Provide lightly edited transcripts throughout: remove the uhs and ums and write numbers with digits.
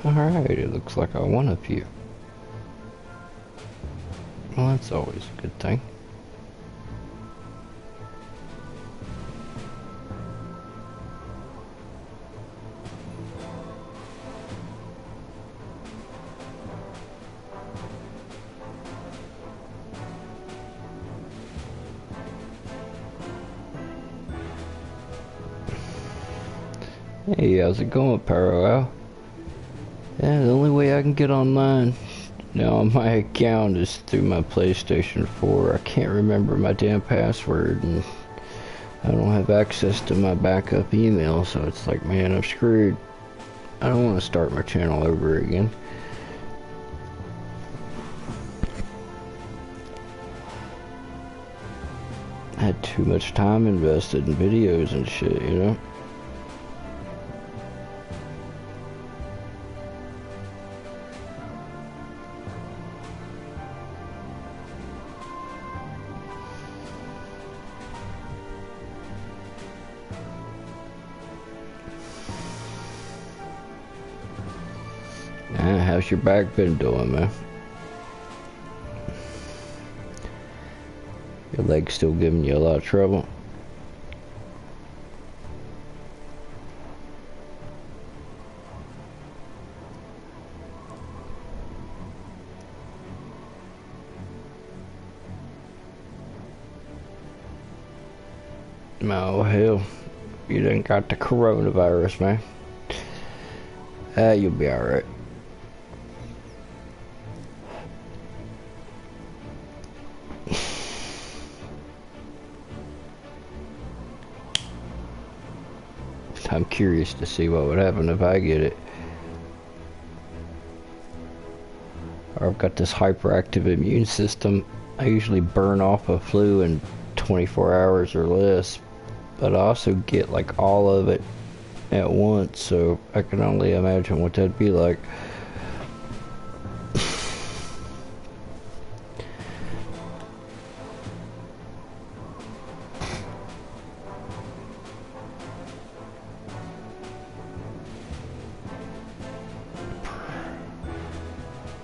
Alright, it looks like I won a few. Well, that's always a good thing. Hey, how's it going, Pyro Al? Yeah, the only way I can get online now on my account is through my PlayStation 4. I can't remember my damn password, and I don't have access to my backup email, so it's like, man, I'm screwed. I don't want to start my channel over again. I had too much time invested in videos and shit, you know? How's your back been doing, man? Your leg's still giving you a lot of trouble? Oh, hell. You done got the coronavirus, man. You'll be alright. I'm curious to see what would happen if I get it. Or I've got this hyperactive immune system. I usually burn off a flu in 24 hours or less, but I also get like all of it at once, so I can only imagine what that'd be like.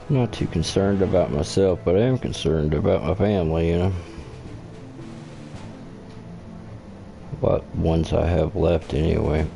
I'm not too concerned about myself, but I am concerned about my family, you know. What ones I have left anyway.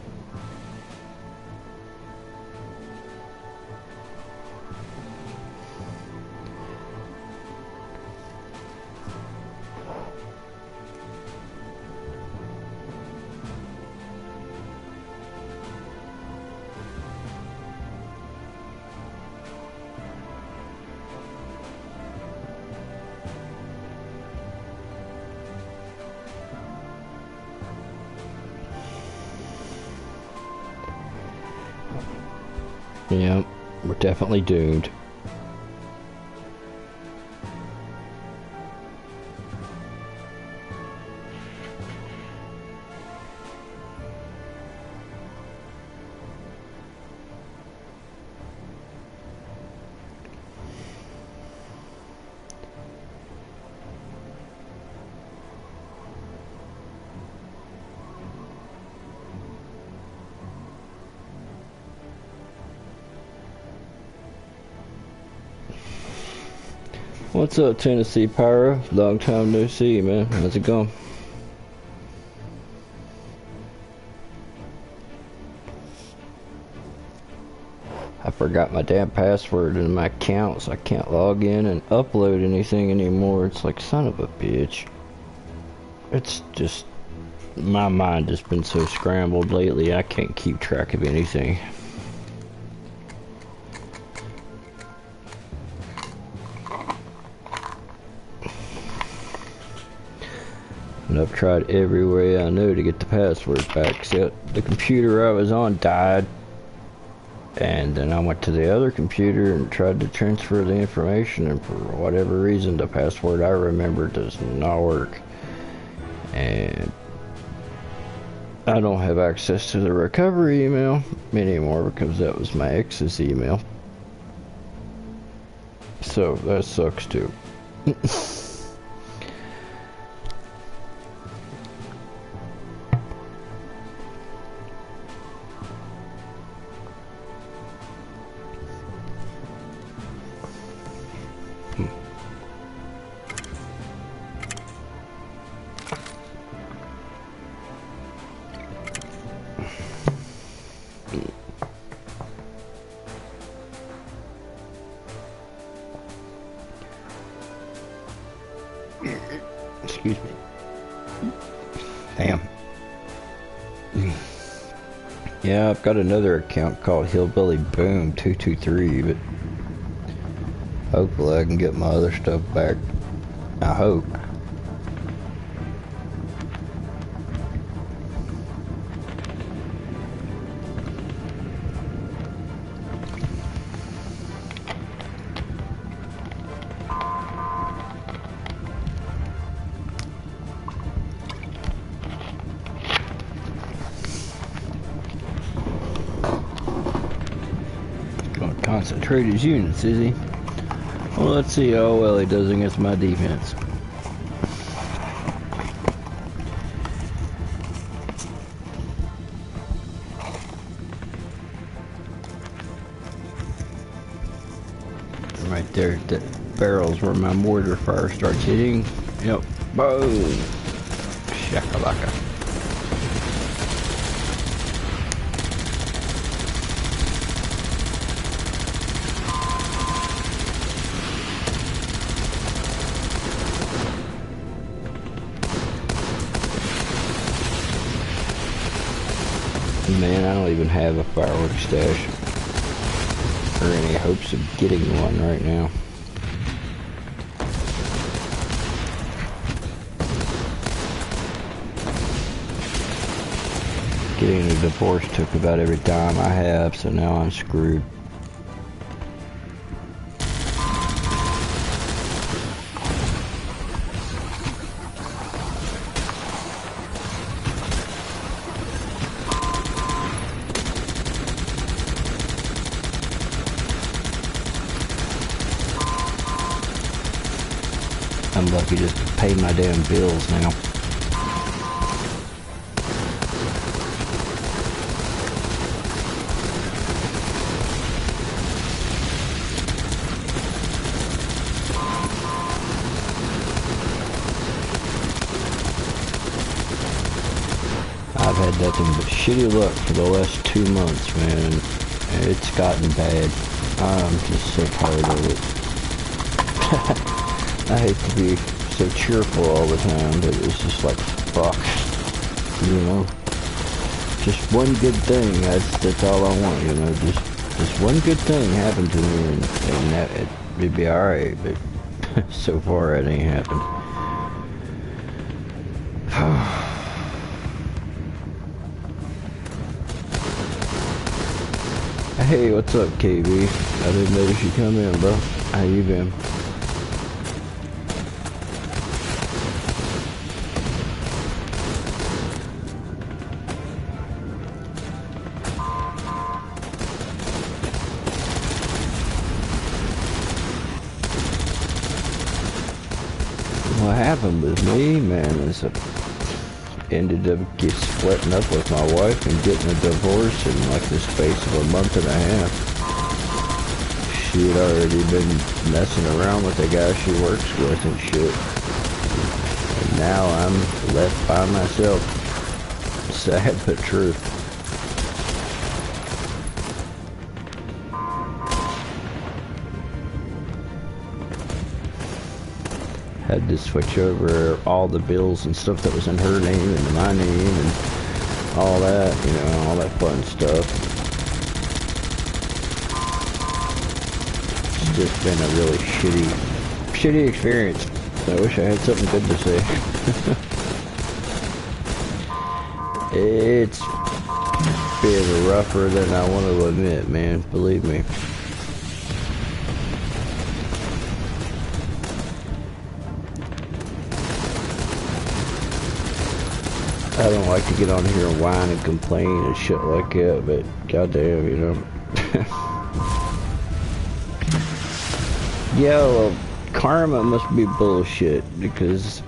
Yeah, we're definitely doomed. What's up, Tennessee Pyro? Long time no see, man. How's it going? I forgot my damn password in my account, so I can't log in and upload anything anymore. It's like, son of a bitch. It's just, my mind has been so scrambled lately, I can't keep track of anything. And I've tried every way I know to get the password back, except the computer I was on died. And then I went to the other computer and tried to transfer the information, and for whatever reason the password I remember does not work. And I don't have access to the recovery email anymore because that was my ex's email. So that sucks too. Excuse me. Damn. Yeah, I've got another account called hill-billy-pyro 223, but hopefully I can get my other stuff back. I hope. Concentrate his units, is he? Well, let's see how well he does against my defense. Right there, the barrels where my mortar fire starts hitting. Yep. Boom. Shakalaka. Man, I don't even have a fireworks stash or any hopes of getting one right now. Getting a divorce took about every dime I have, so now I'm screwed. I'm lucky just to pay my damn bills now. I've had nothing but shitty luck for the last 2 months, man. It's gotten bad. I'm just so tired of it. I hate to be so cheerful all the time, but it's just like, fuck, you know, just one good thing, that's all I want, you know, just one good thing happened to me, and that, it'd be alright, but so far it ain't happened. Hey, what's up, KB? I didn't notice you come in, bro. How you been? What happened with me, man, is I ended up splitting up with my wife and getting a divorce in like the space of a month and a half. She had already been messing around with the guy she works with and shit. And now I'm left by myself. Sad but true. Had to switch over all the bills and stuff that was in her name into my name and all that, you know, all that fun stuff. It's just been a really shitty experience. I wish I had something good to say. It's been rougher than I want to admit, man, believe me. I don't like to get on here and whine and complain and shit like that, but goddamn, you know. Yeah, well, karma must be bullshit, because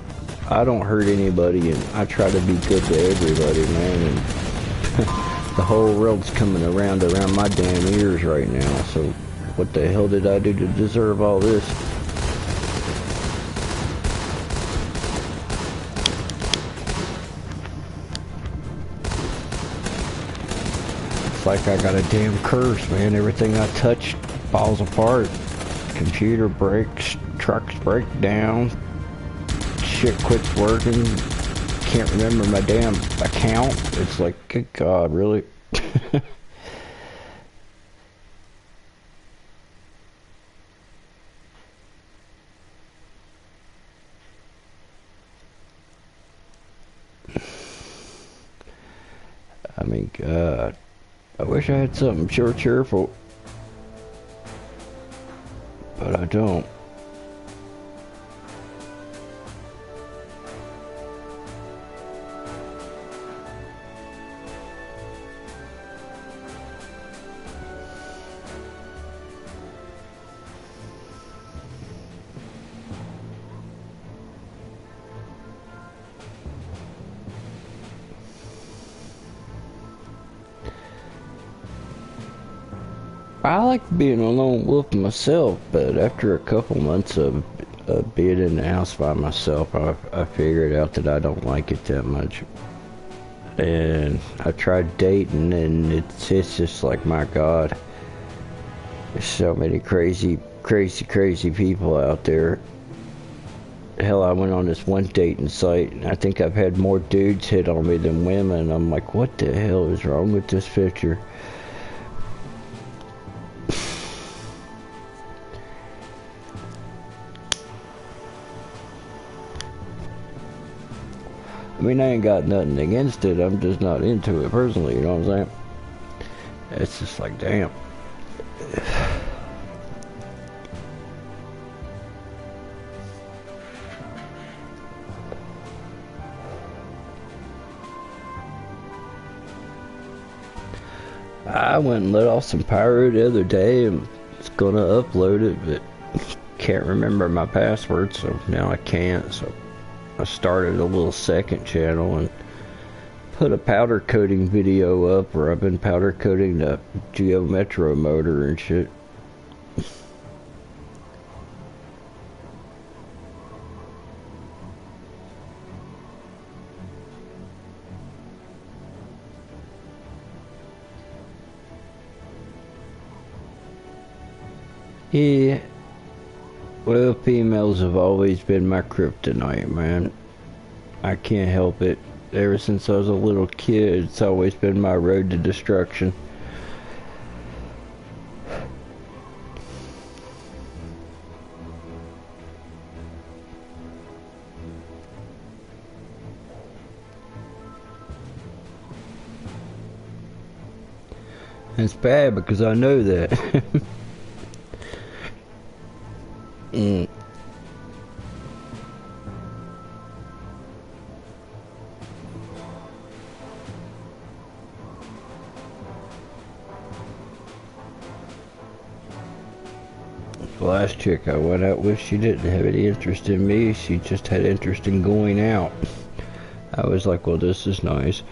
I don't hurt anybody and I try to be good to everybody, man, and the whole world's coming around my damn ears right now, so what the hell did I do to deserve all this? It's like I got a damn curse, man. Everything I touch falls apart. Computer breaks, trucks break down, shit quits working. Can't remember my damn account. It's like, good God, really? I mean, God, I wish I had something cheerful, but I don't. I like being a lone wolf myself, but after a couple months of being in the house by myself, I figured out that I don't like it that much. And I tried dating, and it's just like, my God, there's so many crazy people out there. Hell, I went on this one dating site, and I think I've had more dudes hit on me than women. I'm like, what the hell is wrong with this picture? I mean, I ain't got nothing against it. I'm just not into it personally, you know what I'm saying? It's just like, damn. I went and let off some pyro the other day and was gonna upload it, but can't remember my password, so now I can't. So I started a little second channel and put a powder coating video up where I've been powder coating the Geo Metro motor and shit. Yeah, well, females have always been my kryptonite, man. I can't help it. Ever since I was a little kid, it's always been my road to destruction. And it's bad because I know that. Mm. The last chick I went out with, she didn't have any interest in me. She just had interest in going out. I was like, well, this is nice.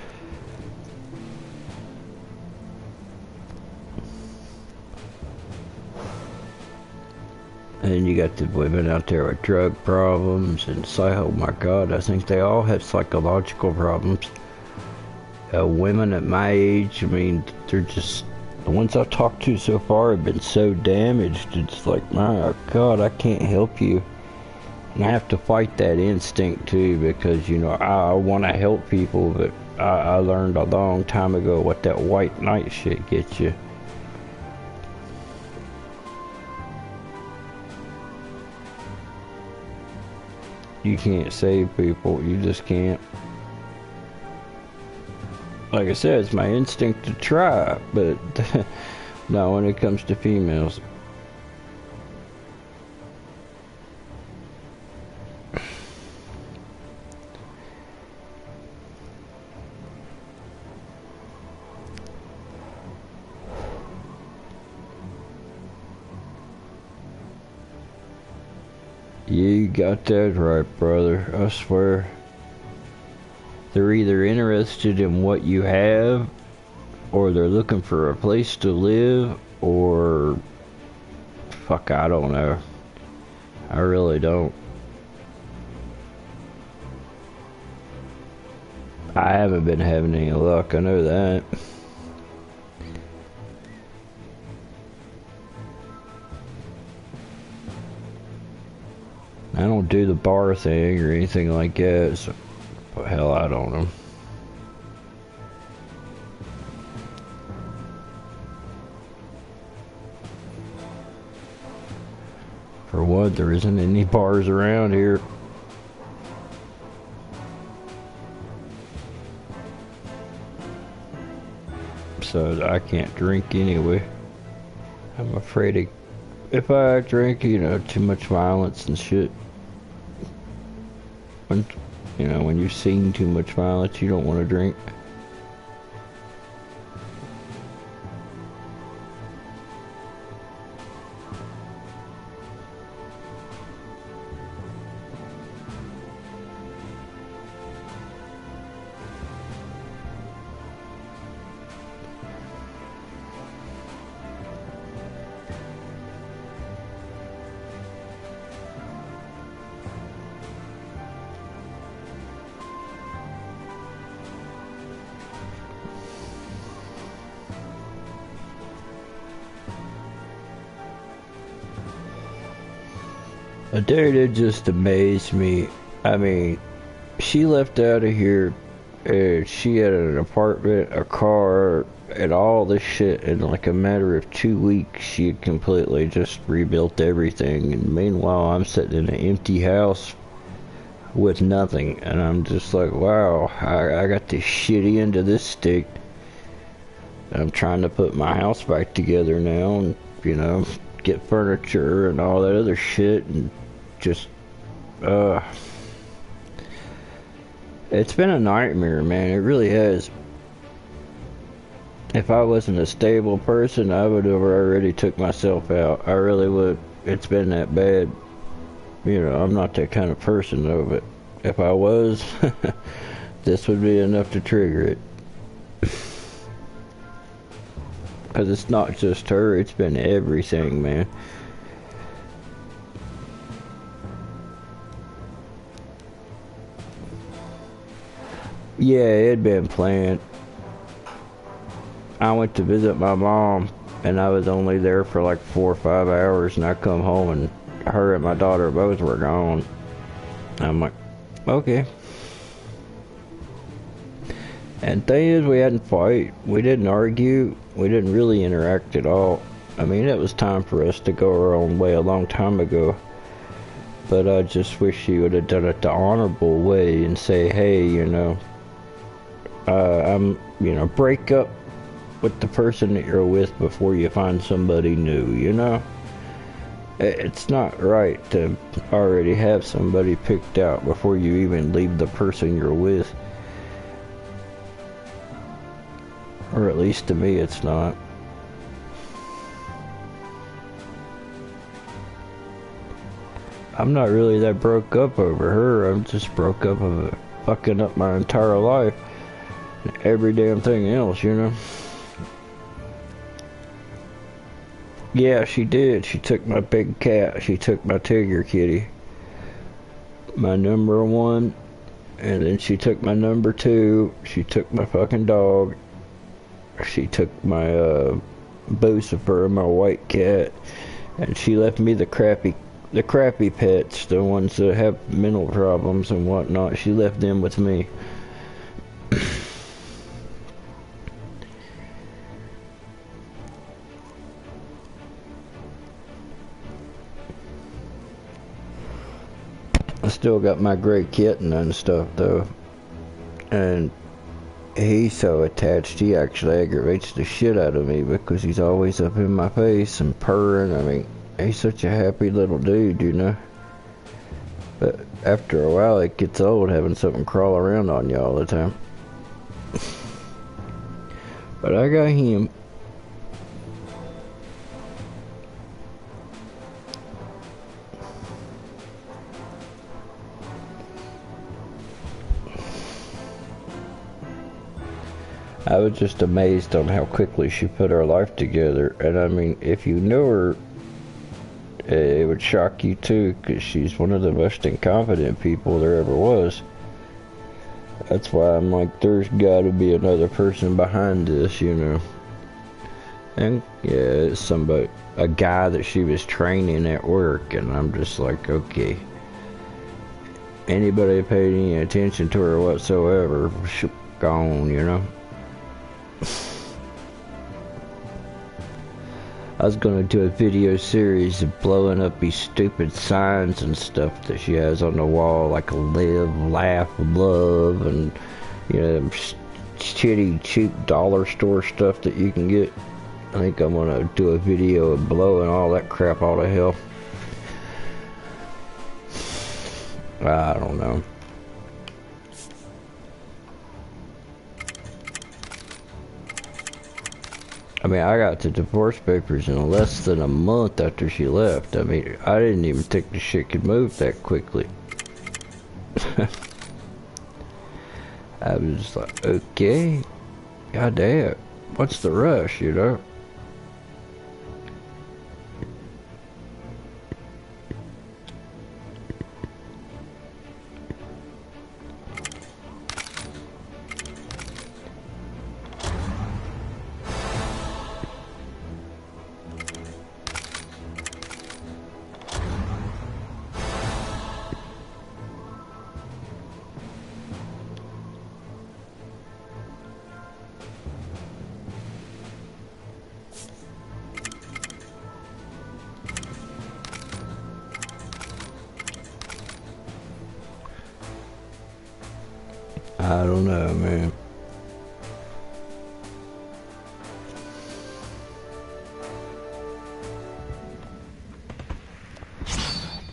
And you got the women out there with drug problems, and it's like, oh my God, I think they all have psychological problems. Women at my age, I mean, they're just, the ones I've talked to so far have been so damaged. It's like, my God, I can't help you. And I have to fight that instinct too, because, you know, I want to help people, but I learned a long time ago what that white knight shit gets you. You can't save people, you just can't. Like I said, it's my instinct to try, but not when it comes to females. You got that right, brother. I swear. They're either interested in what you have, or they're looking for a place to live, or... fuck, I don't know. I really don't. I haven't been having any luck, I know that. I don't do the bar thing or anything like that. So, hell, I don't know. For one, there isn't any bars around here. So I can't drink anyway. I'm afraid if I drink, you know, too much violence and shit. When, you know, when you've seen too much violence, you don't want to drink. Dude, it just amazed me. I mean, she left out of here and she had an apartment, a car, and all this shit in like a matter of 2 weeks. She had completely just rebuilt everything, and meanwhile I'm sitting in an empty house with nothing, and I'm just like, wow, I got this shitty end of this stick. I'm trying to put my house back together now, and you know, get furniture and all that other shit, and just it's been a nightmare, man. It really has. If I wasn't a stable person, I would have already took myself out. I really would. It's been that bad. You know, I'm not that kind of person though, but if I was, this would be enough to trigger it. Because it's not just her, it's been everything, man. Yeah, it had been planned. I went to visit my mom, and I was only there for like 4 or 5 hours, and I come home, and her and my daughter both were gone. I'm like, okay. And thing is, we hadn't fight, we didn't argue, we didn't really interact at all. I mean, it was time for us to go our own way a long time ago. But I just wish she would have done it the honorable way and say, hey, you know, you know, break up with the person that you're with before you find somebody new, you know? It's not right to already have somebody picked out before you even leave the person you're with. Or at least to me, it's not. I'm not really that broke up over her. I'm just broke up of fucking up my entire life. Every damn thing else, you know? Yeah, she did. She took my big cat. She took my tiger kitty. My number 1. And then she took my number 2. She took my fucking dog. She took my Lucifer, my white cat. And she left me the crappy pets, the ones that have mental problems and whatnot. She left them with me. I still got my gray kitten and stuff though, and he's so attached he actually aggravates the shit out of me because he's always up in my face and purring. I mean, he's such a happy little dude, you know. But after a while it gets old having something crawl around on you all the time. But I got him. I was just amazed on how quickly she put her life together. And I mean, if you knew her, it would shock you too, because she's one of the most incompetent people there ever was. That's why I'm like, there's got to be another person behind this, you know. And yeah, it's somebody, a guy that she was training at work, and I'm just like, okay. anybody paid any attention to her whatsoever, gone, you know. I was gonna do a video series of blowing up these stupid signs and stuff that she has on the wall, like live, laugh, love, and you know, shitty, cheap dollar store stuff that you can get. I think I'm gonna do a video of blowing all that crap out of hell. I don't know. I mean, I got the divorce papers in less than a month after she left. I mean, I didn't even think the shit could move that quickly. I was just like, okay, goddamn, what's the rush, you know? I don't know, man.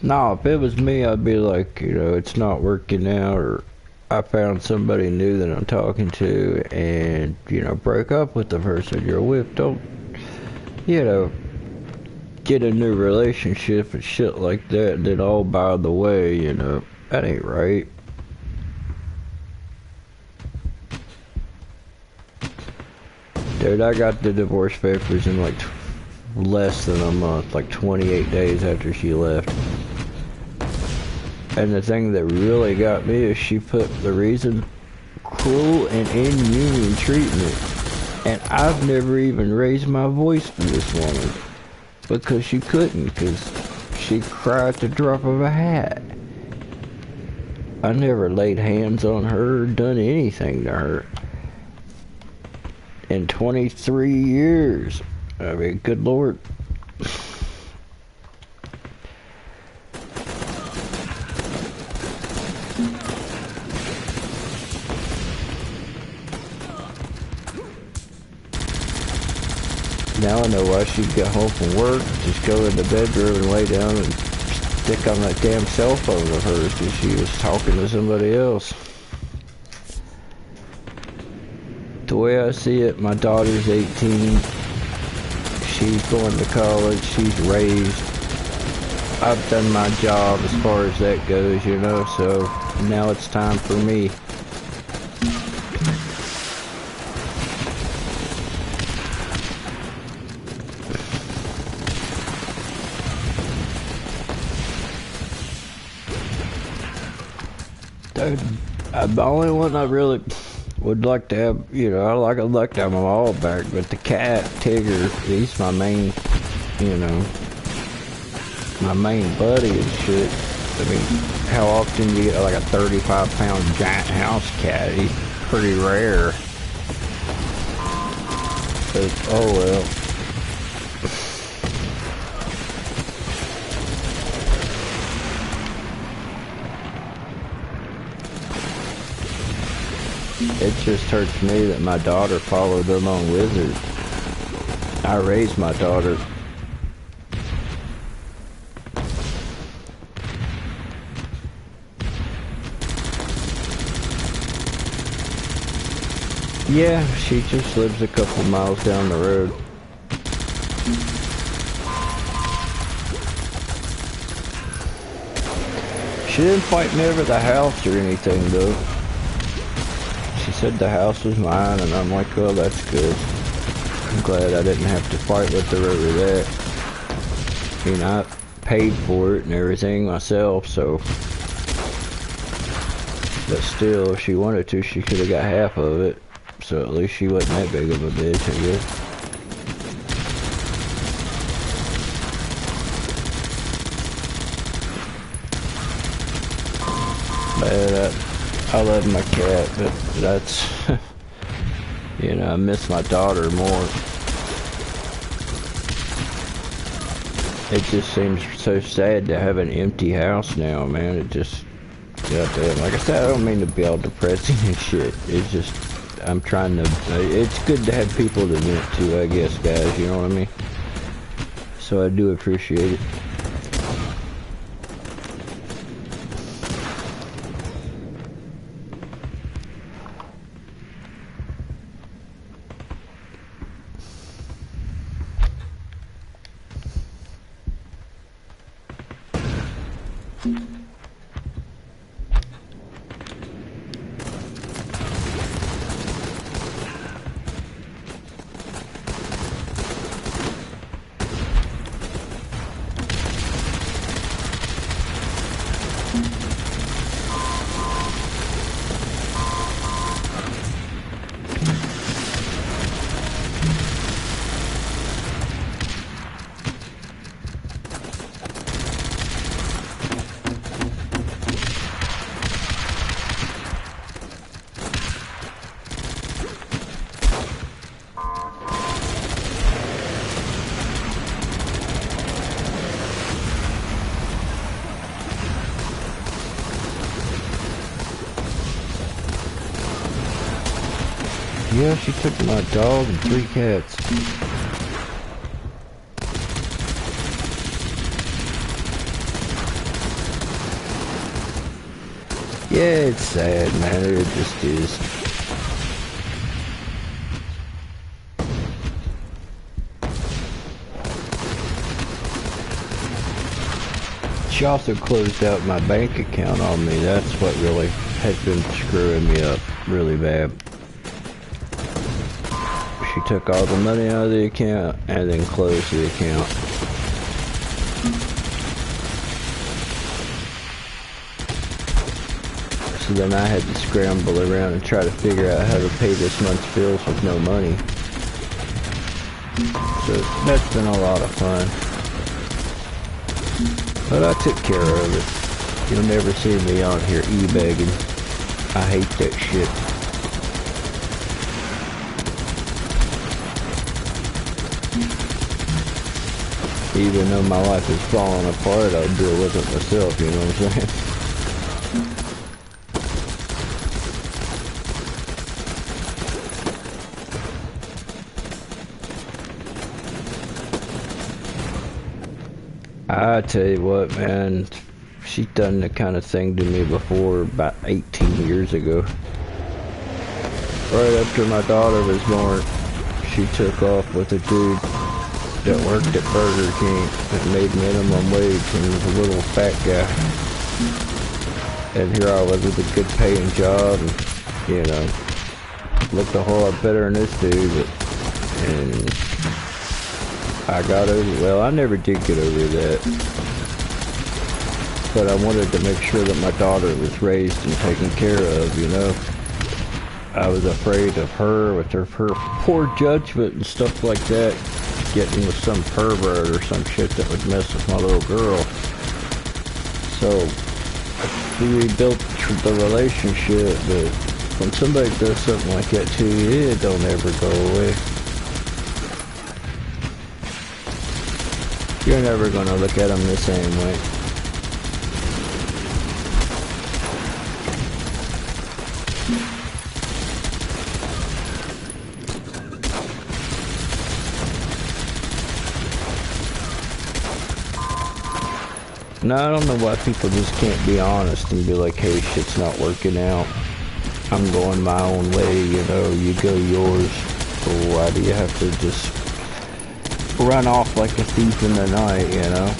No, if it was me, I'd be like, you know, it's not working out, or I found somebody new that I'm talking to, and, you know, break up with the person you're with. Don't, you know, get a new relationship and shit like that, and then all by the way, you know, that ain't right. Dude, I got the divorce papers in like less than a month, like 28 days after she left. And the thing that really got me is she put the reason cruel and inhuman treatment. And I've never even raised my voice for this woman. Because she couldn't, because she cried at the drop of a hat. I never laid hands on her or done anything to her. In 23 years. I mean, good Lord. Now I know why she'd get home from work, just go in the bedroom and lay down and stick on that damn cell phone of hers because she was talking to somebody else. The way I see it, my daughter's 18. She's going to college. She's raised. I've done my job as far as that goes, you know, so now it's time for me. Dude, the only one I really would like to have, you know, I'd like to have them all back, but the cat, Tigger, he's my main, you know, my main buddy and shit. I mean, how often do you get like a 35-pound giant house cat? He's pretty rare. But, oh well. It just hurts me that my daughter followed them on Wizard. I raised my daughter. Yeah, she just lives a couple miles down the road. She didn't fight me over the house or anything though. She said the house was mine, and I'm like, well, that's good. I'm glad I didn't have to fight with her over that. I mean, I paid for it and everything myself, so. But still, if she wanted to, she could have got half of it. So at least she wasn't that big of a bitch, I guess. Yeah, I love my cat, but that's, you know, I miss my daughter more. It just seems so sad to have an empty house now, man. It just, goddamn. Like I said, I don't mean to be all depressing and shit. It's just, I'm trying to, it's good to have people to vent to, I guess, guys, you know what I mean? So I do appreciate it. Yeah, she took my dog and 3 cats. Yeah, it's sad, man. It just is. She also closed out my bank account on me. That's what really had been screwing me up really bad. She took all the money out of the account and then closed the account. So then I had to scramble around and try to figure out how to pay this month's bills with no money. So that's been a lot of fun. But I took care of it. You'll never see me out here e-begging. I hate that shit. Even though my life is falling apart, I'll deal with it myself, you know what I'm saying? I tell you what, man, she's done the kind of thing to me before about 18 years ago. Right after my daughter was born, she took off with a dude that worked at Burger King and made minimum wage and was a little fat guy. And here I was with a good paying job and, you know, looked a whole lot better than this dude, and I got over, well, I never did get over that, but I wanted to make sure that my daughter was raised and taken care of, you know. I was afraid of her with her poor judgment and stuff like that, getting with some pervert or some shit that would mess with my little girl. So we rebuilt the relationship, but when somebody does something like that to you, it don't ever go away. You're never gonna look at them the same way. No, I don't know why people just can't be honest and be like, hey, shit's not working out. I'm going my own way, you know, you go yours. So why do you have to just run off like a thief in the night, you know?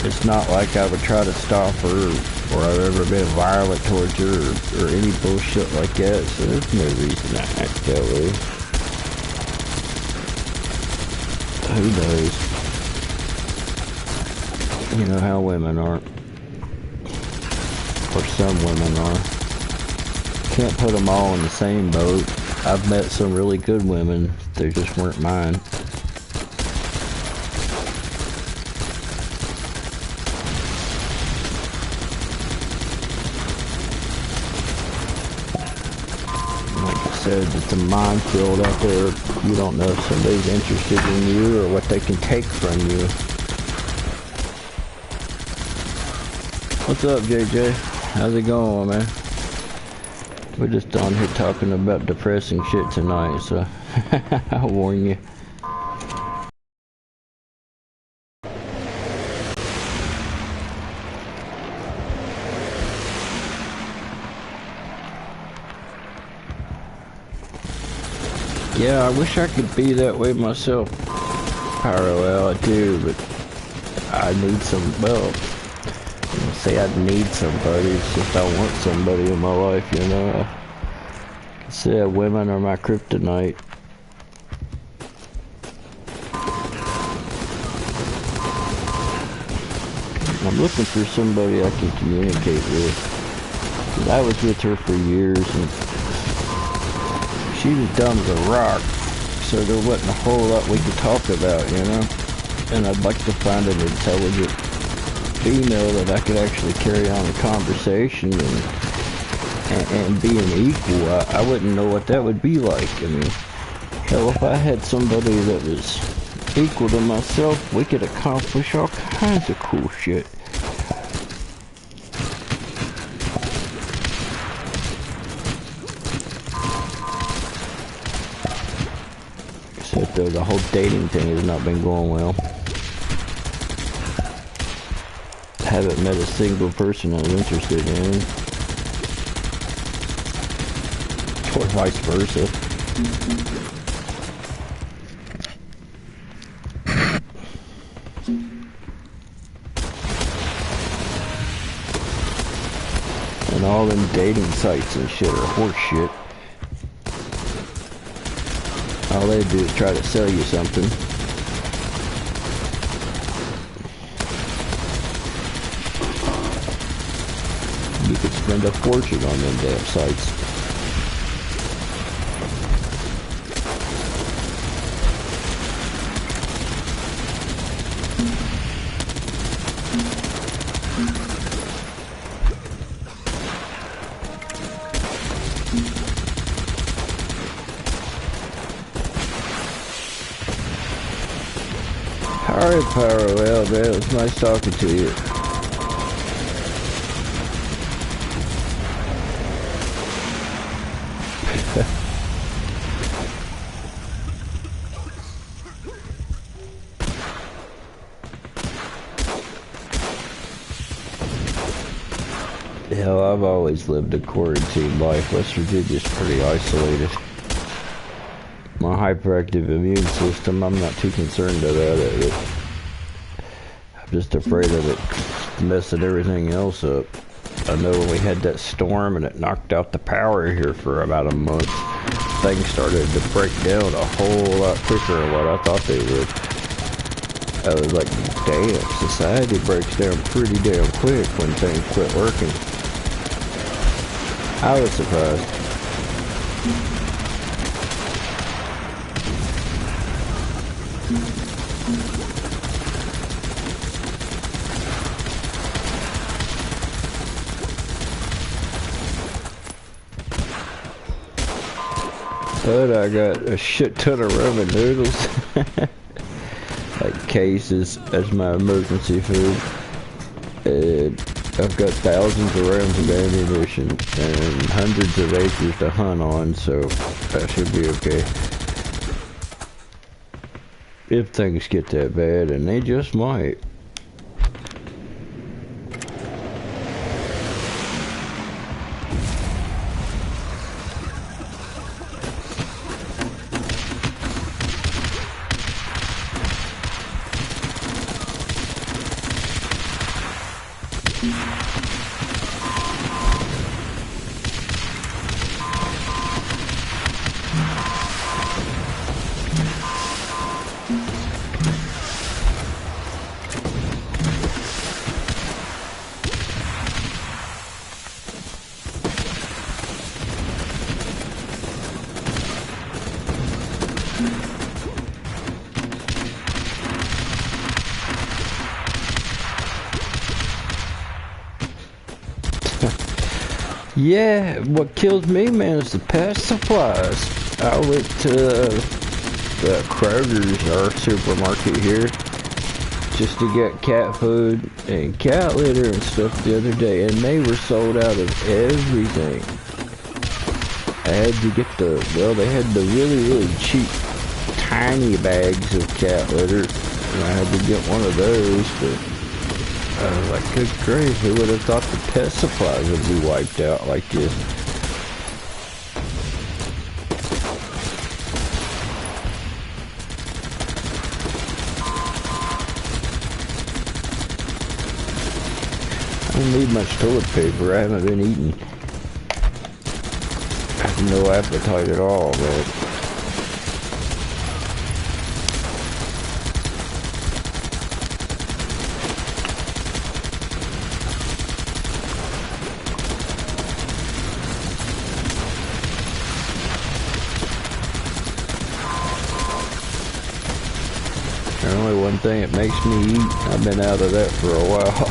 It's not like I would try to stop her or I've ever been violent towards her or any bullshit like that, so there's no reason to act that way. Who knows? You know how women are. Or some women are. Can't put them all in the same boat. I've met some really good women. They just weren't mine. said it's a minefield out there. You don't know if somebody's interested in you or what they can take from you. What's up, JJ? How's it going, man? We're just on here talking about depressing shit tonight, so I'll warn you. Yeah, I wish I could be that way myself, Pyro. Well, I do, but I need some, well, I don't say I need somebody, it's just I want somebody in my life, you know. I say women are my kryptonite. I'm looking for somebody I can communicate with. 'Cause I was with her for years, and she was dumb as a rock, so there wasn't a whole lot we could talk about, you know? And I'd like to find an intelligent female that I could actually carry on a conversation and be an equal. I wouldn't know what that would be like. I mean, hell, if I had somebody that was equal to myself, we could accomplish all kinds of cool shit. Except the whole dating thing has not been going well. Haven't met a single person I'm interested in. Or vice versa. And all them dating sites and shit are horse shit. All they do is try to sell you something. You could spend a fortune on them damn sites. Alright, Pyro, well, man, it was nice talking to you. Hell, I've always lived a quarantine life. West Virginia's pretty isolated. My hyperactive immune system, I'm not too concerned about it. I'm just afraid of it messing everything else up. I know when we had that storm and it knocked out the power here for about a month, things started to break down a whole lot quicker than what I thought they would. I was like, damn, society breaks down pretty damn quick when things quit working. I was surprised. But I got a shit ton of ramen noodles. Like cases as my emergency food. And I've got thousands of rounds of ammunition and hundreds of acres to hunt on, so that should be okay. If things get that bad, and they just might. Yeah, what kills me, man, is the pest supplies. I went to the Kroger's, our supermarket here, just to get cat food and cat litter and stuff the other day, and they were sold out of everything. I had to get they had the really cheap, tiny bags of cat litter, and I had to get one of those, but I was like, good grief, who would have thought the pest supplies would be wiped out like this? I don't need much toilet paper. I haven't been eating. I have no appetite at all, man. There's only one thing that makes me eat. I've been out of that for a while.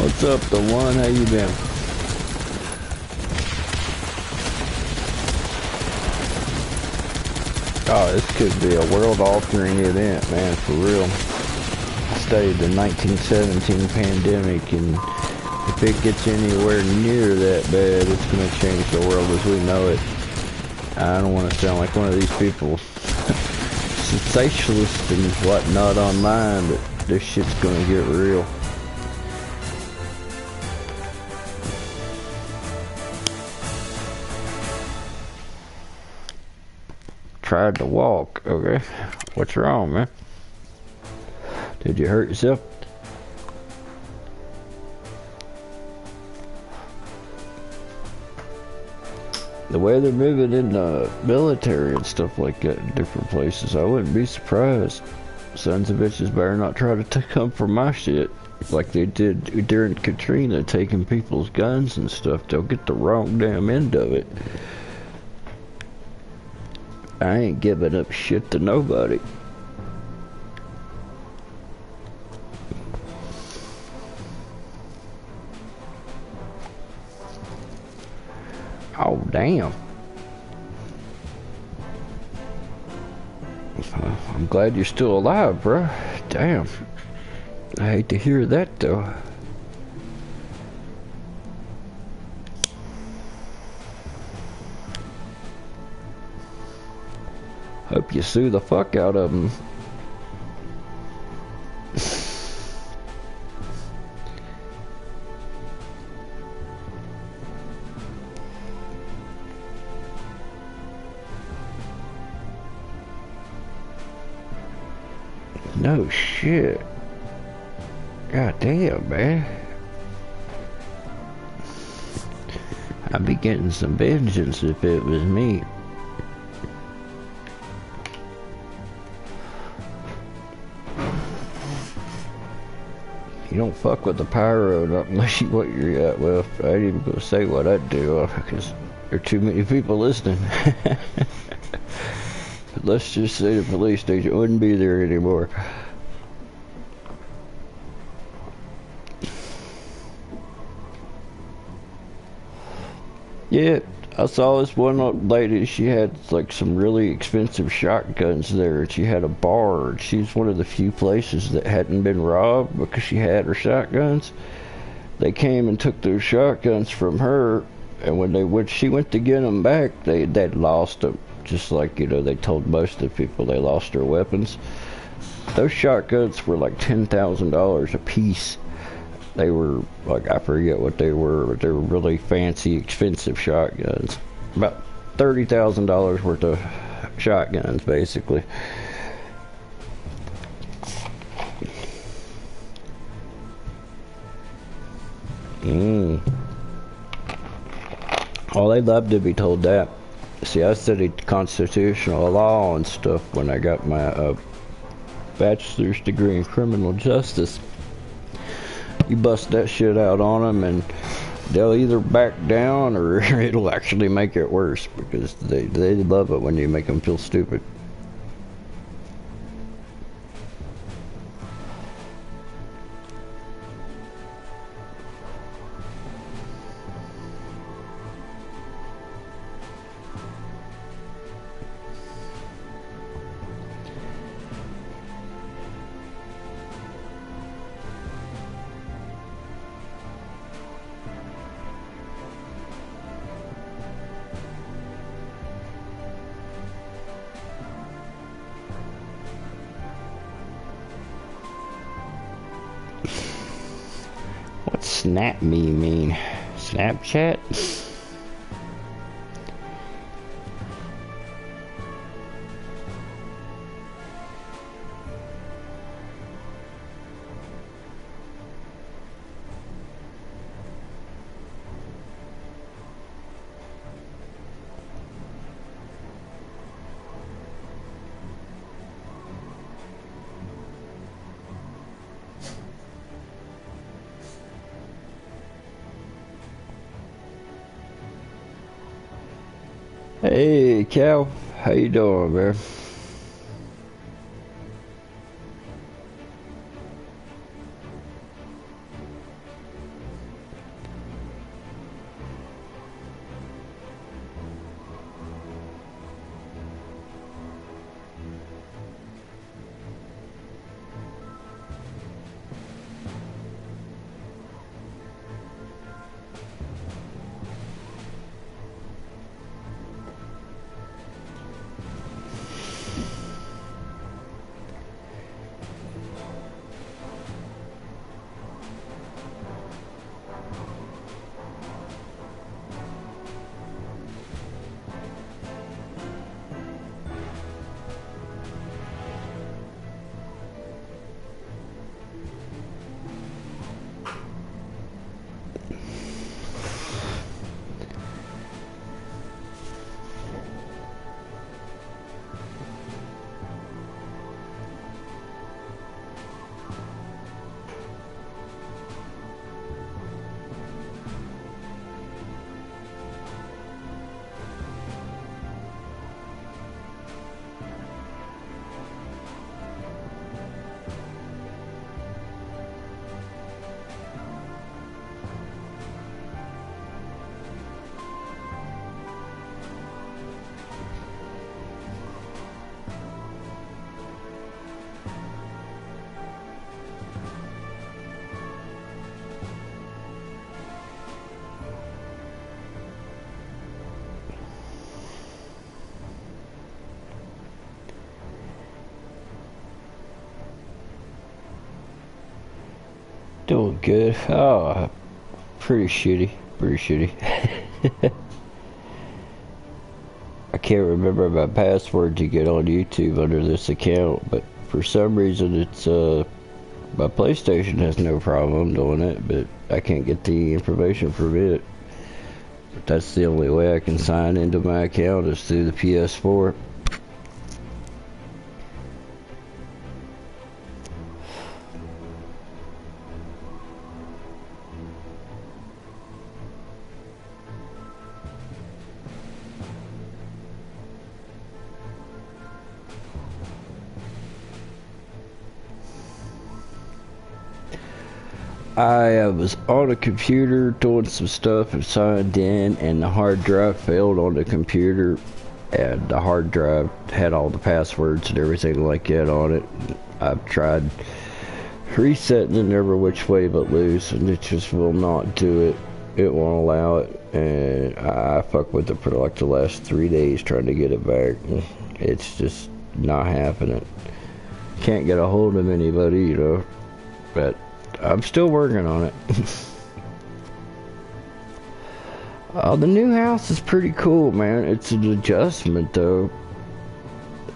What's up, the one? How you been? Oh, this could be a world-altering event, man, for real. I studied the 1917 pandemic, and if it gets anywhere near that bad, it's going to change the world as we know it. I don't want to sound like one of these people, sensationalist and whatnot online, but this shit's going to get real. Tried to walk, okay? What's wrong, man? Did you hurt yourself? The way they're moving in the military and stuff like that in different places, I wouldn't be surprised. Sons of bitches better not try to come for my shit like they did during Katrina, taking people's guns and stuff. They'll get the wrong damn end of it. I ain't giving up shit to nobody. Oh, damn. I'm glad you're still alive, bro. Damn. I hate to hear that, though. Hope you sue the fuck out of them. No shit. God damn, man. I'd be getting some vengeance if it was me. You don't fuck with the pyro not unless you what you're at. Well, I ain't even gonna say what I'd do because there are too many people listening. But let's just say the police station wouldn't be there anymore. Yeah, I saw this one lady, she had like some really expensive shotguns there, and she had a bar, and she's one of the few places that hadn't been robbed because she had her shotguns. They came and took those shotguns from her, and when she went to get them back, they'd lost them. Just like, you know, they told most of the people they lost their weapons. Those shotguns were like $10,000 a piece. They were, like, I forget what they were, but they were really fancy, expensive shotguns. About $30,000 worth of shotguns, basically. Oh, they love to be told that. See, I studied constitutional law and stuff when I got my bachelor's degree in criminal justice. You bust that shit out on them, and they'll either back down or it'll actually make it worse because they love it when you make them feel stupid. What's snap me mean? Snapchat? Hey, Cal, how you doing, man? Doing good. Oh, pretty shitty. Pretty shitty. I can't remember my password to get on YouTube under this account, but for some reason it's my PlayStation has no problem doing it, but I can't get the information from it. But that's the only way I can sign into my account is through the PS4. I was on a computer doing some stuff and signed in, and the hard drive failed on the computer, and the hard drive had all the passwords and everything like that on it. I've tried resetting it every which way but loose, and it just will not do it. It won't allow it, and I fucked with it for like the last 3 days trying to get it back. It's just not happening. Can't get a hold of anybody, you know, but I'm still working on it. The new house is pretty cool, man. It's an adjustment, though.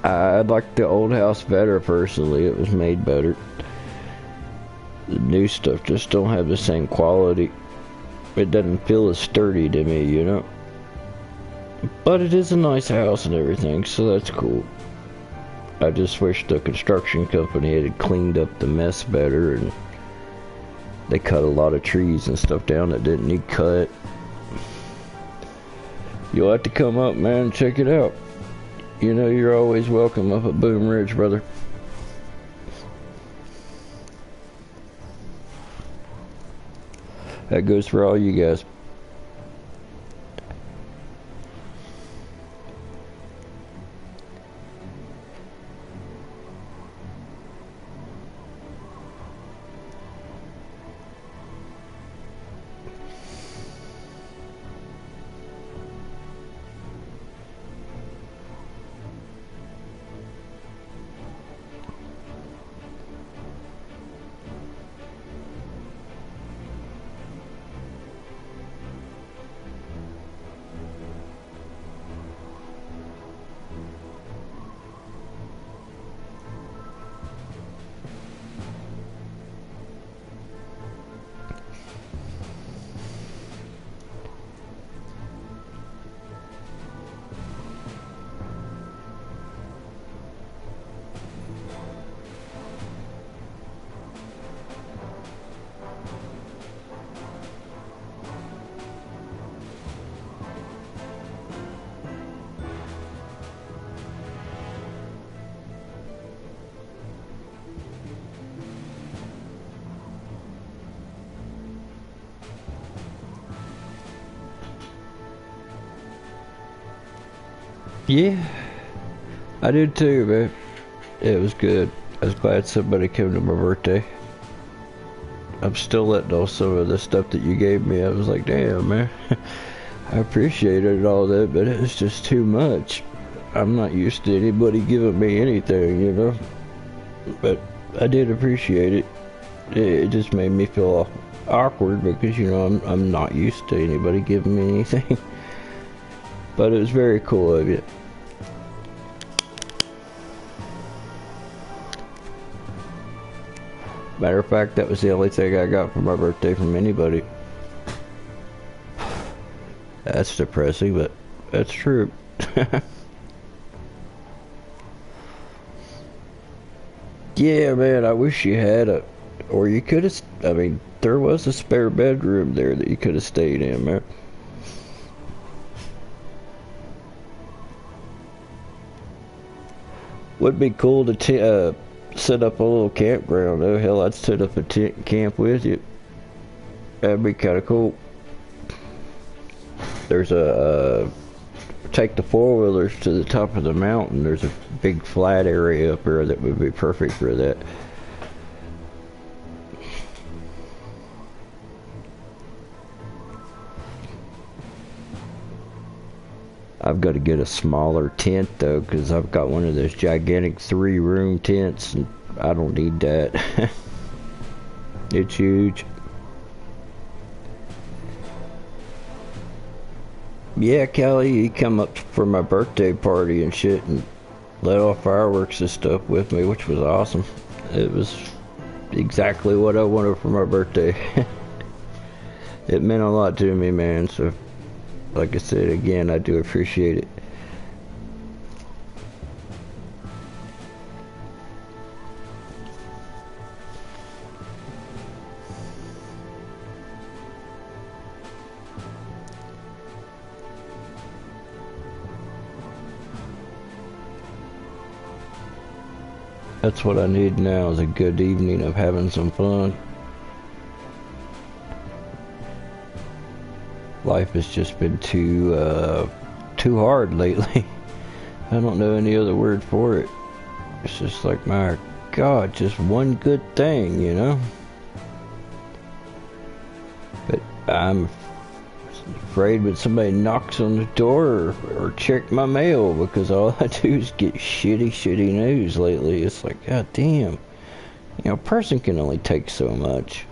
I like the old house better, personally. It was made better. The new stuff just don't have the same quality. It doesn't feel as sturdy to me, you know? But it is a nice house and everything, so that's cool. I just wish the construction company had cleaned up the mess better and They cut a lot of trees and stuff down that didn't need cut. You'll have to come up, man, and check it out. You know you're always welcome up at Boom Ridge, brother. That goes for all you guys. Yeah, I did too, man. It was good. I was glad somebody came to my birthday. I'm still letting off some of the stuff that you gave me. I was like, damn, man. I appreciated all that, but it was just too much. I'm not used to anybody giving me anything, you know? But I did appreciate it. It just made me feel awkward because, you know, I'm not used to anybody giving me anything. But it was very cool of you. Matter of fact, that was the only thing I got for my birthday from anybody. That's depressing, but that's true. Yeah, man, I wish you had a... Or you could have... I mean, there was a spare bedroom there that you could have stayed in, man. Would be cool to set up a little campground, though. Hell, I'd set up a tent and camp with you. That'd be kind of cool. There's a... take the four-wheelers to the top of the mountain. There's a big flat area up there that would be perfect for that. I've got to get a smaller tent though, because I've got one of those gigantic 3-room tents and I don't need that. It's huge. Yeah, Kelly, you come up for my birthday party and shit and let off fireworks and stuff with me, which was awesome. It was exactly what I wanted for my birthday. It meant a lot to me, man, so like I said again, I do appreciate it. That's what I need now, is a good evening of having some fun. Life has just been too hard lately. I don't know any other word for it. It's just like, my God, just one good thing, you know? But I'm afraid when somebody knocks on the door or check my mail, because all I do is get shitty news lately. It's like, God damn. You know, a person can only take so much.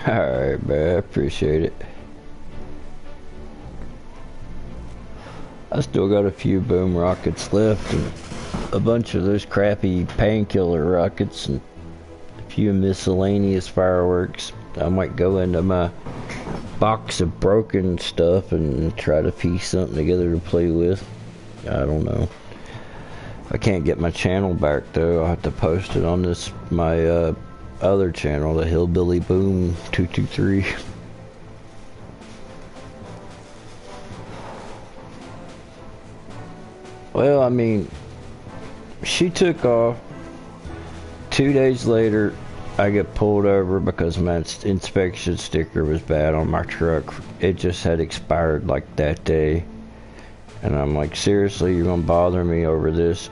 Alright, man, I appreciate it. I still got a few boom rockets left and a bunch of those crappy painkiller rockets and a few miscellaneous fireworks. I might go into my box of broken stuff and try to piece something together to play with. I don't know. I can't get my channel back though. I'll have to post it on this my other channel, the Hillbilly Boom 223. Well, I mean, she took off. 2 days later, I get pulled over because my inspection sticker was bad on my truck. It just had expired like that day. And I'm like, seriously, you're gonna bother me over this?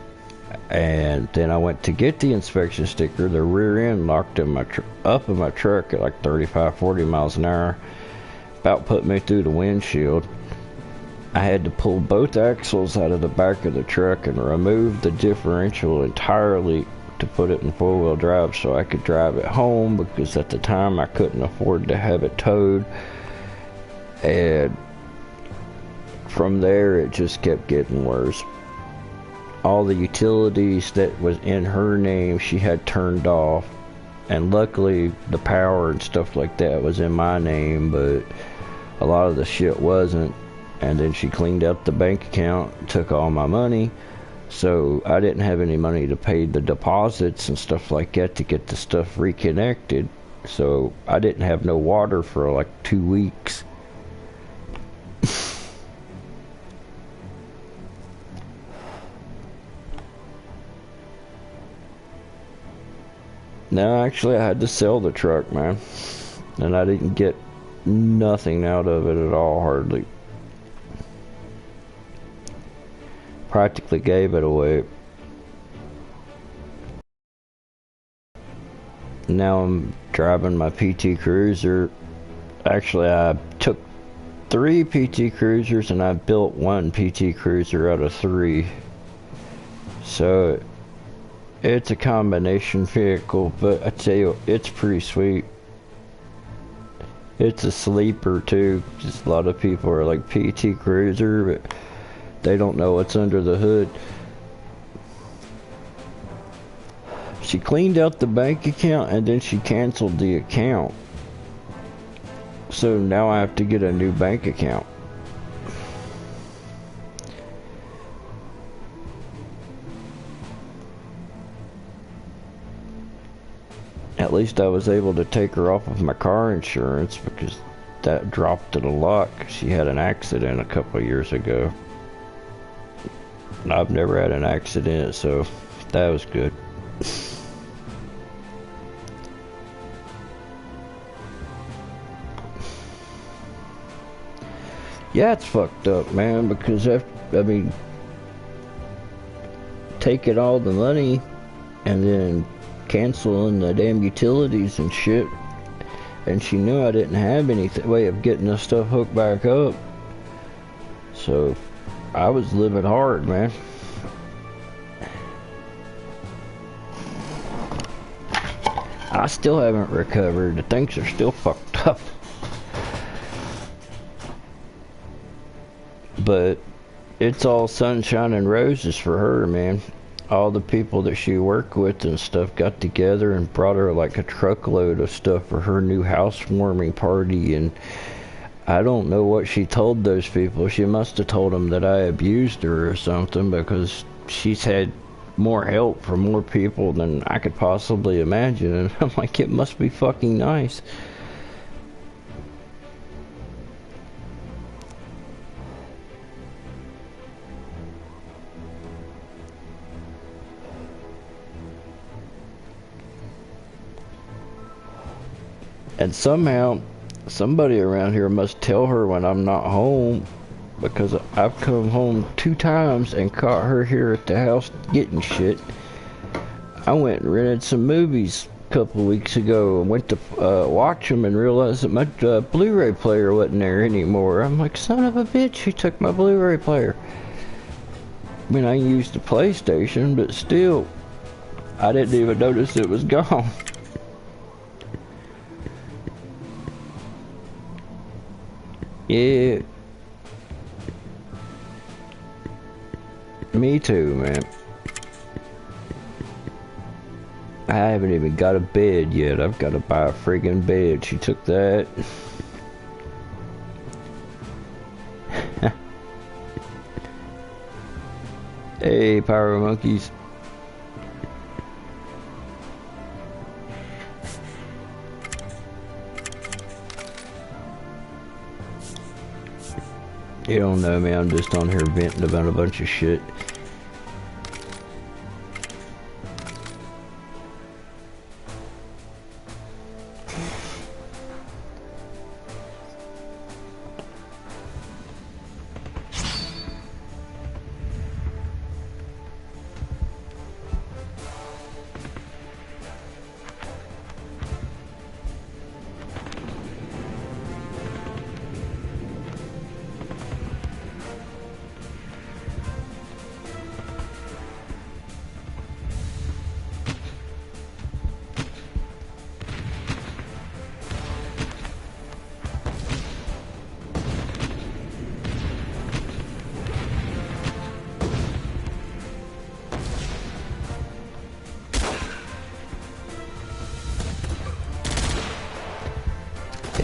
And then I went to get the inspection sticker. The rear end locked in my up in my truck at like 35-40 miles an hour. About put me through the windshield. I had to pull both axles out of the back of the truck and remove the differential entirely to put it in four-wheel drive so I could drive it home, because at the time I couldn't afford to have it towed. And from there it just kept getting worse. All the utilities that was in her name she had turned off, and luckily the power and stuff like that was in my name, but a lot of the shit wasn't. And then she cleaned out the bank account, took all my money, so I didn't have any money to pay the deposits and stuff like that to get the stuff reconnected. So I didn't have no water for like 2 weeks. No, actually I had to sell the truck, man. And I didn't get nothing out of it at all, hardly. Practically gave it away. Now I'm driving my PT Cruiser. Actually, I took 3 PT Cruisers and I built 1 PT Cruiser out of 3. So it's a combination vehicle, but I tell you, it's pretty sweet. It's a sleeper too. Just a lot of people are like PT Cruiser, but they don't know what's under the hood. She cleaned out the bank account and then she canceled the account. So now I have to get a new bank account. At least I was able to take her off of my car insurance, because that dropped it a lot. She had an accident a couple of years ago. I've never had an accident, so that was good. Yeah, it's fucked up, man, because taking all the money and then canceling the damn utilities and shit, and she knew I didn't have any way of getting this stuff hooked back up, so I was living hard, man. I still haven't recovered. The things are still fucked up. But it's all sunshine and roses for her, man. All the people that she worked with and stuff got together and brought her like a truckload of stuff for her new housewarming party, and I don't know what she told those people. She must have told them that I abused her or something, because she's had more help from more people than I could possibly imagine. And I'm like, it must be fucking nice. And somehow somebody around here must tell her when I'm not home, because I've come home 2 times and caught her here at the house getting shit. I went and rented some movies a couple weeks ago and went to watch them and realized that my Blu-ray player wasn't there anymore. I'm like, son of a bitch, he took my Blu-ray player. I mean, I used the PlayStation, but still, I didn't even notice it was gone. Yeah. Me too, man. I haven't even got a bed yet. I've got to buy a friggin' bed. She took that. Hey, pyro monkeys. You don't know me, I'm just on here venting about a bunch of shit.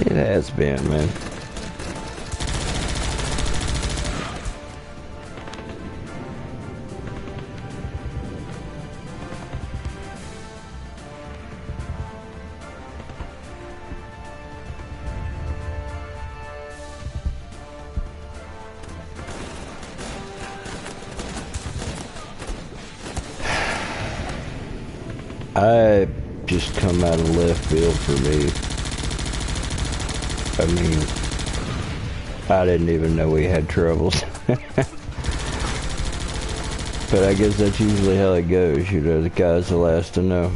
It has been, man. I just come out of left field for me. I mean, I didn't even know we had troubles. But I guess that's usually how it goes, you know, the guy's the last to know.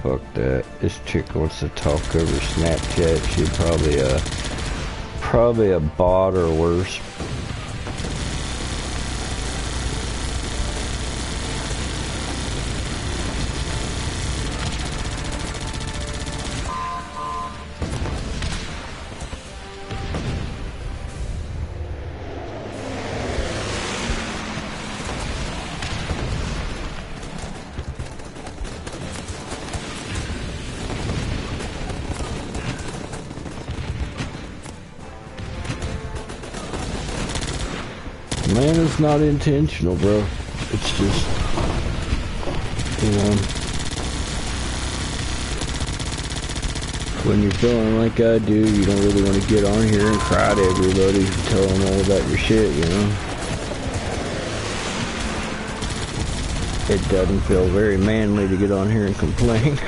Fuck that. This chick wants to talk over Snapchat. She's probably a bot or worse. Man, it's not intentional, bro. It's just, you know, when you're feeling like I do, you don't really want to get on here and cry to everybody and tell them all about your shit, you know. It doesn't feel very manly to get on here and complain.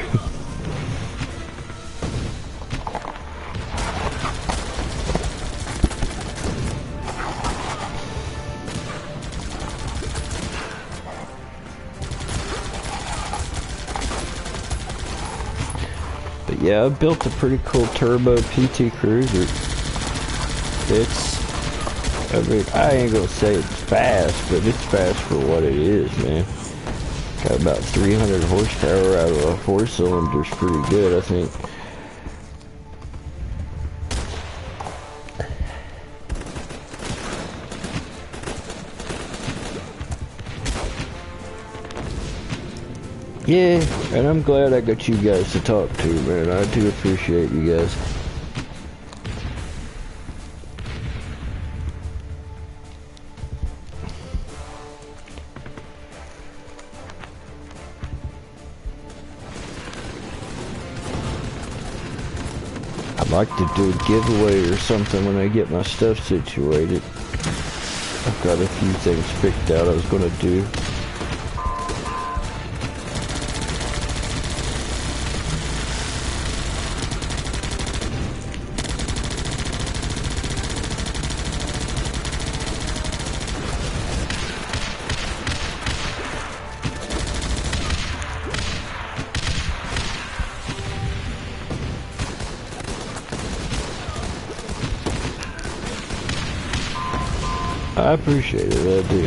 Yeah, I built a pretty cool turbo PT Cruiser. I mean, I ain't gonna say it's fast, but it's fast for what it is, man. Got about 300 horsepower out of a 4-cylinder's pretty good, I think. Yeah, and I'm glad I got you guys to talk to, man. I do appreciate you guys. I'd like to do a giveaway or something when I get my stuff situated. I've got a few things picked out I was gonna do. I appreciate it, I do.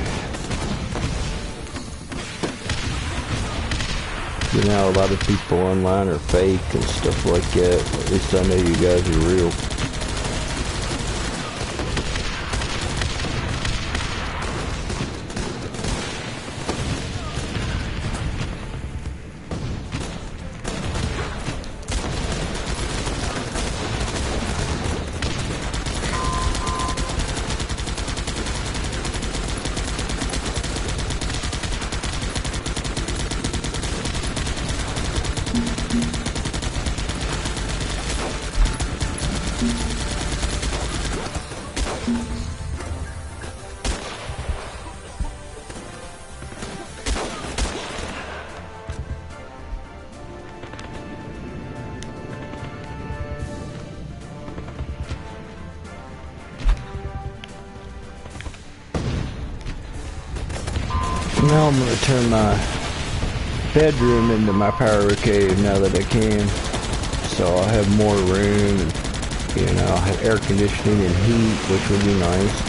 You know, a lot of people online are fake and stuff like that. At least I know you guys are real. Now I'm going to turn my bedroom into my pyro cave now that I can. So I'll have more room, and, you know, I'll have air conditioning and heat, which would be nice.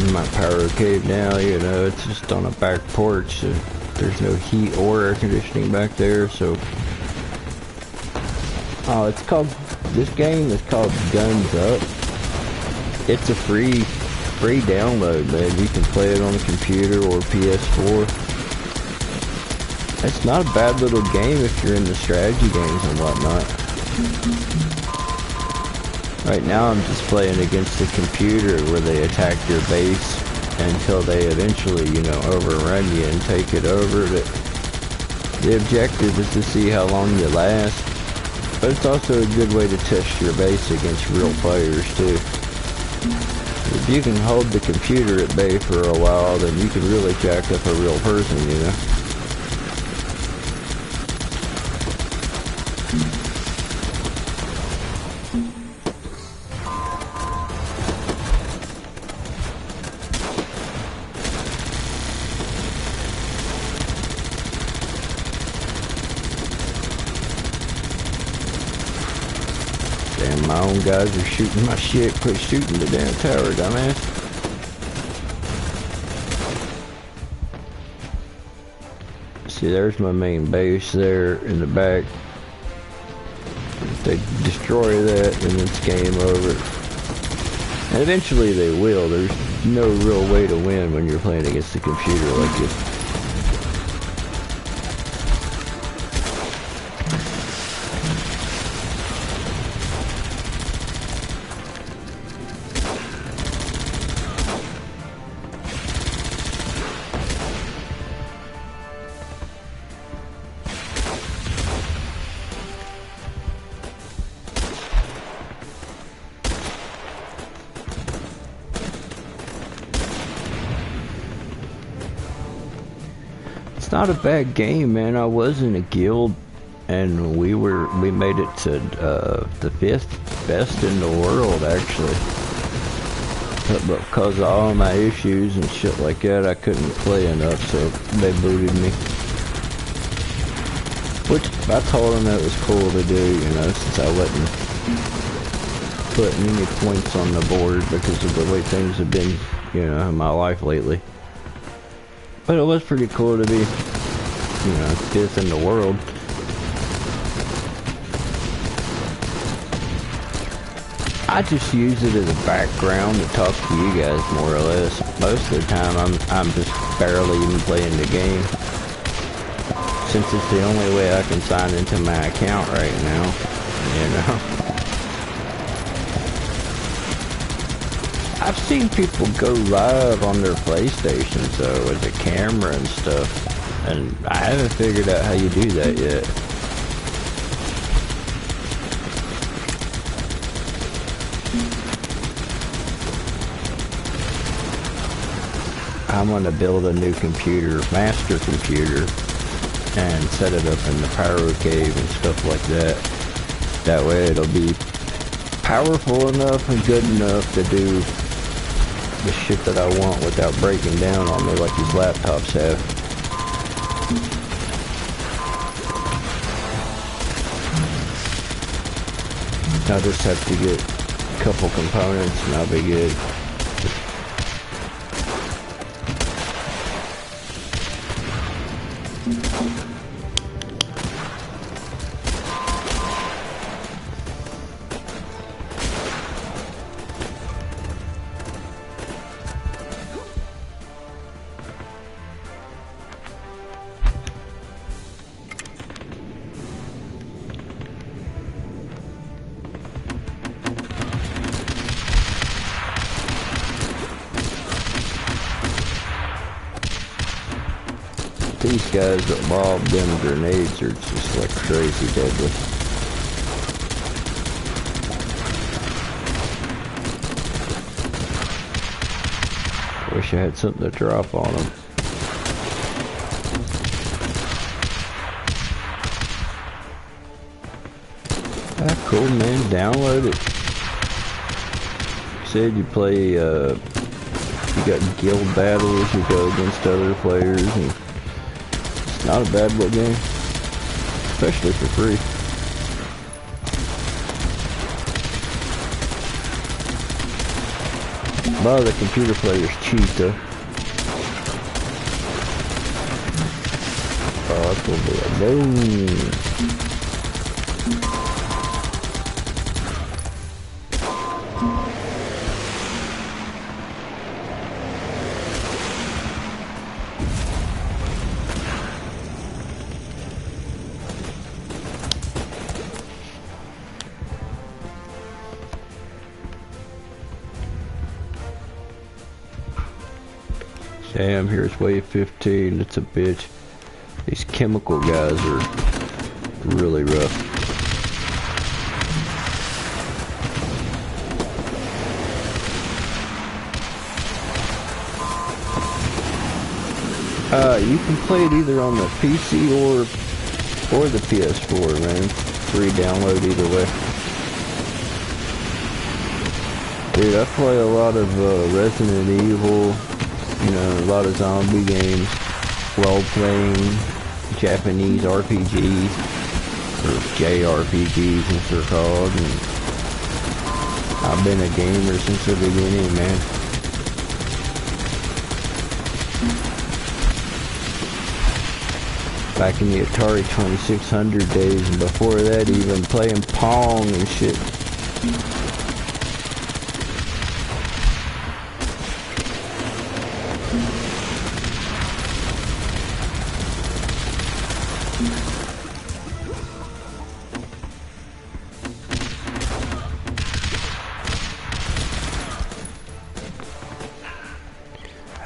In my pyro cave now, you know, it's just on a back porch, so there's no heat or air conditioning back there, so... Oh, it's called... This game is called Guns Up. It's a free download, man. You can play it on a computer or PS4. It's not a bad little game if you're into strategy games and whatnot. Right now I'm just playing against the computer where they attack your base until they eventually, you know, overrun you and take it over. The objective is to see how long you last. But it's also a good way to test your base against real players too. If you can hold the computer at bay for a while, then you can really jack up a real person, you know? Damn, my own guys are shooting my shit. Quit shooting the damn tower, dumbass. See, there's my main base there in the back. If they destroy that, then it's game over. And eventually they will. There's no real way to win when you're playing against a computer like this. It's not a bad game, man. I was in a guild, and we made it to the 5th best in the world, actually. But because of all my issues and shit like that, I couldn't play enough, so they booted me. Which I told them that was cool to do, you know, since I wasn't putting any points on the board because of the way things have been, you know, in my life lately. But it was pretty cool to be, you know, 5th in the world. I just use it as a background to talk to you guys more or less. Most of the time I'm just barely even playing the game. Since it's the only way I can sign into my account right now, you know. I've seen people go live on their PlayStations though with a camera and stuff, and I haven't figured out how you do that yet. I'm gonna build a new computer, master computer, and set it up in the pyro cave and stuff like that. That way it'll be powerful enough and good enough to do the shit that I want without breaking down on me like these laptops have. I just have to get a couple components and I'll be good. These guys that lob them grenades are just like crazy deadly. Wish I had something to drop on them. Ah, cool, man. Download it. You said you play, you got guild battles, you go against other players, and it's not a bad little game. Especially for free. A lot of the computer players cheat though. Oh, that's gonna be a boom. Damn, here's wave 15. It's a bitch. These chemical guys are really rough. You can play it either on the PC or the PS4, man. Free download either way. Dude, I play a lot of Resident Evil. You know, a lot of zombie games, role-playing, Japanese RPGs, or JRPGs as they're called, and I've been a gamer since the beginning, man. Back in the Atari 2600 days, and before that even playing Pong and shit.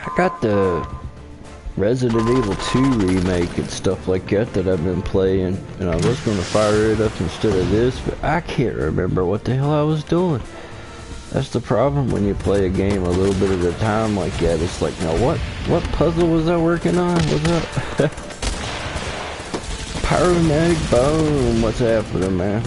I got the Resident Evil 2 remake and stuff like that I've been playing, and I was going to fire it up instead of this, but I can't remember what the hell I was doing. That's the problem when you play a game a little bit at a time like that. It's like, now what puzzle was I working on? What's up? Pyromatic boom, what's happening, man?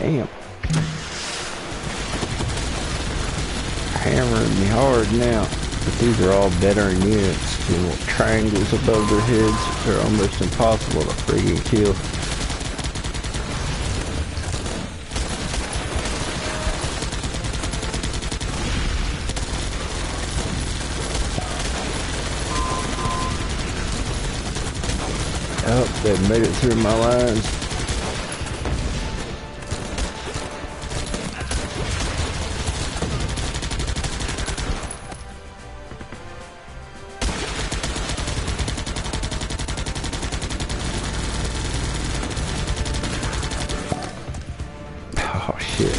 Damn. Hammering me hard now. But these are all veteran units. You know, triangles above their heads. They're almost impossible to friggin' kill. Oh, they've made it through my lines. Oh shit.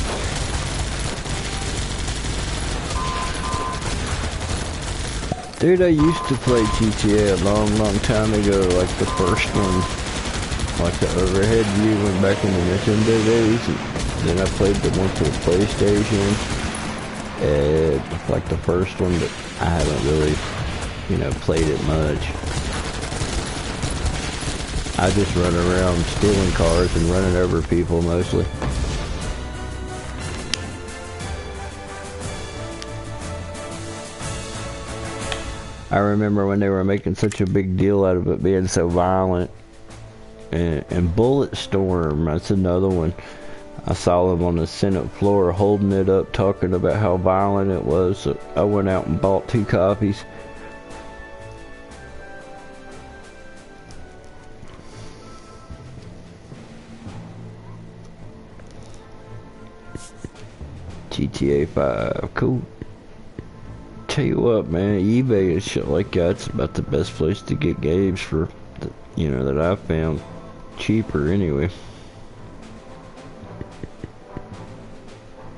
Dude, I used to play GTA a long time ago, like the first one, like the overhead view went back in the Nintendo days, and then I played the one for the PlayStation, and like the first one, but I haven't really, you know, played it much. I just run around stealing cars and running over people mostly. I remember when they were making such a big deal out of it being so violent. And Bullet Storm, that's another one. I saw him on the Senate floor holding it up, talking about how violent it was. So I went out and bought 2 copies. GTA 5, cool. Tell you what, man, eBay and shit like that's about the best place to get games for, that I've found. Cheaper anyway.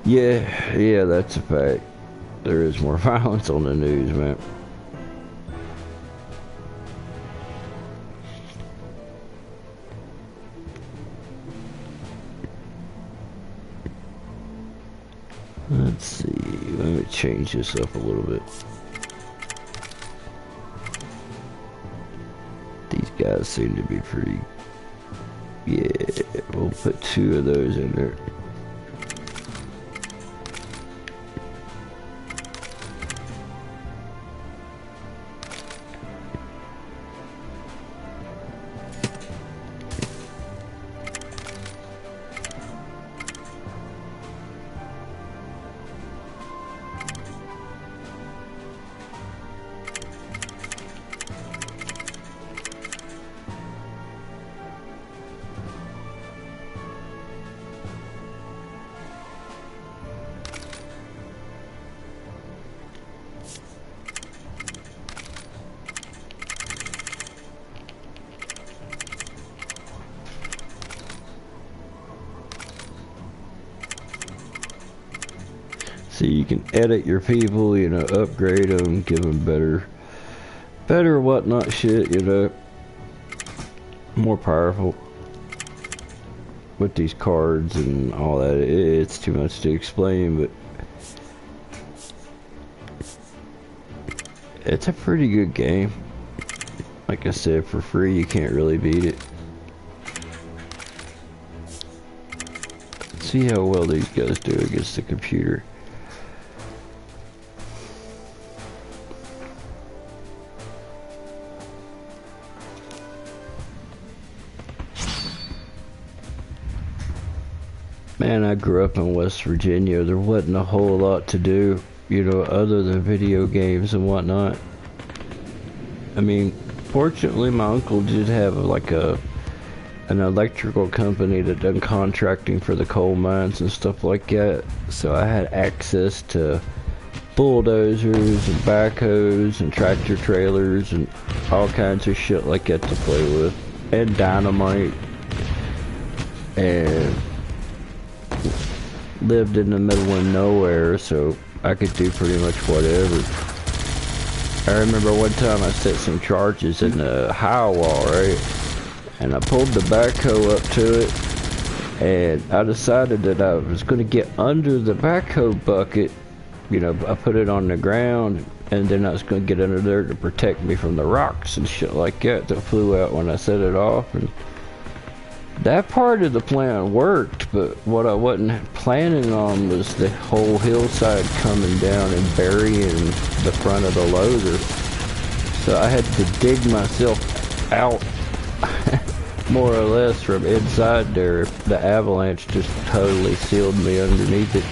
Yeah, that's a fact. There is more violence on the news, man. Let's see, let me change this up a little bit. These guys seem to be pretty... Yeah, we'll put 2 of those in there. So you can edit your people, upgrade them, give them better whatnot shit, more powerful with these cards and all that. It's too much to explain, but it's a pretty good game. Like I said, for free, you can't really beat it. Let's see how well these guys do against the computer. Man, I grew up in West Virginia. There wasn't a whole lot to do, other than video games and whatnot. I mean, fortunately, my uncle did have an electrical company that done contracting for the coal mines and stuff like that. So I had access to bulldozers and backhoes and tractor trailers and all kinds of shit like that to play with, and dynamite, and lived in the middle of nowhere, so I could do pretty much whatever. I remember one time I set some charges in the high wall, right? And I pulled the backhoe up to it, and I decided that I was going to get under the backhoe bucket. I put it on the ground, and then I was going to get under there to protect me from the rocks and shit like that flew out when I set it off. And that part of the plan worked, but what I wasn't planning on was the whole hillside coming down and burying the front of the loader. So I had to dig myself out more or less from inside there. The avalanche just totally sealed me underneath it.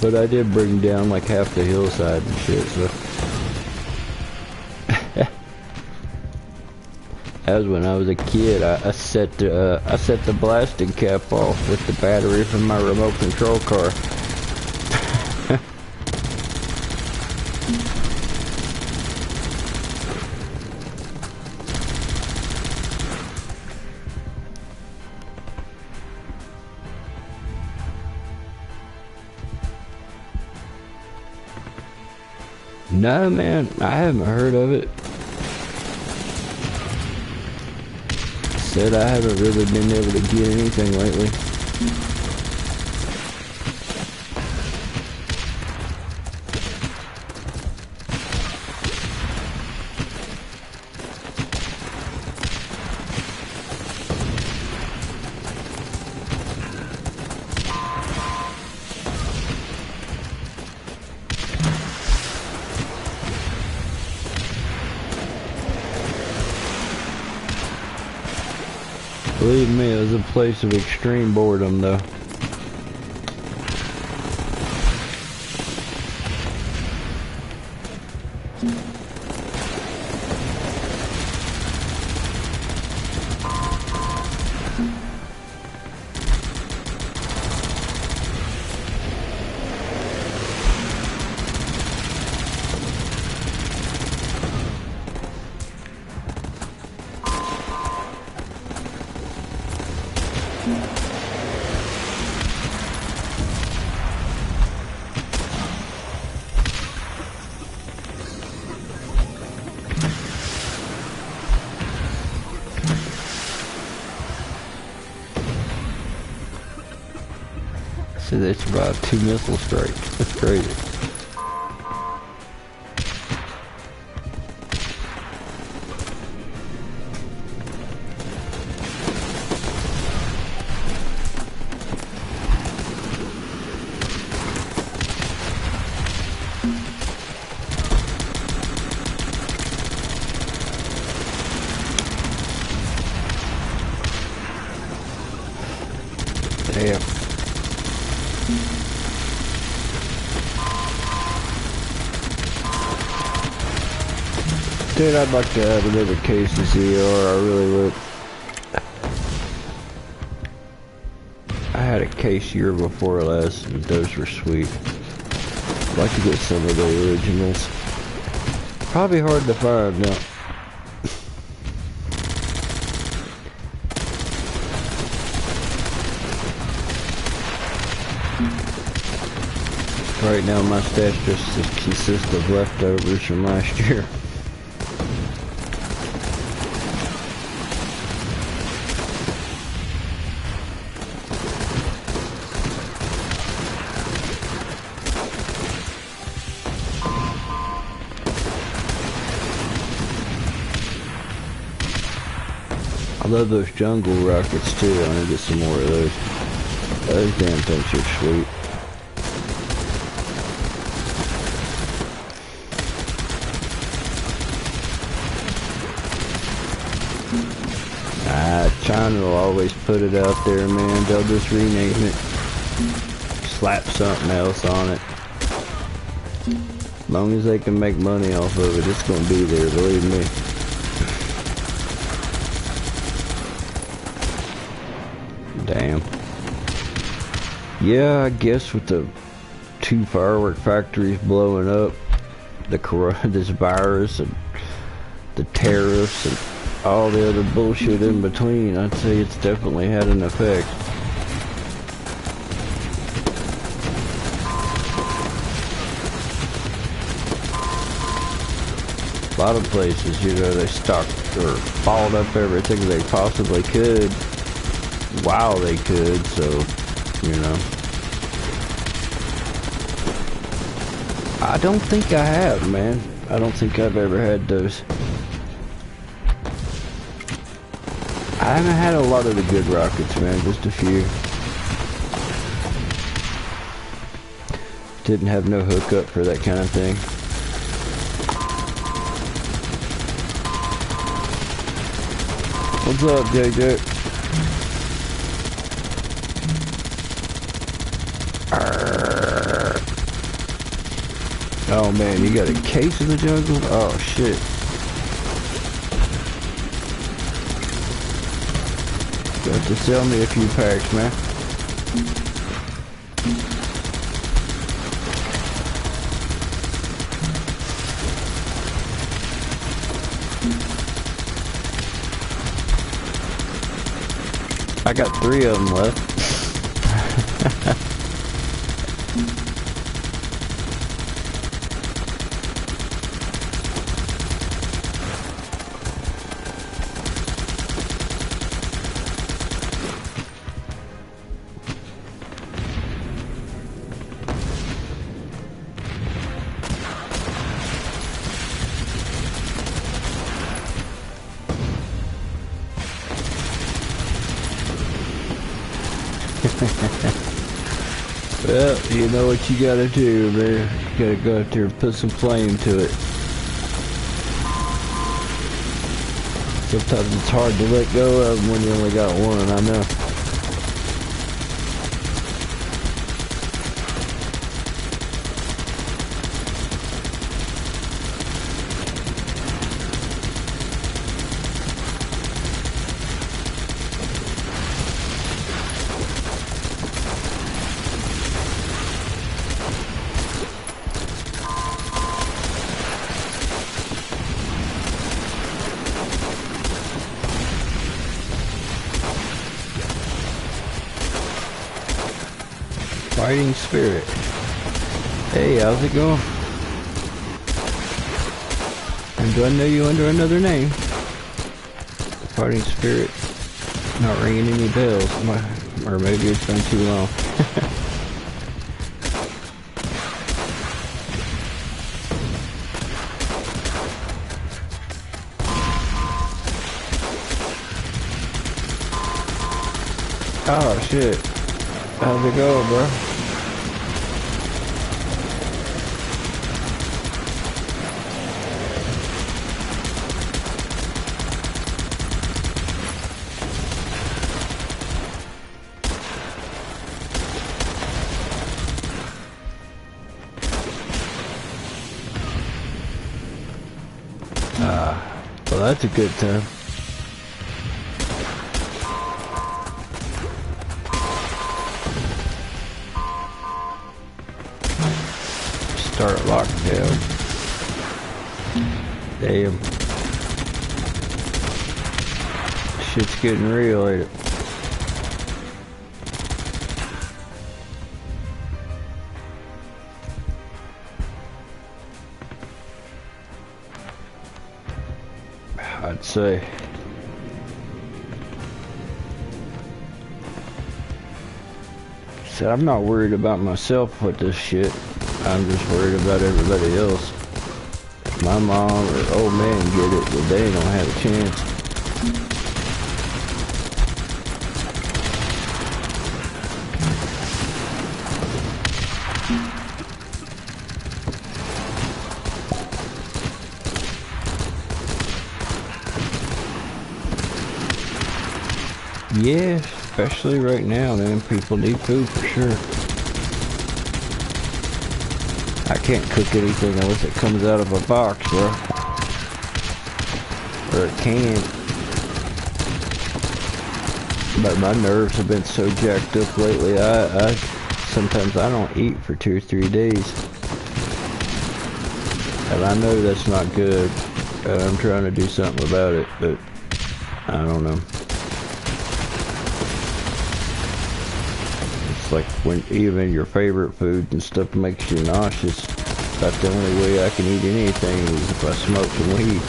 But I did bring down like half the hillside and shit, so. That was when I was a kid. I set the blasting cap off with the battery from my remote control car. No, man, I haven't heard of it. Said I haven't really been able to get anything lately. Believe me, it was a place of extreme boredom though. So they survived 2 missile strikes. That's crazy. Damn. Dude, I'd like to have another case of CR, I really would. I had a case year before last, and those were sweet. I'd like to get some of the originals. Probably hard to find now. Right now my stash just consists of leftovers from last year. I love those jungle rockets too. I want to get some more of those. Those damn things are sweet. China will always put it out there, man. They'll just rename it. Slap something else on it. As long as they can make money off of it, it's gonna be there, believe me. Damn. Yeah, I guess with the 2 firework factories blowing up, this virus and the tariffs and all the other bullshit in between, I'd say it's definitely had an effect. A lot of places, you know, they stocked or balled up everything they possibly could while they could, so, you know. I don't think I have, man. I don't think I've ever had those. I haven't had a lot of the good rockets, man, just a few. Didn't have no hookup for that kind of thing. What's up, JJ? Arrgh. Oh man, you got a case of the jungle? Oh shit. You have to sell me a few packs, man. I got 3 of them left. Well, you know what you gotta do, man. You gotta go out there and put some flame to it. Sometimes it's hard to let go of them when you only got one, I know. Fighting Spirit. Hey, how's it going? And do I know you under another name? Fighting Spirit. Not ringing any bells. Or maybe it's been too long. Oh shit. How's it going, bro? Well, that's a good time. Start lockdown. Damn. Shit's getting real, ain't it? I'd say. So I'm not worried about myself with this shit. I'm just worried about everybody else. My mom or old man get it, but they don't have a chance. Yeah, especially right now, man. People need food for sure. I can't cook anything unless it comes out of a box, bro. Or a can. But my nerves have been so jacked up lately, sometimes I don't eat for 2 or 3 days. And I know that's not good. And I'm trying to do something about it, but I don't know. It's like when even your favorite food and stuff makes you nauseous. That's the only way I can eat anything is if I smoke some weed.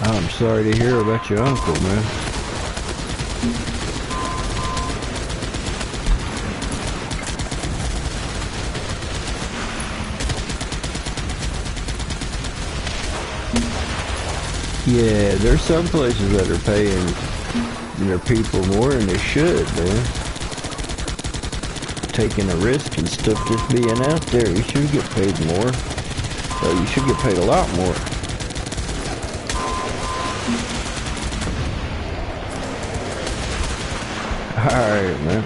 I'm sorry to hear about your uncle, man. Yeah, there's some places that are paying their people more than they should, man. Taking a risk and stuff just being out there, you should get paid more. Well, you should get paid a lot more. Alright, man.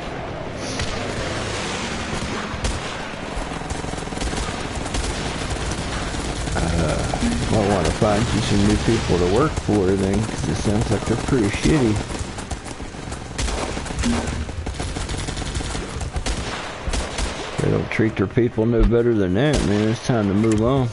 Might want to find you some new people to work for then, because it sounds like they're pretty shitty. They don't treat their people no better than that, man. It's time to move on.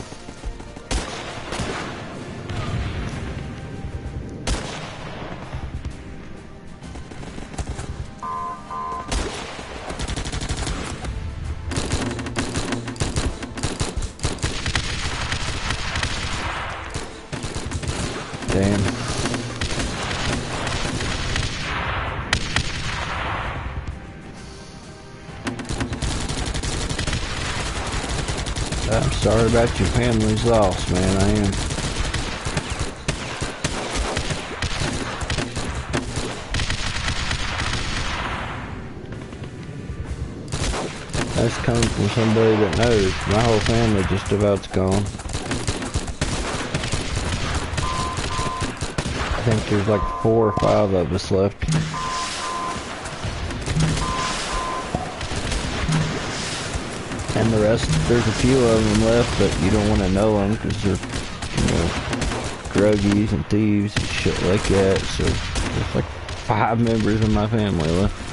Damn. I'm sorry about your family's loss, man. I am. That's coming from somebody that knows. My whole family just about's gone. I think there's like 4 or 5 of us left. And the rest, there's a few of them left, but you don't want to know them because they're, you know, druggies and thieves and shit like that. So there's like 5 members of my family left.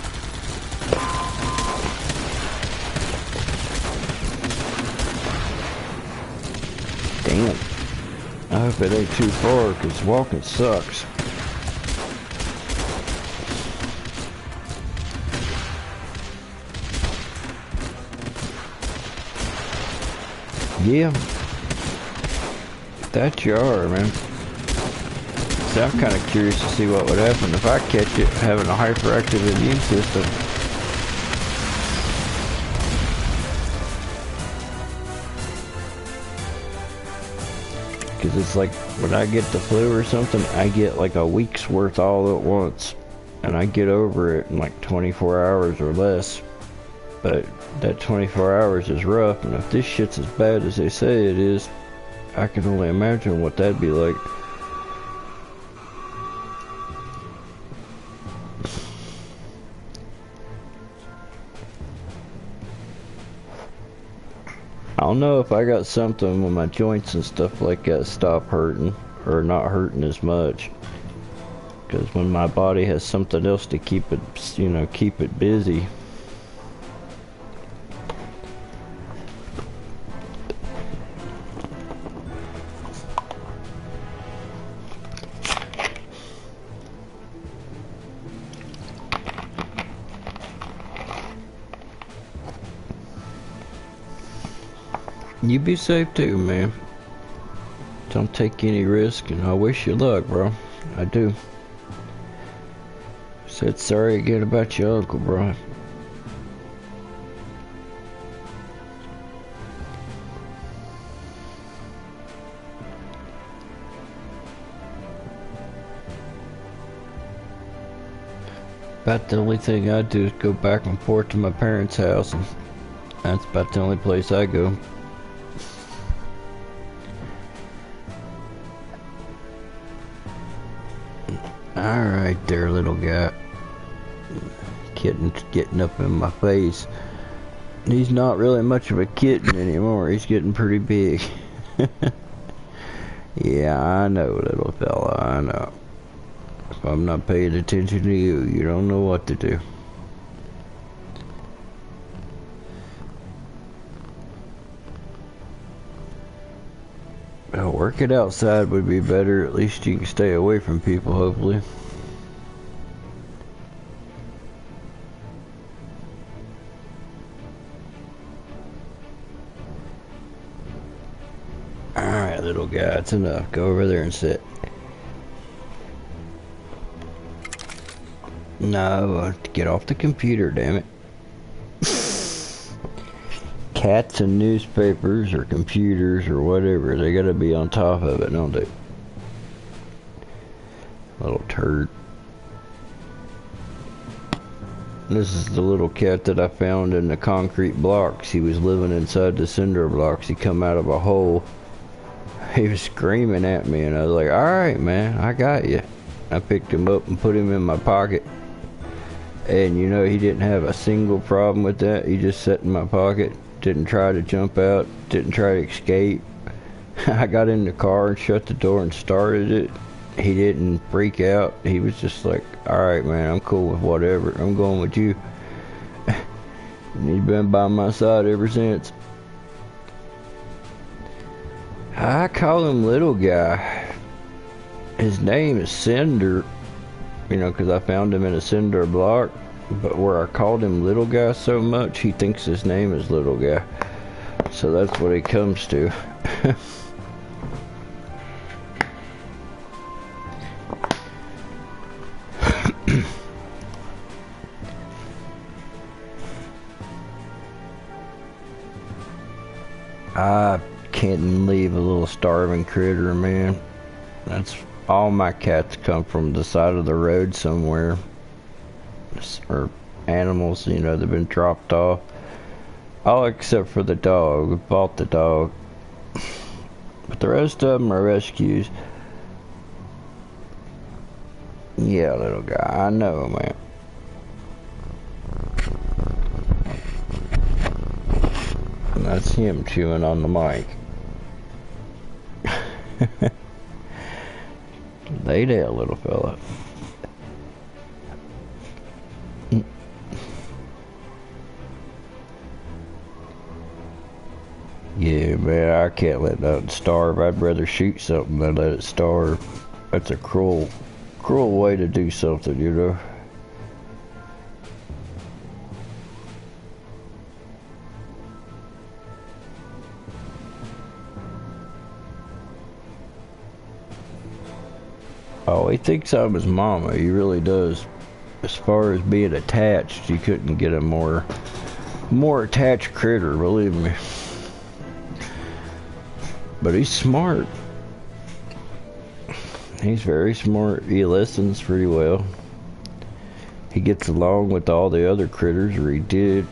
Damn. I hope it ain't too far because walking sucks. Yeah, that you are, man. See, I'm kind of curious to see what would happen if I catch it having a hyperactive immune system. Because it's like when I get the flu or something, I get like a week's worth all at once. And I get over it in like 24 hours or less. But that 24 hours is rough, and if this shit's as bad as they say it is, I can only imagine what that'd be like. I don't know if I got something when my joints and stuff like that stop hurting, or not hurting as much. Because when my body has something else to keep it, you know, keep it busy. You be safe too, man. Don't take any risk, and I wish you luck, bro. I do. Said sorry again about your uncle, bro. About the only thing I do is go back and forth to my parents' house, and that's about the only place I go. Alright there, little guy. Kitten's getting up in my face. He's not really much of a kitten anymore. He's getting pretty big. Yeah, I know, little fella, I know. If I'm not paying attention to you, you don't know what to do. Well, working outside would be better. At least you can stay away from people, hopefully. Alright, little guy, it's enough. Go over there and sit. No, get off the computer, damn it. Cats and newspapers or computers or whatever, they gotta be on top of it, don't they? Little turd. This is the little cat that I found in the concrete blocks. He was living inside the cinder blocks. He come out of a hole. He was screaming at me, and I was like, alright, man, I got you. I picked him up and put him in my pocket. And you know, he didn't have a single problem with that. He just sat in my pocket. Didn't try to jump out. Didn't try to escape. I got in the car and shut the door and started it. He didn't freak out. He was just like, alright, man, I'm cool with whatever. I'm going with you. And he's been by my side ever since. I call him little guy. His name is Cinder, you know, because I found him in a cinder block. But where I called him little guy so much, he thinks his name is little guy. So that's what he comes to. I can't leave a little starving critter, man. That's all my cats come from the side of the road somewhere. Or animals, you know, they've been dropped off. All except for the dog. We bought the dog. But the rest of them are rescues. Yeah, little guy. I know, man. And that's him chewing on the mic. Lay down, little fella. Yeah, man, I can't let nothing starve. I'd rather shoot something than let it starve. That's a cruel way to do something, you know? Oh, he thinks I'm his mama. He really does. As far as being attached, you couldn't get a more attached critter, believe me. But he's smart. He's very smart. He listens pretty well. He gets along with all the other critters, or he did.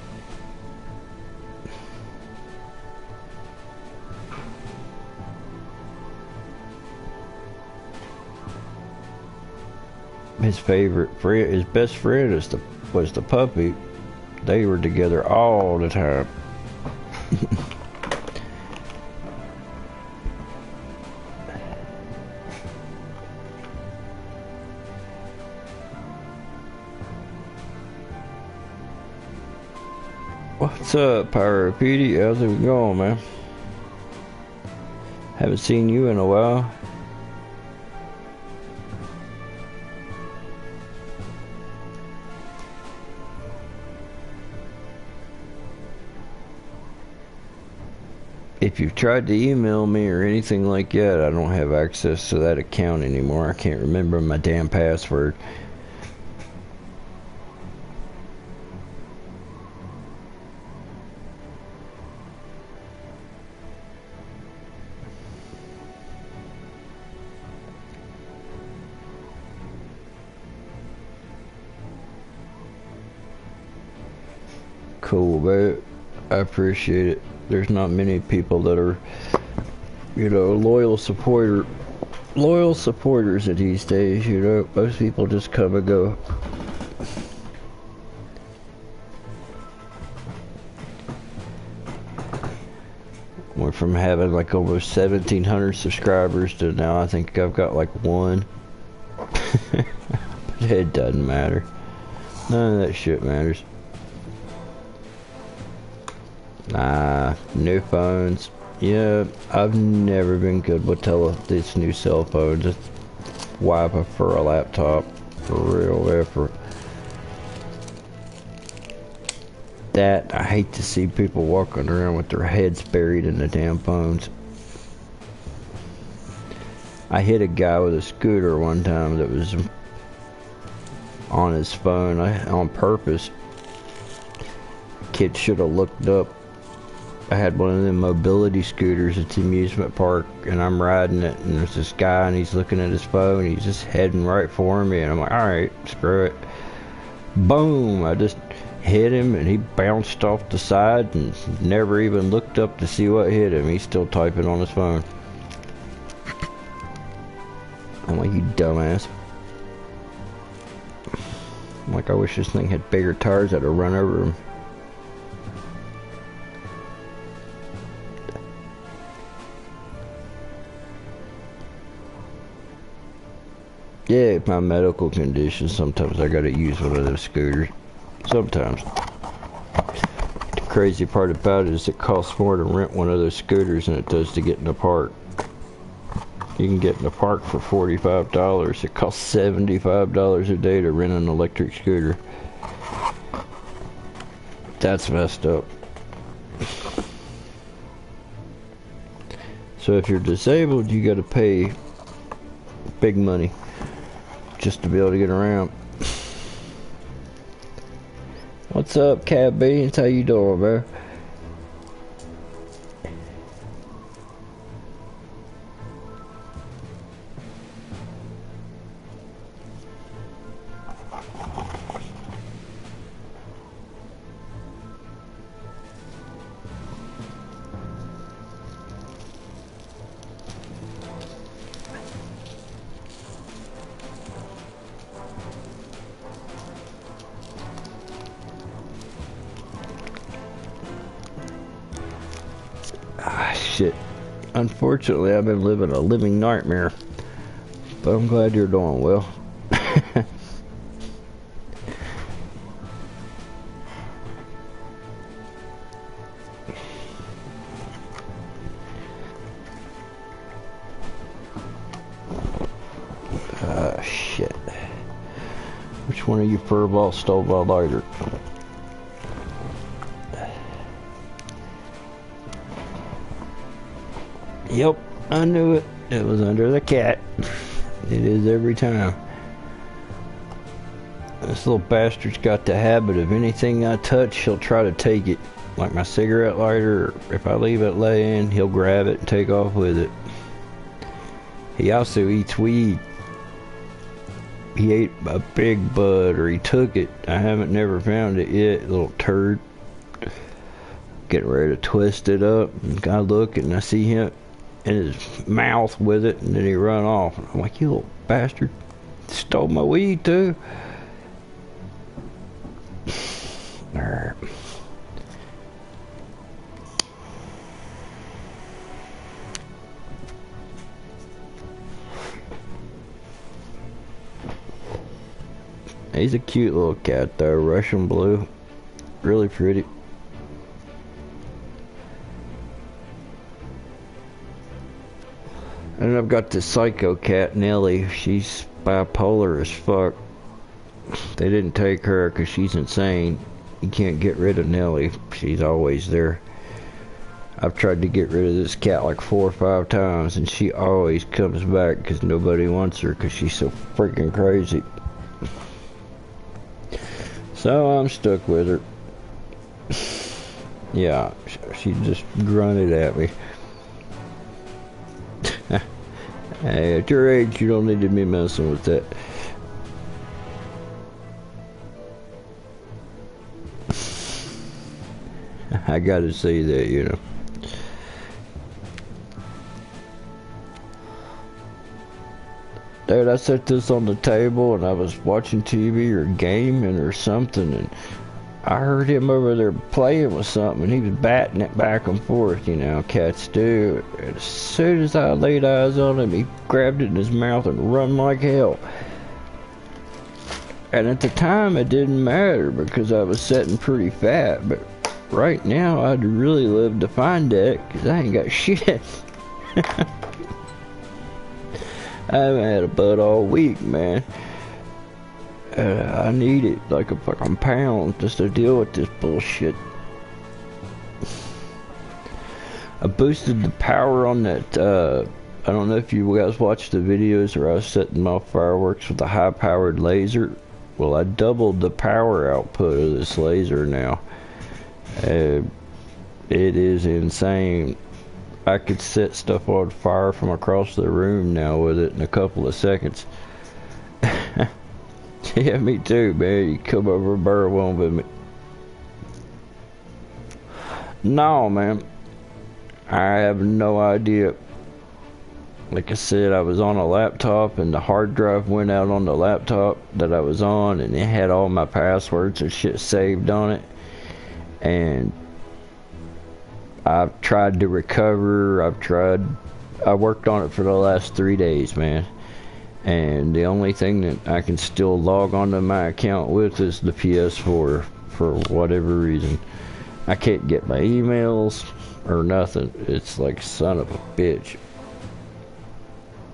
His favorite friend, his best friend was the puppy. They were together all the time. What's up, Pyro Petey? How's it going, man? Haven't seen you in a while. If you've tried to email me or anything like that, I don't have access to that account anymore. I can't remember my damn password. Cool, man. I appreciate it. There's not many people that are, you know, loyal supporters of these days, you know. Most people just come and go. Went from having like almost 1,700 subscribers to now I think I've got like one. But it doesn't matter. None of that shit matters. Nah, new phones. Yeah, I've never been good with this new cell phone. Just why I prefer a laptop. For real, effort. That, I hate to see people walking around with their heads buried in the damn phones. I hit a guy with a scooter one time that was on his phone on purpose. Kid should have looked up. I had one of them mobility scooters at the amusement park, and I'm riding it, and there's this guy, and he's looking at his phone, he's just heading right for me, and I'm like, alright, screw it. Boom! I just hit him, and he bounced off the side, and never even looked up to see what hit him. He's still typing on his phone. I'm like, you dumbass. I'm like, I wish this thing had bigger tires, I'd have run over him. Yeah, my medical condition, sometimes I gotta use one of those scooters. Sometimes. The crazy part about it is it costs more to rent one of those scooters than it does to get in the park. You can get in the park for $45. It costs $75 a day to rent an electric scooter. That's messed up. So if you're disabled, you gotta pay big money just to be able to get around. What's up, Cat Beans? How you doing, bro? shit. Unfortunately, I've been living a living nightmare. But I'm glad you're doing well. Shit. Which one of you furballs stole my lighter? Yep, I knew it. It was under the cat. It is every time. This little bastard's got the habit of anything I touch, he'll try to take it. Like my cigarette lighter, if I leave it laying, he'll grab it and take off with it. He also eats weed. He ate a big bud, or he took it. I haven't never found it yet, little turd. Getting ready to twist it up, and I look and I see him in his mouth with it, and then he run off. I'm like, you little bastard, stole my weed too. Alright. He's a cute little cat though, Russian blue. Really pretty. And I've got this psycho cat, Nellie. She's bipolar as fuck. They didn't take her because she's insane. You can't get rid of Nellie. She's always there. I've tried to get rid of this cat like 4 or 5 times, and she always comes back because nobody wants her because she's so freaking crazy. So I'm stuck with her. Yeah, she just grunted at me. Hey, at your age, you don't need to be messing with that. I gotta say that, you know. Dude, I set this on the table and I was watching TV or gaming or something, and I heard him over there playing with something, and he was batting it back and forth, you know, cats do. And as soon as I laid eyes on him, he grabbed it in his mouth and run like hell. And at the time, it didn't matter because I was sitting pretty fat, but right now, I'd really love to find that because I ain't got shit. I haven't had a bud all week, man. I need it like a fucking pound just to deal with this bullshit. I boosted the power on that, I don't know if you guys watched the videos where I was setting off fireworks with a high-powered laser. Well, I doubled the power output of this laser now. It is insane. I could set stuff on fire from across the room now with it in a couple of seconds. Yeah, me too, man. You come over and burn one with me. No, man. I have no idea. Like I said, I was on a laptop and the hard drive went out on the laptop that I was on, and it had all my passwords and shit saved on it. And I've tried to recover. I worked on it for the last 3 days, man. And the only thing that I can still log onto my account with is the PS4 for whatever reason. I can't get my emails or nothing. It's like, son of a bitch.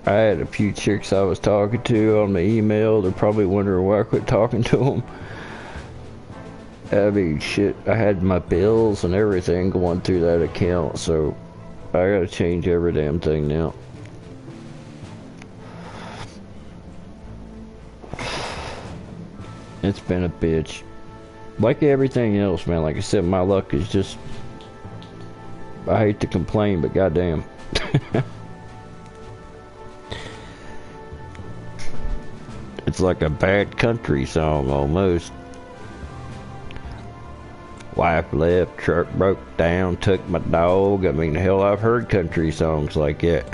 I had a few chicks I was talking to on my email. They're probably wondering why I quit talking to them. I mean, shit, I had my bills and everything going through that account, so I gotta change every damn thing now. It's been a bitch. Like everything else, man. Like I said, my luck is just... I hate to complain, but goddamn. It's like a bad country song, almost. Wife left, truck broke down, took my dog. I mean, hell, I've heard country songs like that.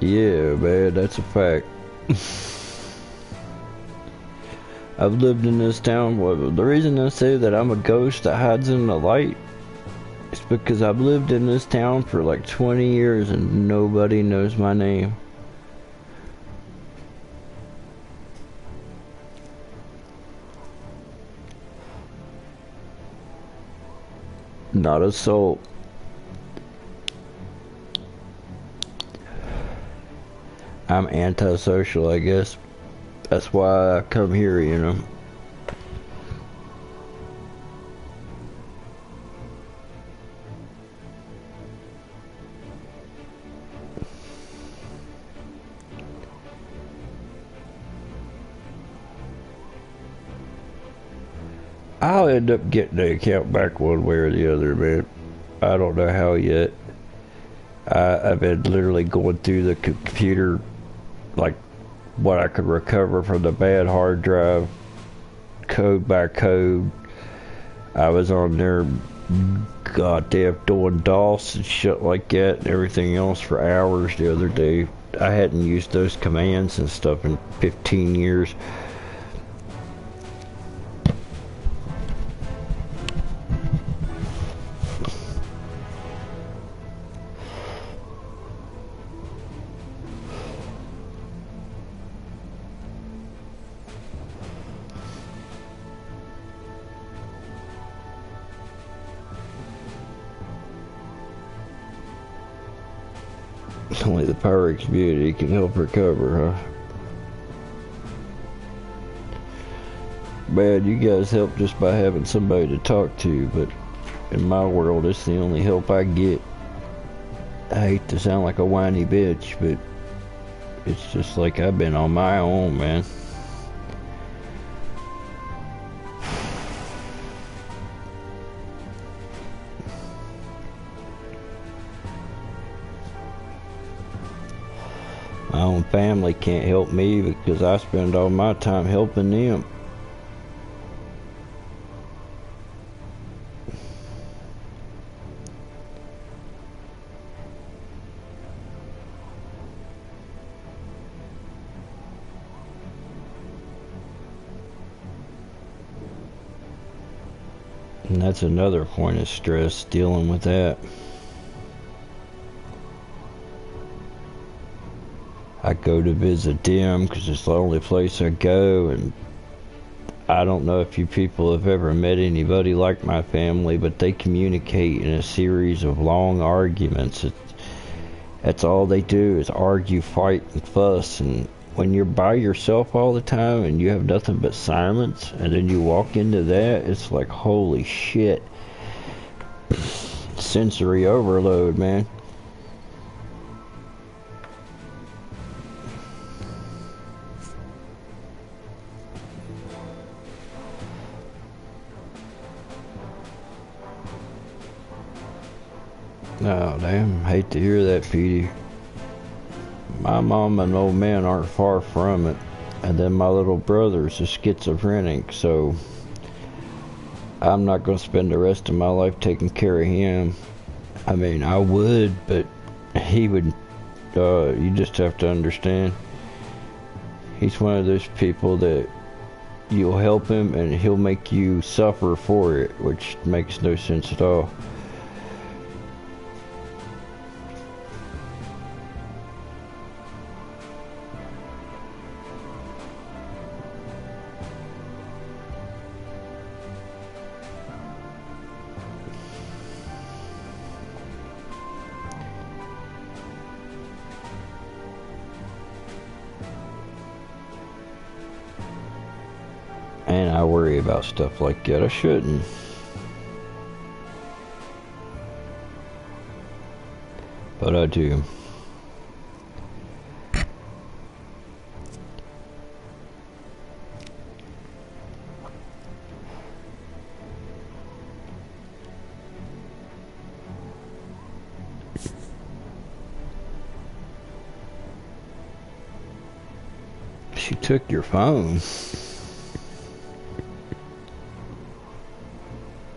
Yeah, man, that's a fact. I've lived in this town. Well, the reason I say that I'm a ghost that hides in the light is because I've lived in this town for like 20 years and nobody knows my name. Not a soul. I'm antisocial, I guess. That's why I come here, you know. I'll end up getting the account back one way or the other, man. I don't know how yet. I've been literally going through the computer, like what I could recover from the bad hard drive, code by code. I was on there, goddamn, doing DOS and shit like that and everything else for hours the other day. I hadn't used those commands and stuff in 15 years. Only the pyro community can help recover, huh? Man, you guys help just by having somebody to talk to, but in my world, it's the only help I get. I hate to sound like a whiny bitch, but it's just like I've been on my own, man. My own family can't help me because I spend all my time helping them. And that's another point of stress, dealing with that. I go to visit them because it's the only place I go, and I don't know if you people have ever met anybody like my family, but they communicate in a series of long arguments. That's all they do is argue, fight, and fuss. And when you're by yourself all the time and you have nothing but silence, and then you walk into that, it's like, holy shit. Sensory overload, man. Oh, damn. Hate to hear that, Petey. My mom and old man aren't far from it. And then my little brother's a schizophrenic, so I'm not going to spend the rest of my life taking care of him. I mean, I would, but he would, you just have to understand. He's one of those people that you'll help him and he'll make you suffer for it, which makes no sense at all. And I worry about stuff like that. I shouldn't. But I do. She took your phone.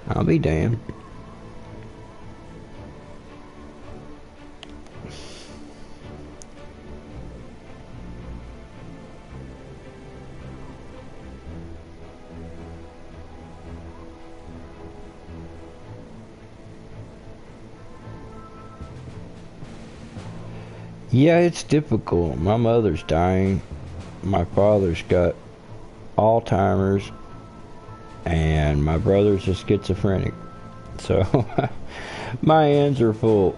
I'll be damned. Yeah, it's difficult. My mother's dying. My father's got Alzheimer's, and my brother's a schizophrenic. So my hands are full.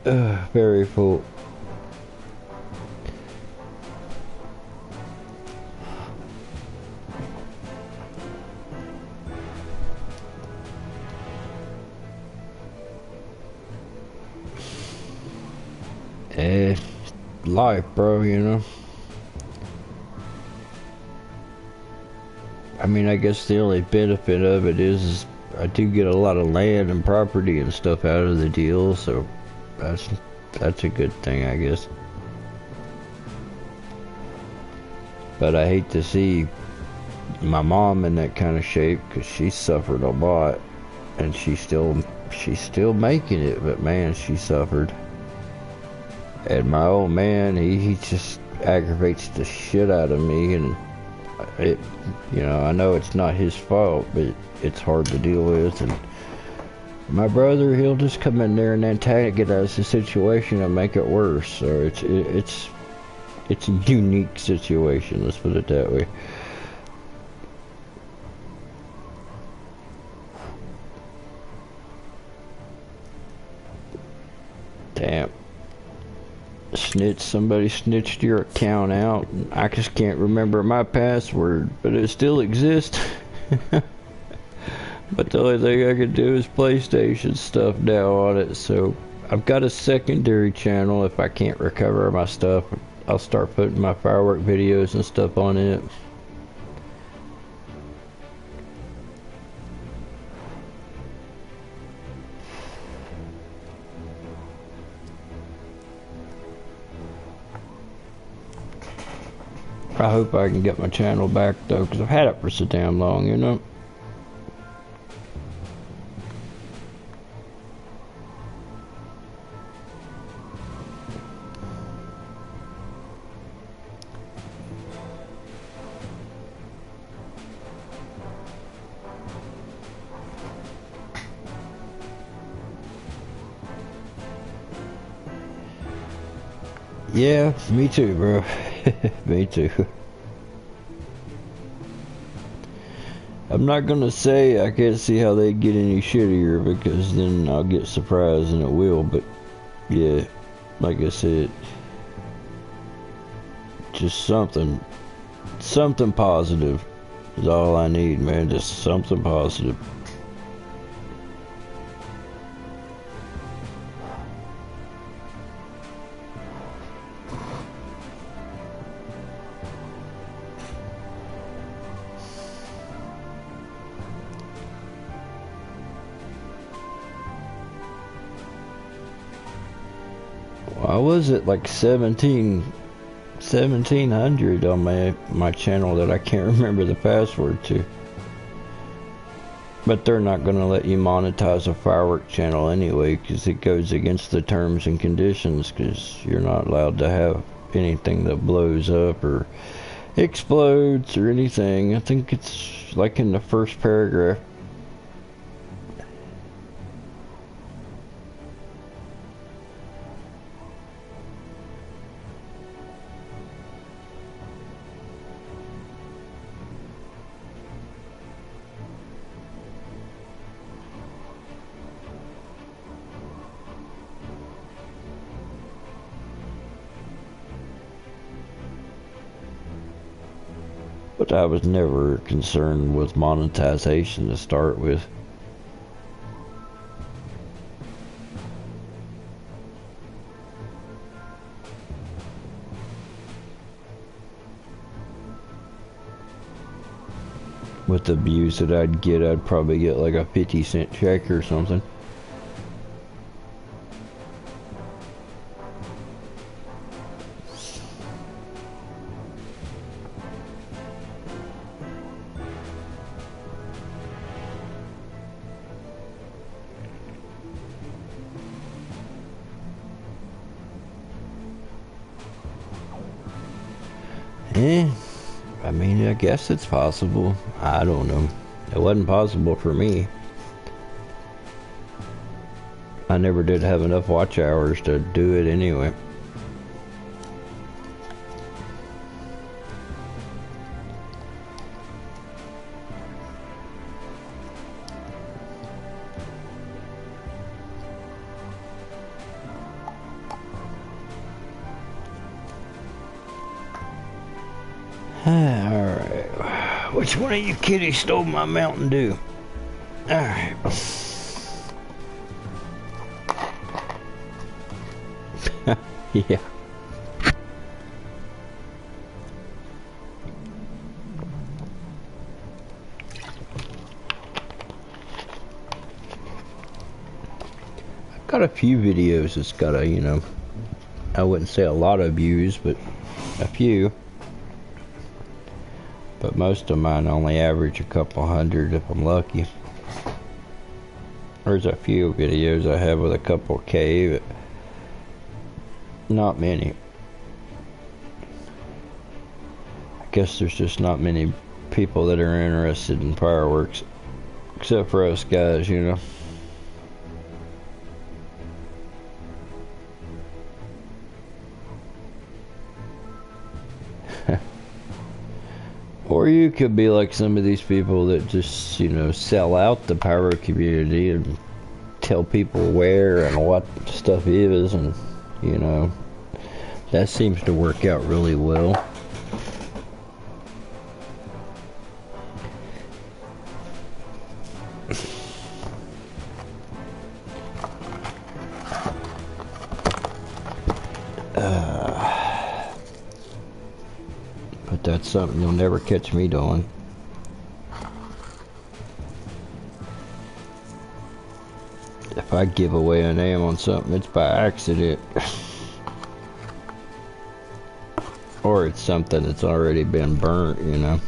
Very full. It's life, bro, you know. I mean, I guess the only benefit of it is I do get a lot of land and property and stuff out of the deal, so that's a good thing, I guess. But I hate to see my mom in that kind of shape, because she suffered a lot, and she's still making it, but man, she suffered. And my old man, he just aggravates the shit out of me, and it, you know, I know it's not his fault, but it's hard to deal with. And my brother, he'll just come in there and antagonize the situation and make it worse. So it's a unique situation, let's put it that way. Damn. Somebody snitched your account out. I just can't remember my password, but it still exists. But the only thing I can do is PlayStation stuff now on it, so I've got a secondary channel. If I can't recover my stuff, I'll start putting my firework videos and stuff on it. I hope I can get my channel back though, because I've had it for so damn long, you know. Yeah, me too, bro. Me too. I'm not gonna say I can't see how they get any shittier, because then I'll get surprised and it will, but yeah, like I said, just something positive is all I need, man. Just something positive. I was at like 1700 on my channel that I can't remember the password to. But they're not going to let you monetize a firework channel anyway, because it goes against the terms and conditions, because you're not allowed to have anything that blows up or explodes or anything. I think it's like in the first paragraph. But I was never concerned with monetization to start with. With the views that I'd get, I'd probably get like a 50-cent check or something. I mean, I guess it's possible. I don't know. It wasn't possible for me. I never did have enough watch hours to do it anyway. Alright. Which one of you kitties stole my Mountain Dew? Alright. Yeah. I've got a few videos that's got a, you know, I wouldn't say a lot of views, but a few. But most of mine only average a couple hundred if I'm lucky. There's a few videos I have with a couple K, but not many. I guess there's just not many people that are interested in fireworks, except for us guys, you know. Or you could be like some of these people that just, you know, sell out the pyro community and tell people where and what stuff is, and, you know, that seems to work out really well. But that's something you'll never catch me doing. If I give away a name on something, it's by accident. Or it's something that's already been burnt, you know.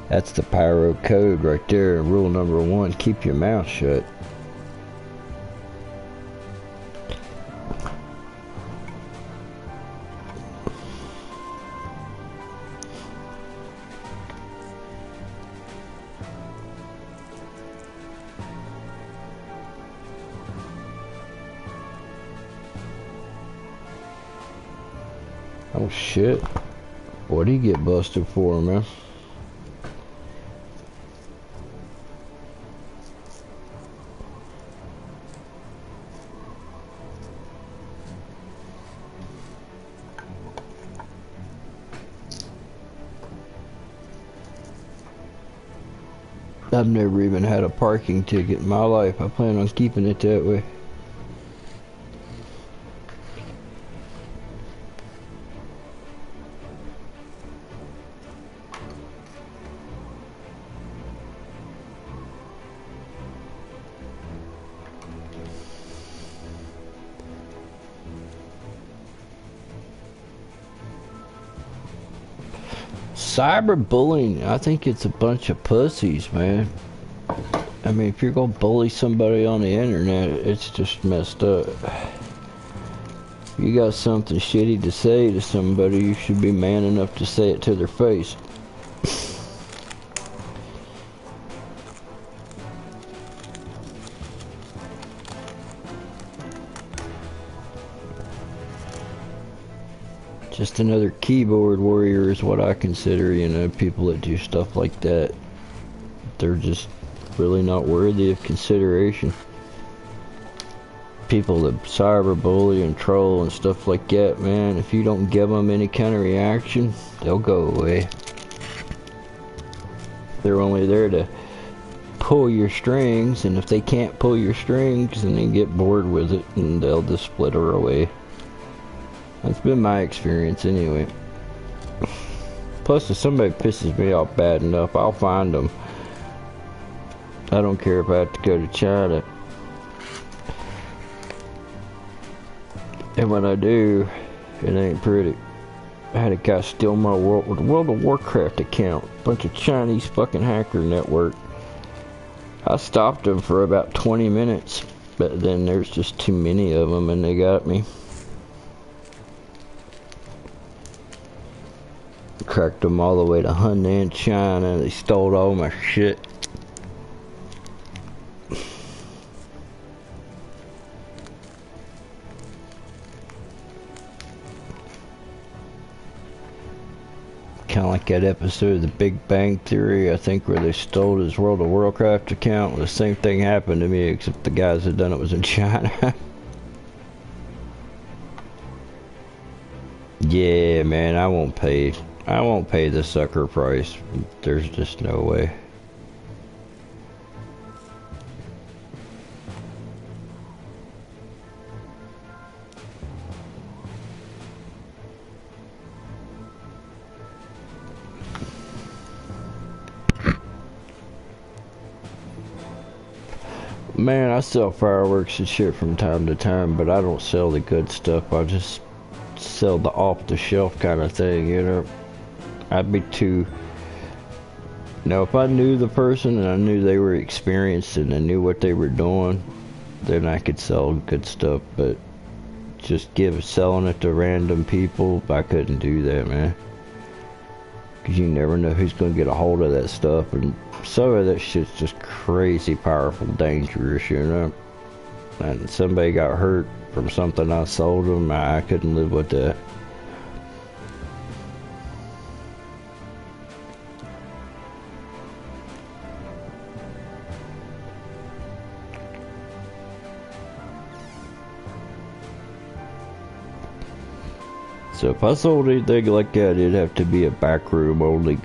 That's the pyro code right there. Rule number 1, keep your mouth shut. Oh shit. What'd he get busted for, man? I've never even had a parking ticket in my life. I plan on keeping it that way. Cyberbullying, I think it's a bunch of pussies, man. I mean, if you're gonna bully somebody on the internet, it's just messed up. If you got something shitty to say to somebody, you should be man enough to say it to their face. Just another keyboard warrior is what I consider, you know, people that do stuff like that. They're just really not worthy of consideration. People that cyberbully and troll and stuff like that, man, if you don't give them any kind of reaction, they'll go away. They're only there to pull your strings, and if they can't pull your strings, then they get bored with it and they'll just splinter away. That's been my experience anyway. Plus, if somebody pisses me off bad enough, I'll find them. I don't care if I have to go to China. And when I do, it ain't pretty. I had a guy steal my World of Warcraft account. Bunch of Chinese fucking hacker network. I stopped them for about 20 minutes, but then there's just too many of them and they got me. Cracked them all the way to Hunan, China, and they stole all my shit. Kind of like that episode of The Big Bang Theory, I think, where they stole his World of Warcraft account. The same thing happened to me, except the guys that done it was in China. Yeah, man, I won't pay. I won't pay the sucker price. There's just no way. Man, I sell fireworks and shit from time to time, but I don't sell the good stuff. I just sell the off-the-shelf kind of thing, you know? I'd be too... Now, if I knew the person and I knew they were experienced and I knew what they were doing, then I could sell good stuff, but just selling it to random people, I couldn't do that, man. Because you never know who's going to get a hold of that stuff, and some of that shit's just crazy powerful, dangerous, you know? And somebody got hurt from something I sold them, I couldn't live with that. So if I sold anything like that, it'd have to be a back room only,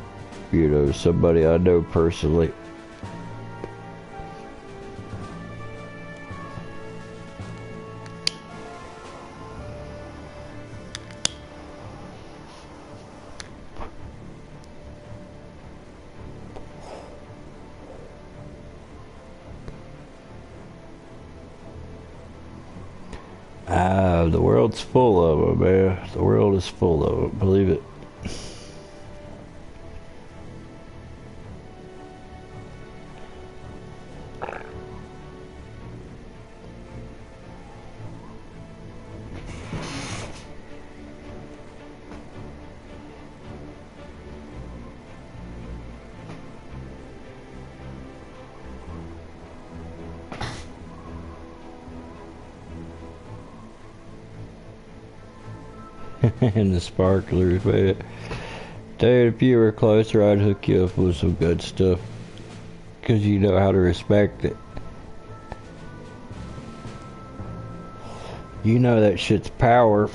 you know, somebody I know personally. The world's full of them, man. The world is full of them, believe it. And the sparklers, man. Dude, if you were closer, I'd hook you up with some good stuff. Because you know how to respect it. You know that shit's power,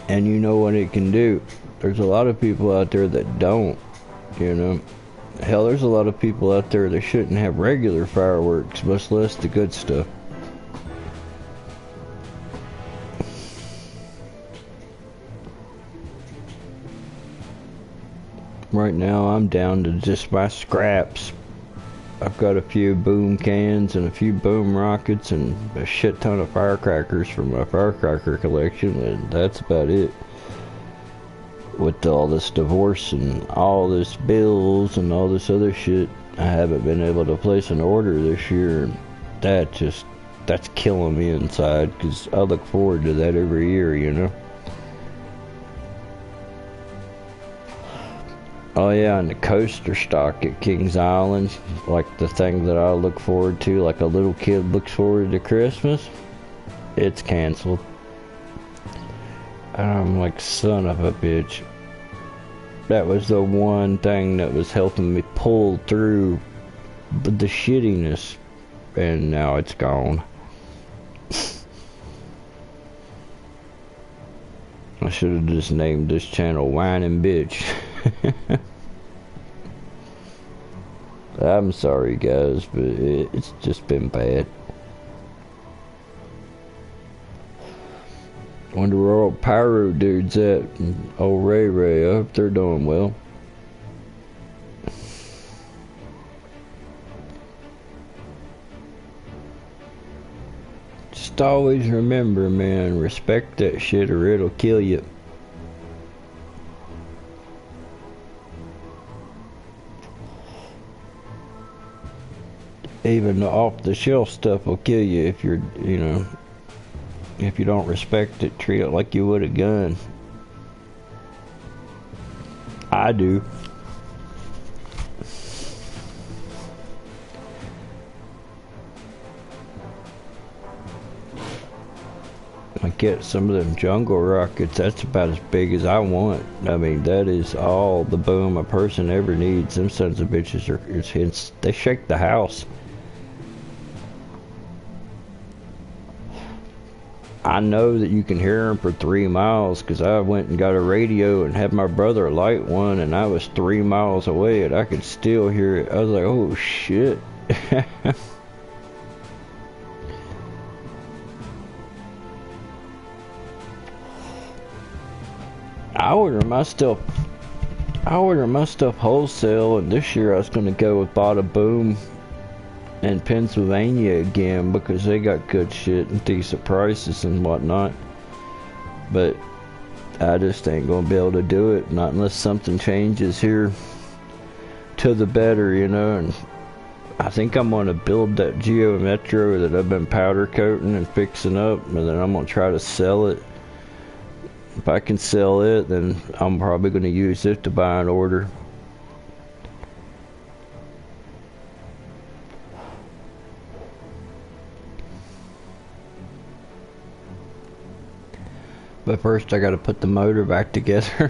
and you know what it can do. There's a lot of people out there that don't, you know. Hell, there's a lot of people out there that shouldn't have regular fireworks, much less the good stuff. Right now I'm down to just my scraps. I've got a few boom cans and a few boom rockets and a shit ton of firecrackers from my firecracker collection, and that's about it. With all this divorce and all this bills and all this other shit, I haven't been able to place an order this year, and that's killing me inside, because I look forward to that every year, you know. Oh yeah, and the coaster stock at Kings Island, like the thing that I look forward to, like a little kid looks forward to Christmas, it's canceled. And I'm like, son of a bitch. That was the one thing that was helping me pull through the shittiness, and now it's gone. I should have just named this channel Whining Bitch. I'm sorry guys, but it's just been bad. Wonder where all pyro dudes at, and old Ray. I hope they're doing well. Just always remember, man, respect that shit or it'll kill you. Even the off-the-shelf stuff will kill you if you're, you know, if you don't respect it, treat it like you would a gun. I do. I get some of them jungle rockets, that's about as big as I want. I mean, that is all the boom a person ever needs. Them sons of bitches are, they shake the house. I know that you can hear them for 3 miles because I went and got a radio and had my brother light one, and I was 3 miles away and I could still hear it. I was like, oh shit. I order my stuff wholesale, and this year I was going to go with Bada Boom in Pennsylvania again because they got good shit and decent prices and whatnot. But I just ain't going to be able to do it, not unless something changes here to the better, you know. And I think I'm going to build that Geo Metro that I've been powder coating and fixing up, and then I'm going to try to sell it. If I can sell it, then I'm probably going to use it to buy an order. But first I got to put the motor back together.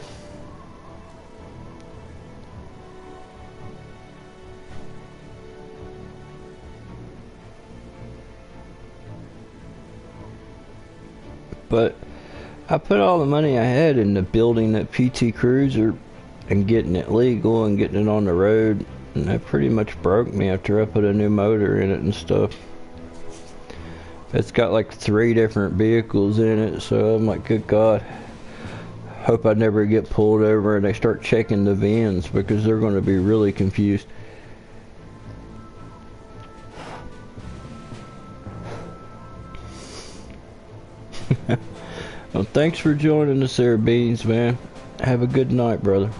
But I put all the money I had into building that PT Cruiser and getting it legal and getting it on the road, and that pretty much broke me after I put a new motor in it and stuff. It's got like 3 different vehicles in it, so I'm like, good God, hope I never get pulled over and they start checking the VINs because they're going to be really confused. Well, thanks for joining us there, Beans, man. Have a good night, brother.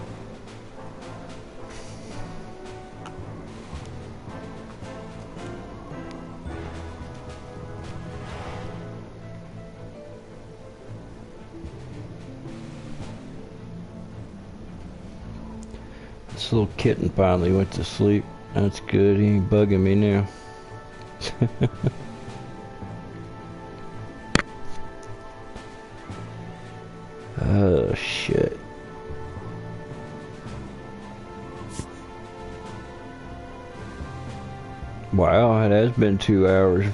This little kitten finally went to sleep. That's good. He ain't bugging me now. Oh, shit. Wow, it has been 2 hours.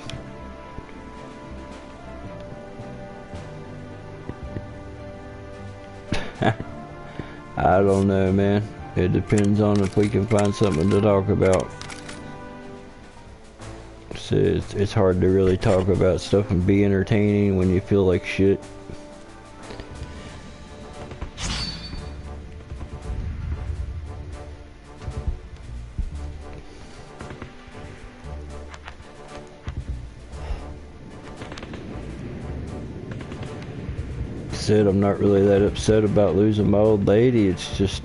I don't know, man. It depends on if we can find something to talk about. So it's hard to really talk about stuff and be entertaining when you feel like shit. Said I'm not really that upset about losing my old lady. It's just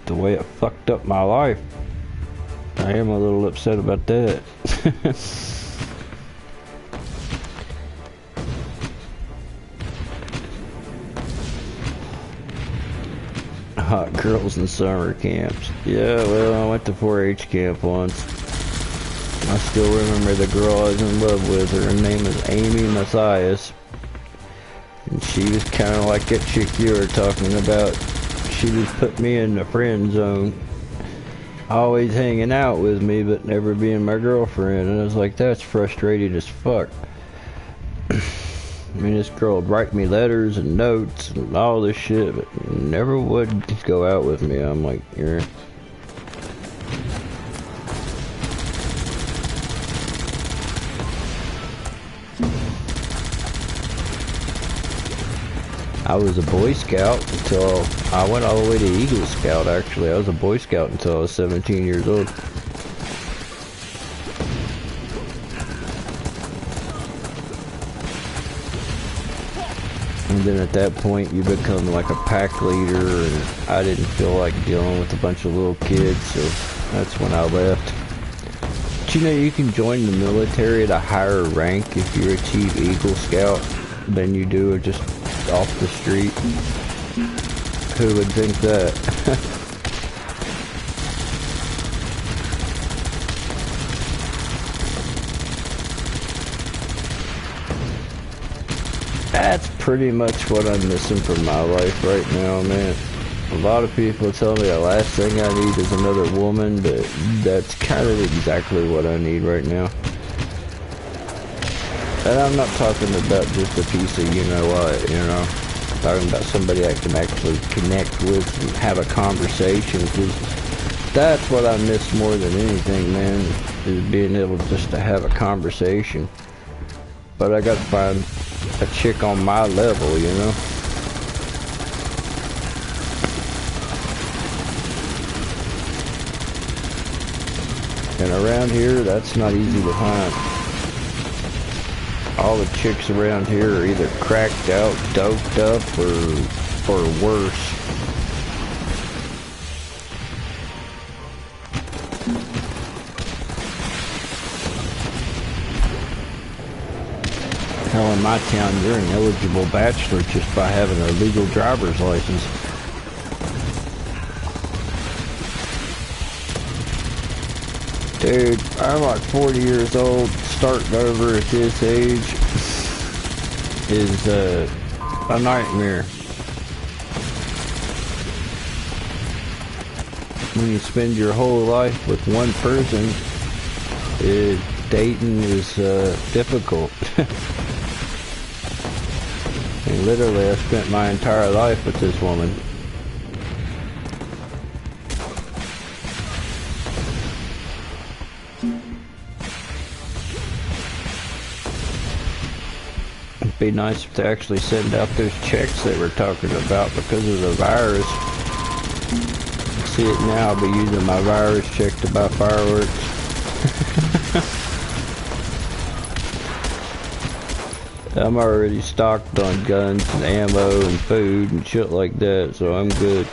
the way it fucked up my life. I am a little upset about that. Hot girls in summer camps. Yeah, well, I went to 4-H camp once. I still remember the girl I was in love with. Her name is Amy Matthias. And she was kind of like that chick you were talking about. She just put me in the friend zone. Always hanging out with me, but never being my girlfriend. And I was like, that's frustrating as fuck. I mean, this girl would write me letters and notes and all this shit, but never would go out with me. I'm like, you're... I was a Boy Scout until I went all the way to Eagle Scout. Actually, I was a Boy Scout until I was 17 years old. And then at that point, you become like a pack leader, and I didn't feel like dealing with a bunch of little kids, so that's when I left. But you know, you can join the military at a higher rank if you achieve Eagle Scout than you do just off the street. Who would think that? That's pretty much what I'm missing from my life right now, man. A lot of people tell me the last thing I need is another woman, but that's kind of exactly what I need right now. And I'm not talking about just a piece of you know what, you know. I'm talking about somebody I can actually connect with and have a conversation, because that's what I miss more than anything, man, is being able just to have a conversation. But I gotta find a chick on my level, you know. And around here, that's not easy to find. All the chicks around here are either cracked out, doped up, or worse. Hell, in my town, you're an eligible bachelor just by having a legal driver's license. Dude, I'm like 40 years old. Starting over at this age is a nightmare. When you spend your whole life with one person, dating is difficult. And literally, I spent my entire life with this woman. It'd be nice if they actually send out those checks they were talking about because of the virus. See it now, I'll be using my virus check to buy fireworks. I'm already stocked on guns and ammo and food and shit like that, so I'm good.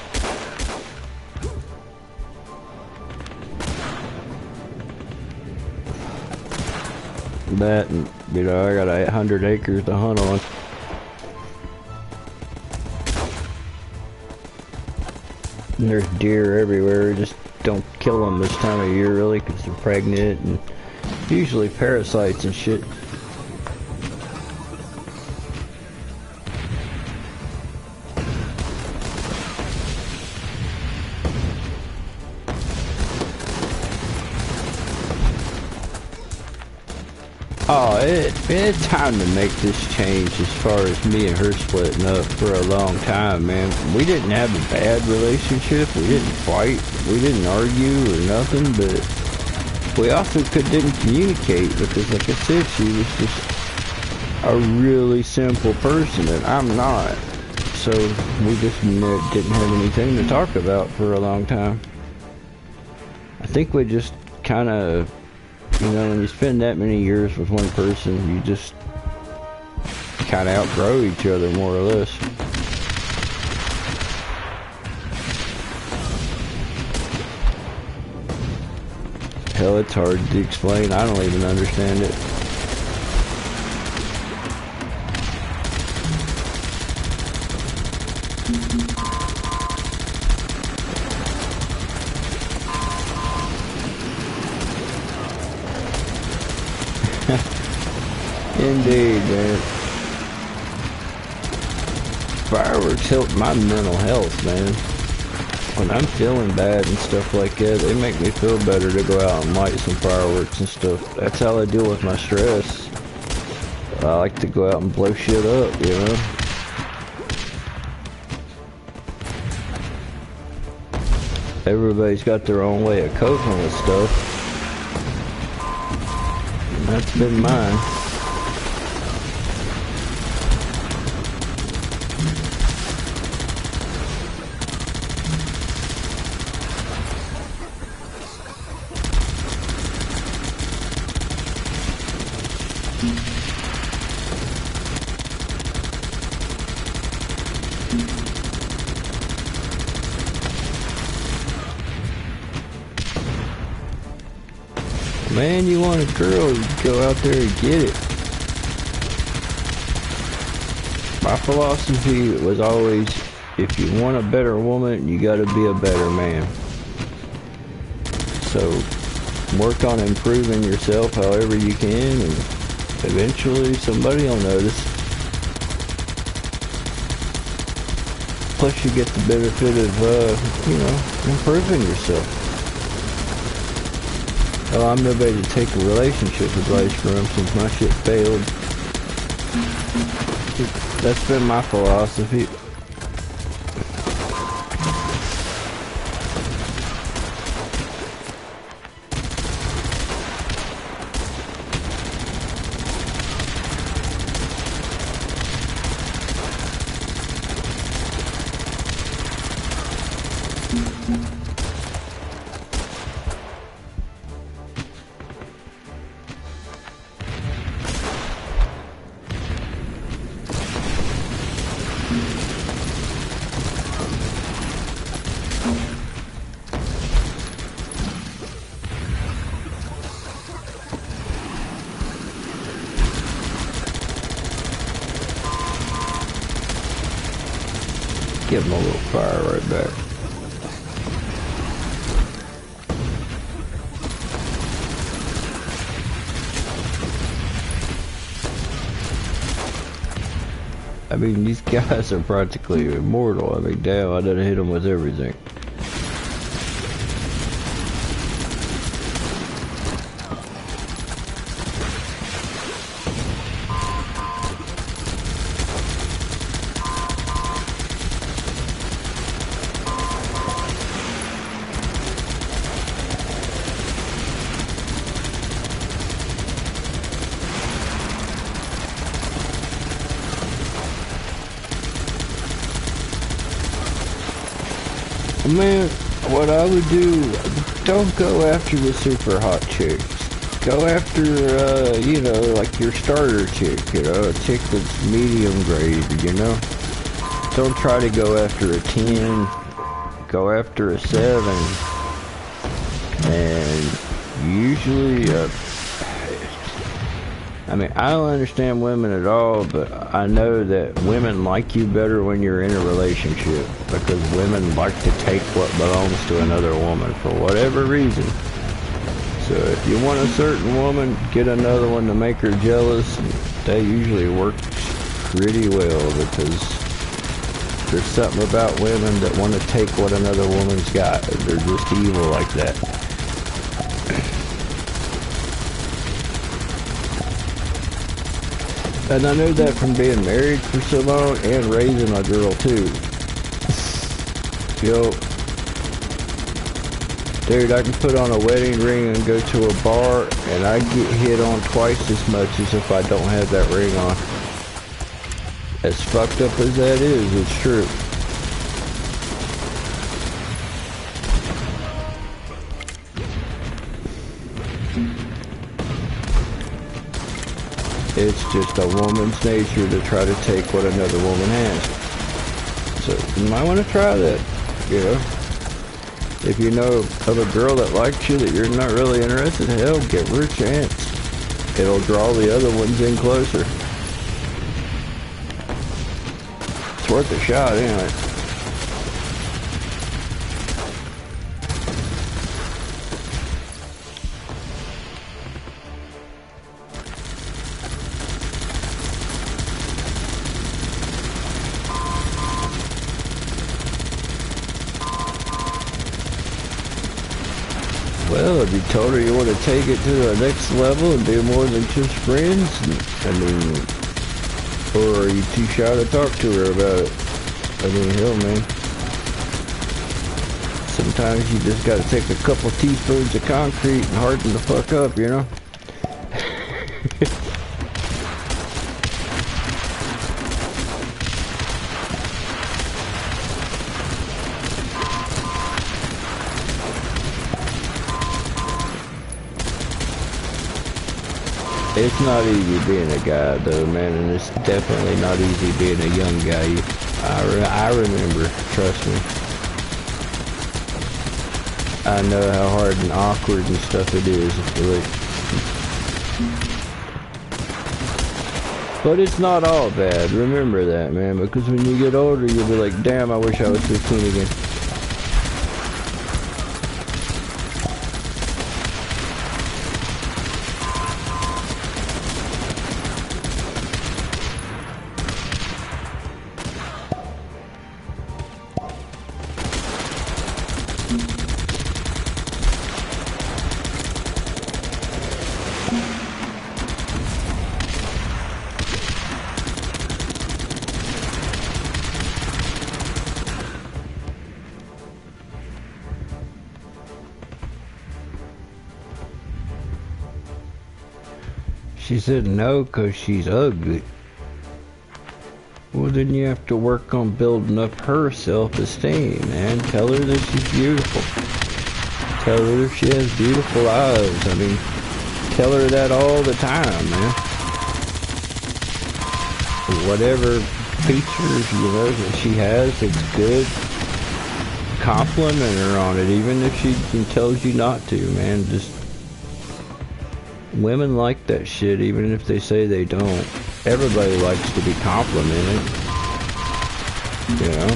That, and you know, I got 800 acres to hunt on. And there's deer everywhere. Just don't kill them this time of year, really, because they're pregnant and usually parasites and shit. Oh, it's time to make this change as far as me and her splitting up for a long time, man. We didn't have a bad relationship. We didn't fight. We didn't argue or nothing, but we also didn't communicate because, like I said, she was just a really simple person, and I'm not. So we just didn't have anything to talk about for a long time. I think we just kind of... You know, when you spend that many years with one person, you just kind of outgrow each other, more or less. Hell, it's hard to explain. I don't even understand it. Indeed, man. Fireworks help my mental health, man. When I'm feeling bad and stuff like that, they make me feel better to go out and light some fireworks and stuff. That's how I deal with my stress. I like to go out and blow shit up, you know? Everybody's got their own way of coping with stuff. And that's been mine. Man, you want a girl, you go out there and get it. My philosophy was always, if you want a better woman, you gotta be a better man. So, work on improving yourself however you can, and eventually somebody will notice. Plus you get the benefit of, you know, improving yourself. Well, I'm nobody to take a relationship advice from since my shit failed. That's been my philosophy. Give him a little fire right back. I mean, these guys are practically immortal. I mean, damn, I done hit them with everything. Man, what I would do, don't go after the super hot chicks. Go after, you know, like your starter chick, you know, a chick that's medium grade, you know. Don't try to go after a 10, go after a 7. And usually, I mean, I don't understand women at all, but I know that women like you better when you're in a relationship, because women like to take what belongs to another woman for whatever reason. So if you want a certain woman, get another one to make her jealous, and that usually works pretty well, because there's something about women that want to take what another woman's got. They're just evil like that. And I know that from being married for so long and raising a girl too. Yo, dude, I can put on a wedding ring and go to a bar and I get hit on twice as much as if I don't have that ring on. As fucked up as that is, it's true. It's just a woman's nature to try to take what another woman has. So you might want to try that, you know. If you know of a girl that likes you that you're not really interested in, hell, give her a chance. It'll draw the other ones in closer. It's worth a shot anyway. Well, if you told her you want to take it to the next level and be more than just friends, I mean, or are you too shy to talk to her about it? I mean, hell, man. Sometimes you just gotta take a couple teaspoons of concrete and harden the fuck up, you know? It's not easy being a guy, though, man, and it's definitely not easy being a young guy. I remember, trust me. I know how hard and awkward and stuff it is. But it's not all bad. Remember that, man, because when you get older, you'll be like, damn, I wish I was 15 again. She said no, 'cause she's ugly. Well, then you have to work on building up her self-esteem, man. Tell her that she's beautiful. Tell her that she has beautiful eyes. I mean, tell her that all the time, man. Whatever features, you know, that she has, it's good. Compliment her on it, even if she tells you not to, man. Just women like that shit, even if they say they don't. Everybody likes to be complimented, you know.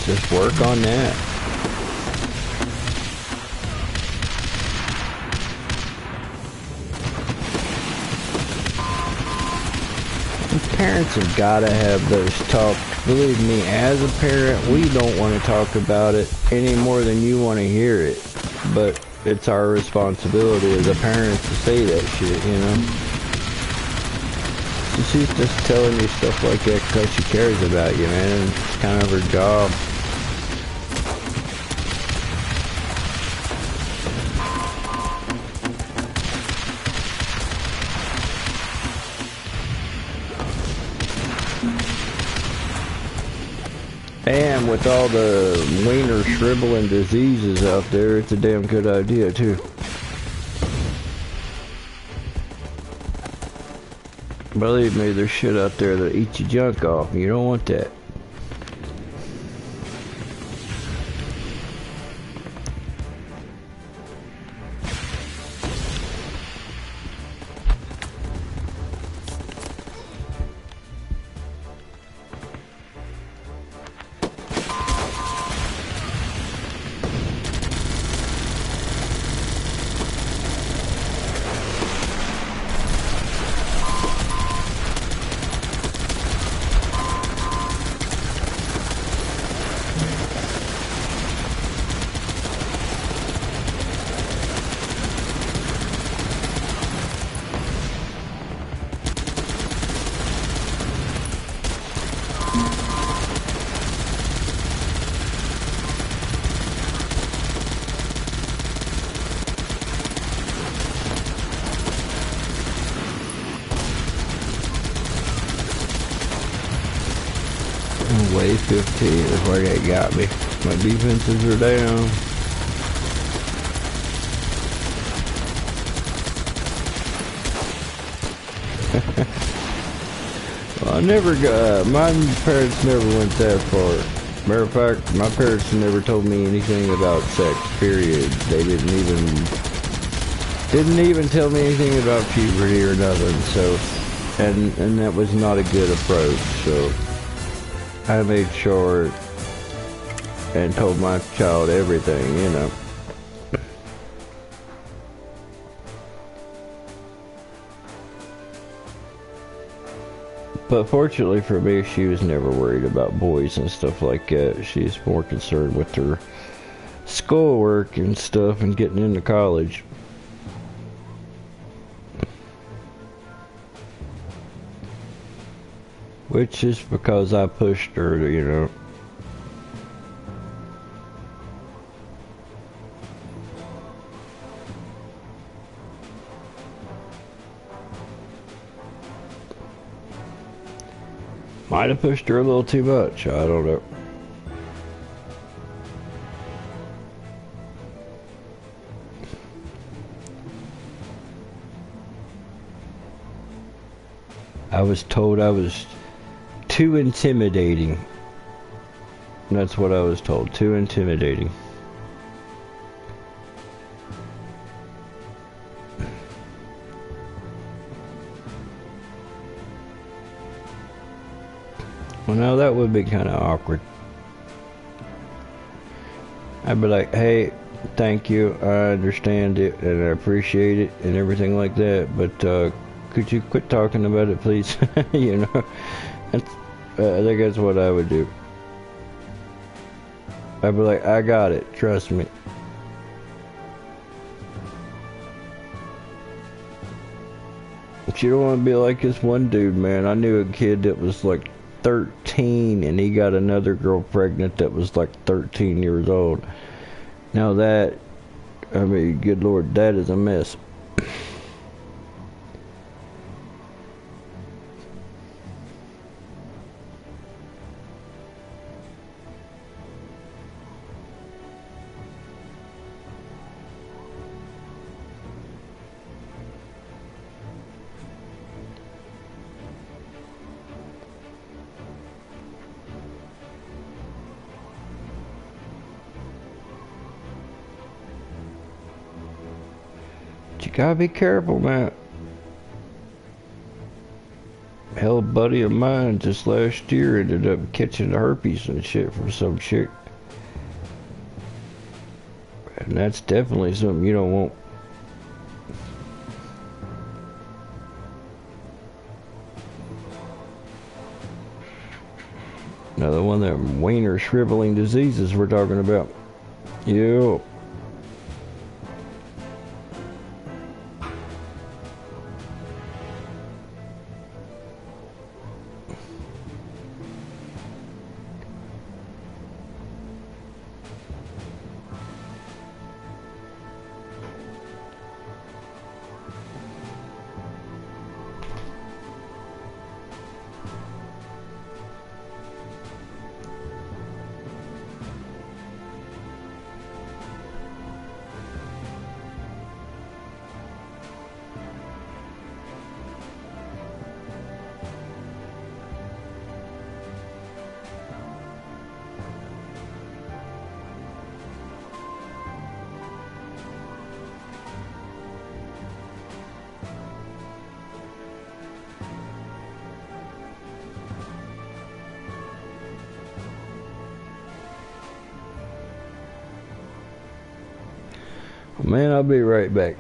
Just work on that. Parents have got to have those talks. Believe me, as a parent, we don't want to talk about it any more than you want to hear it. But it's our responsibility as a parent to say that shit, you know. She's just telling you stuff like that because she cares about you, man. It's kind of her job. And with all the wiener shriveling diseases out there, it's a damn good idea too. Believe me, there's shit out there that eats your junk off, and you don't want that. Wave 15 is where they got me. My defenses are down. Well, I never got, my parents never went that far. Matter of fact, my parents never told me anything about sex, period. They didn't even tell me anything about puberty or nothing, so, and that was not a good approach, so I made sure and told my child everything, you know. But fortunately for me, she was never worried about boys and stuff like that. She's more concerned with her schoolwork and stuff and getting into college. Which is because I pushed her to, you know. Might have pushed her a little too much, I don't know. I was told I was too intimidating. That's what I was told, too intimidating. Well, now that would be kind of awkward. I'd be like, hey, thank you, I understand it, and I appreciate it, and everything like that, but could you quit talking about it, please? You know, that's, I think that's what I would do. I'd be like, I got it, trust me. But you don't want to be like this one dude, man. I knew a kid that was like 13 and he got another girl pregnant that was like 13 years old. Now that, I mean, good Lord, that is a mess. You gotta be careful, man. Hell, a buddy of mine just last year ended up catching herpes and shit from some chick. And that's definitely something you don't want. Another one of them wiener shriveling diseases we're talking about. Yep. Man, I'll be right back.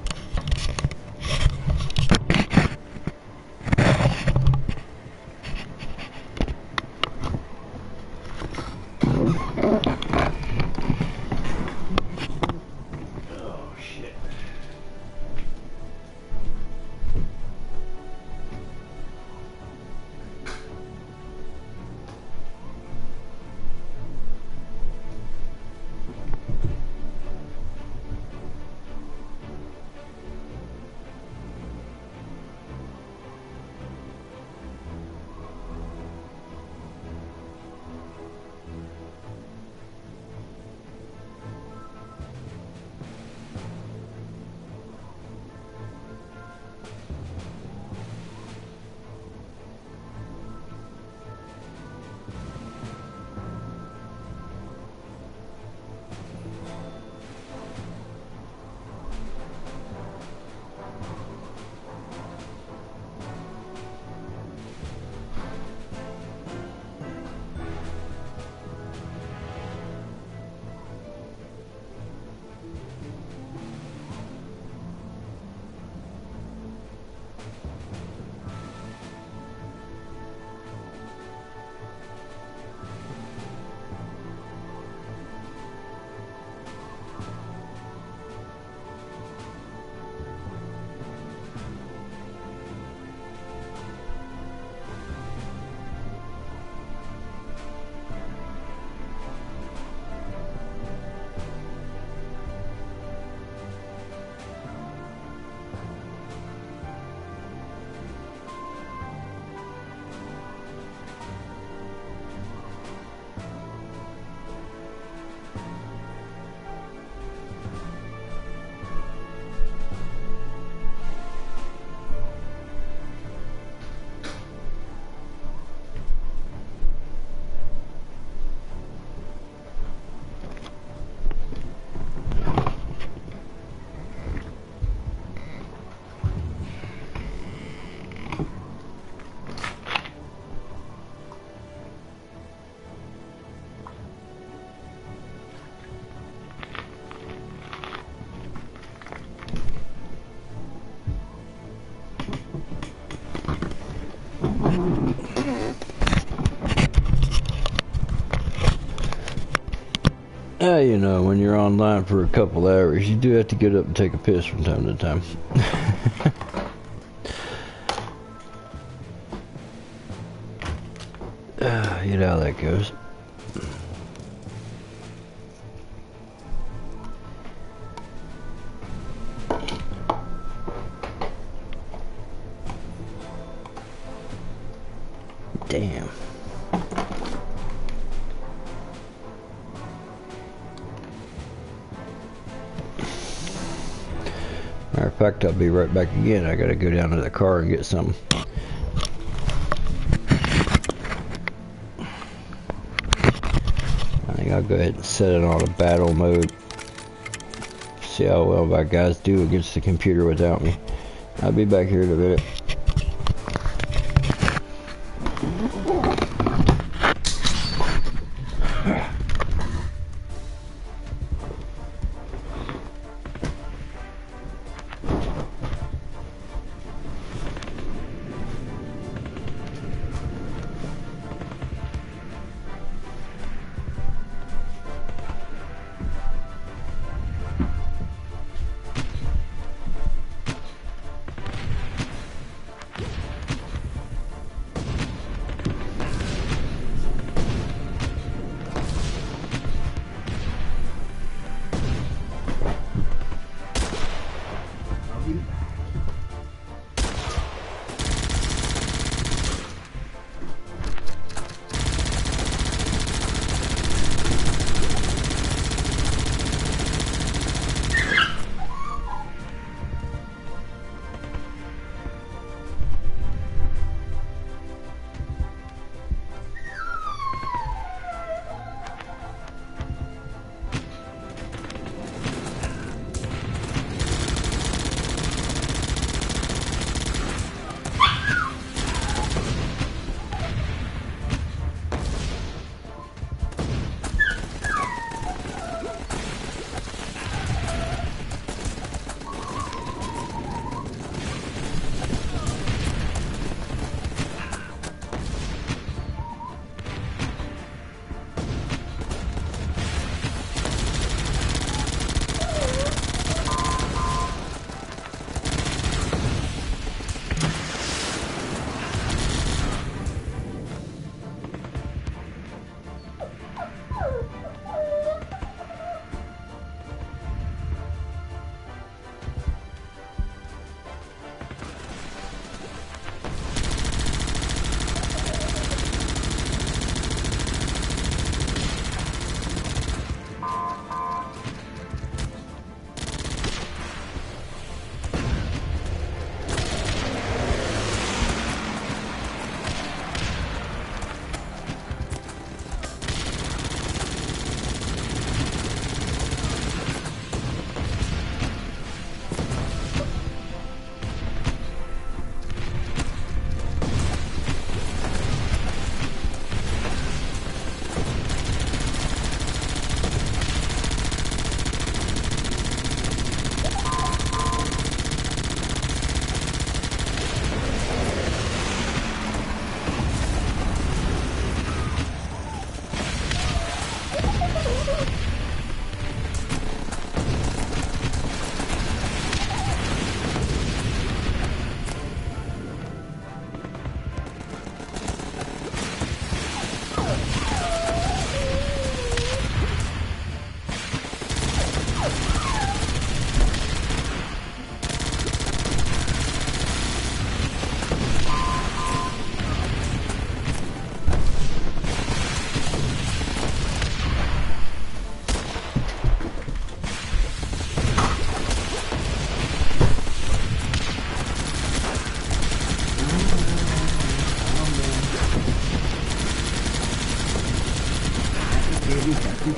You know, when you're online for a couple hours, you do have to get up and take a piss from time to time. You know how that goes. Damn. Matter of fact, I'll be right back again. I gotta go down to the car and get some. I think I'll go ahead and set it on a battle mode. see how well my guys do against the computer without me. I'll be back here in a minute.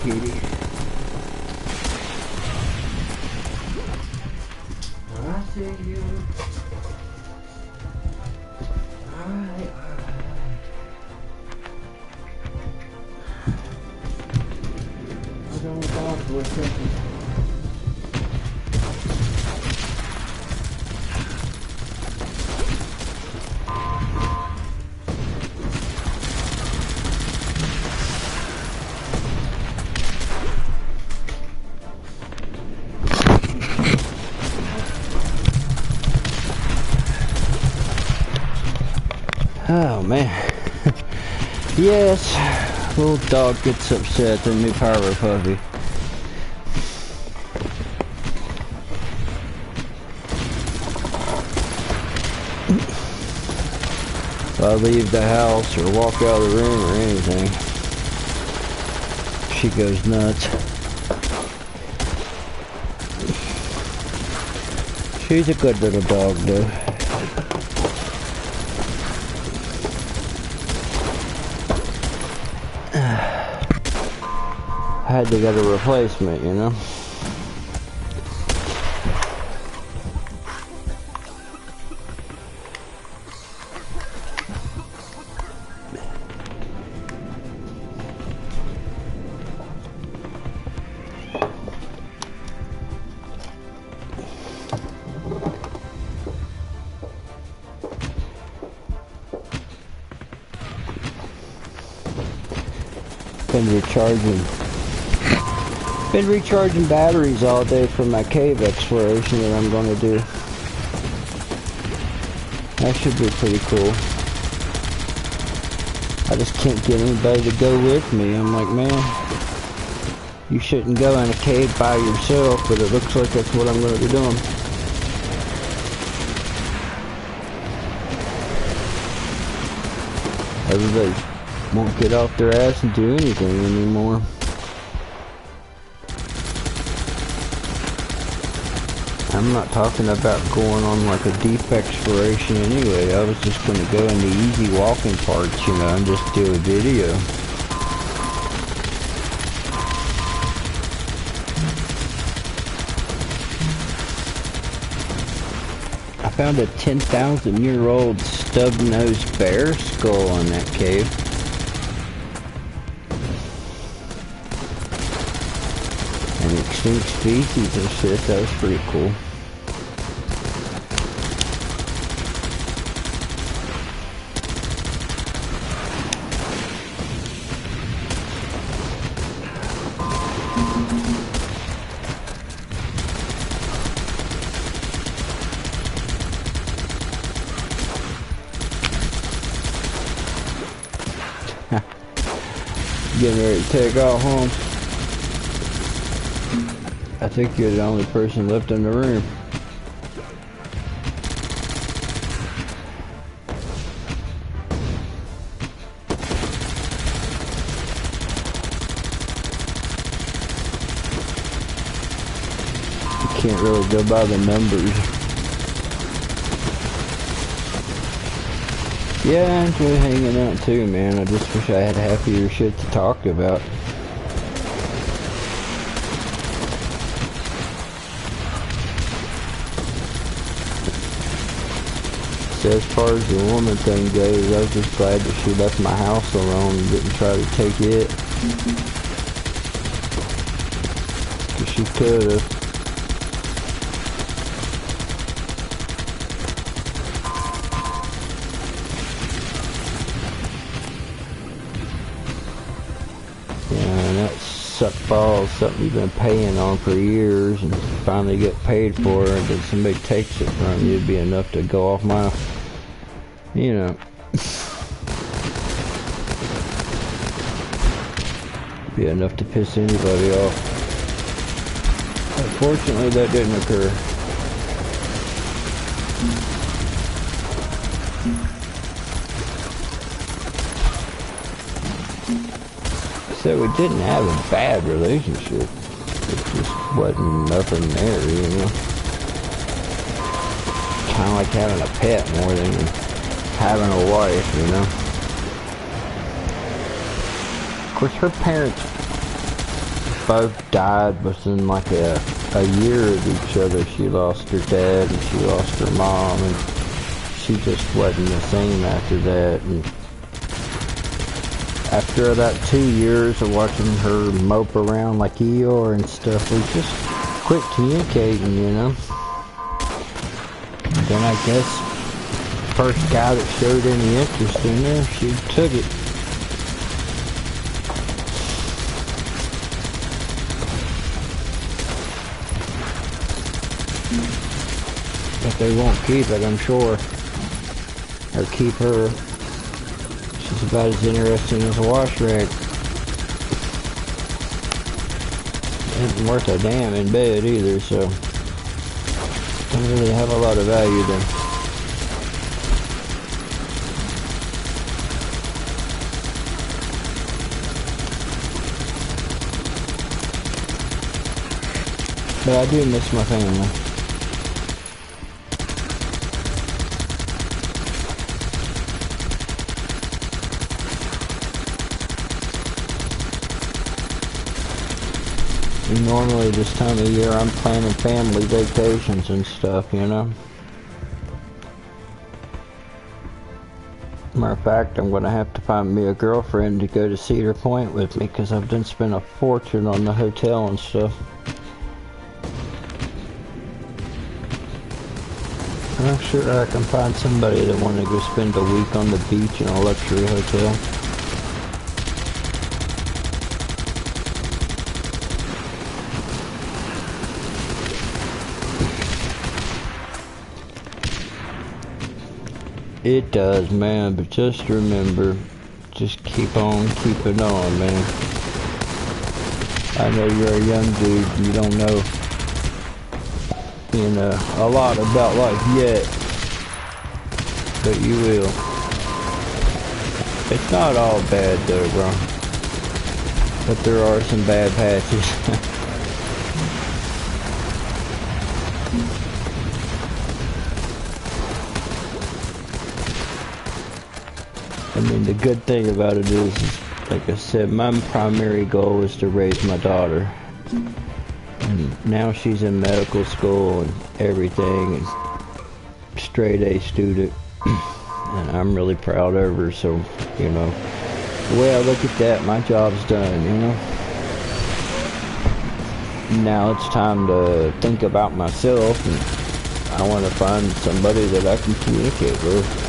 Kitty. I see you. Alright. I don't talk for a second. Oh man. Yes, little dog gets upset at the new pyro puppy. If I leave the house or walk out of the room or anything, she goes nuts. She's a good little dog though. I had to get a replacement, you know. Been recharging batteries all day for my cave exploration that I'm gonna do. That should be pretty cool. I just can't get anybody to go with me. I'm like, man, you shouldn't go in a cave by yourself, but it looks like that's what I'm gonna be doing. Everybody won't get off their ass and do anything anymore. I'm not talking about going on like a deep exploration anyway. I was just gonna go in the easy walking parts, you know, and just do a video. I found a 10,000-year-old stub-nosed bear skull in that cave. An extinct species and shit. That was pretty cool. Getting ready to take off home. I think you're the only person left in the room. You can't really go by the numbers. Yeah, I enjoy hanging out too, man. I just wish I had half of your shit to talk about. So as far as the woman thing goes, I was just glad that she left my house alone and didn't try to take it. 'Cause she could've. Suck balls, something you've been paying on for years and finally get paid for it, and then somebody takes it from you, it'd be enough to go off my, you know. Be enough to piss anybody off. Unfortunately, that didn't occur. So we didn't have a bad relationship. It just wasn't nothing there, you know. Kind of like having a pet more than having a wife, you know. Of course, her parents both died within like a year of each other. She lost her dad and she lost her mom, and she just wasn't the same after that. And after about 2 years of watching her mope around like Eeyore and stuff, we just quit communicating, you know. And then I guess first guy that showed any interest in her, she took it. But they won't keep it, I'm sure. Or keep her. She's about as interesting as a wash rag. Isn't worth a damn in bed either, so don't really have a lot of value there. But I do miss my family. Normally this time of year I'm planning family vacations and stuff, you know. Matter of fact, I'm gonna have to find me a girlfriend to go to Cedar Point with me, because I've done spent a fortune on the hotel and stuff. And I'm sure I can find somebody that want to go spend a week on the beach in a luxury hotel. It does, man, but just remember, just keep on keeping on, man. I know you're a young dude, you don't know, a lot about life yet, but you will. It's not all bad though, bro, but there are some bad patches. I mean, the good thing about it is, like I said, my primary goal is to raise my daughter. And now she's in medical school and everything, and straight A student. And I'm really proud of her, so, the way I look at that, my job's done, Now it's time to think about myself, and I want to find somebody that I can communicate with.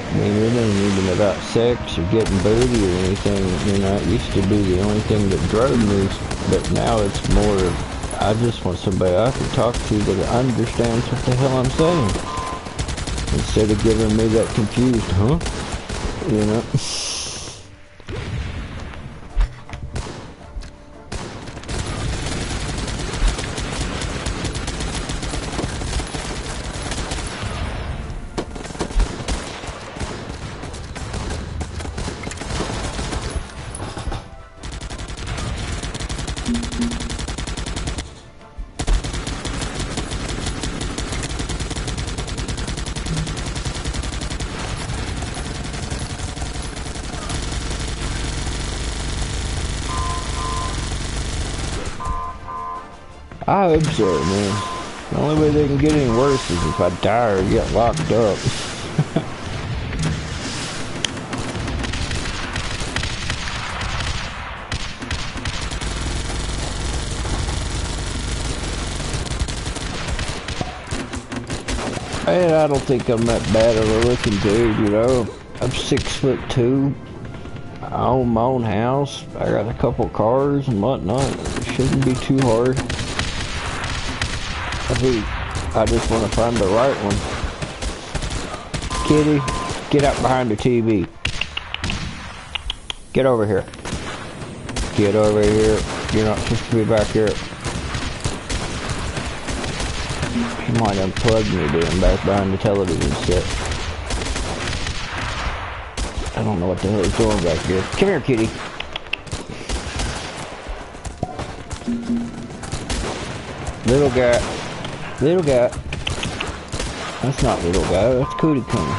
I mean, it ain't even about sex or getting booty or anything, it used to be the only thing that drove me, but now it's more of, I just want somebody I can talk to that understands what the hell I'm saying, instead of giving me that confused, huh? I hope so, man. The only way they can get any worse is if I die or get locked up. And I don't think I'm that bad of a looking dude, I'm 6'2". I own my own house. I got a couple cars and whatnot. It shouldn't be too hard. I just want to find the right one. Kitty, get up behind the TV. Get over here. Get over here. You're not supposed to be back here. He might unplug me being back behind the television set. I don't know what the hell he's doing back here. Come here, kitty. Little guy. Little guy. That's not little guy, that's Cootie Coon.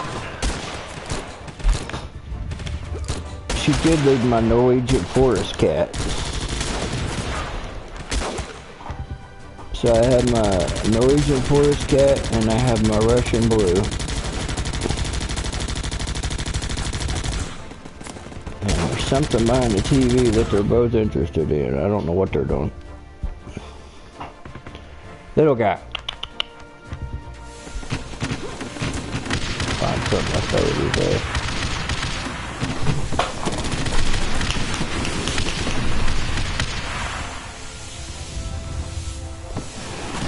She did leave my Norwegian forest cat. So I have my Norwegian forest cat and I have my Russian blue. And there's something behind the TV that they're both interested in. I don't know what they're doing. Little guy. Find something left over there.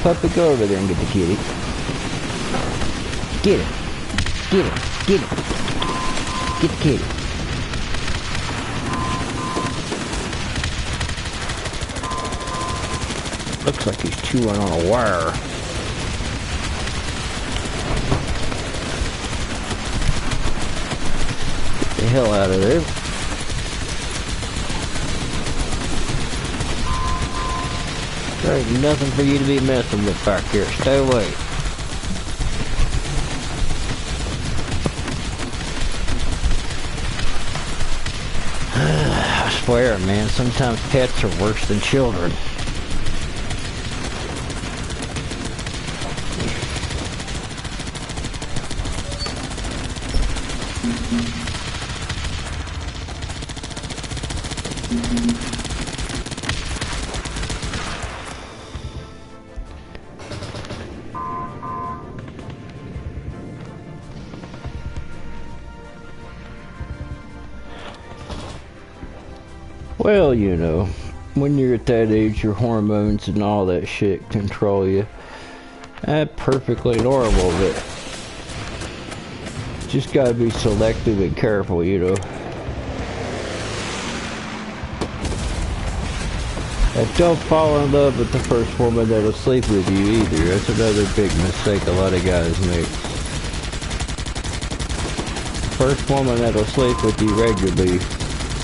Puppy, go over there and get the kitty. Get it. Get it. Get it. Get the kitty. Looks like he's chewing on a wire. Get the hell out of there. There ain't nothing for you to be messing with back here. Stay away. I swear, man, sometimes pets are worse than children. Well, you know, when you're at that age, your hormones and all that shit control you. That's perfectly normal, but just gotta be selective and careful, you know. And don't fall in love with the first woman that'll sleep with you either. That's another big mistake a lot of guys make. First woman that'll sleep with you regularly,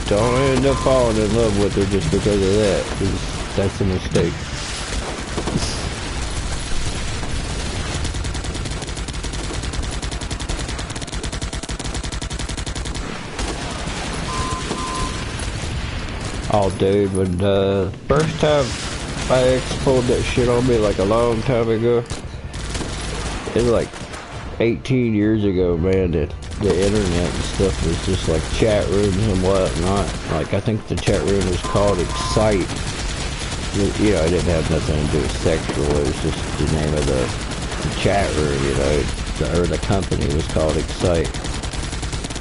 don't end up falling in love with her just because of that, 'cause that's a mistake. Oh dude, when first time my ex pulled that shit on me like a long time ago, it was like 18 years ago, man, that the internet and stuff was just like chat rooms and whatnot. Like, I think the chat room was called Excite. You know, it didn't have nothing to do with sexual, it was just the name of the chat room, you know, or the company was called Excite.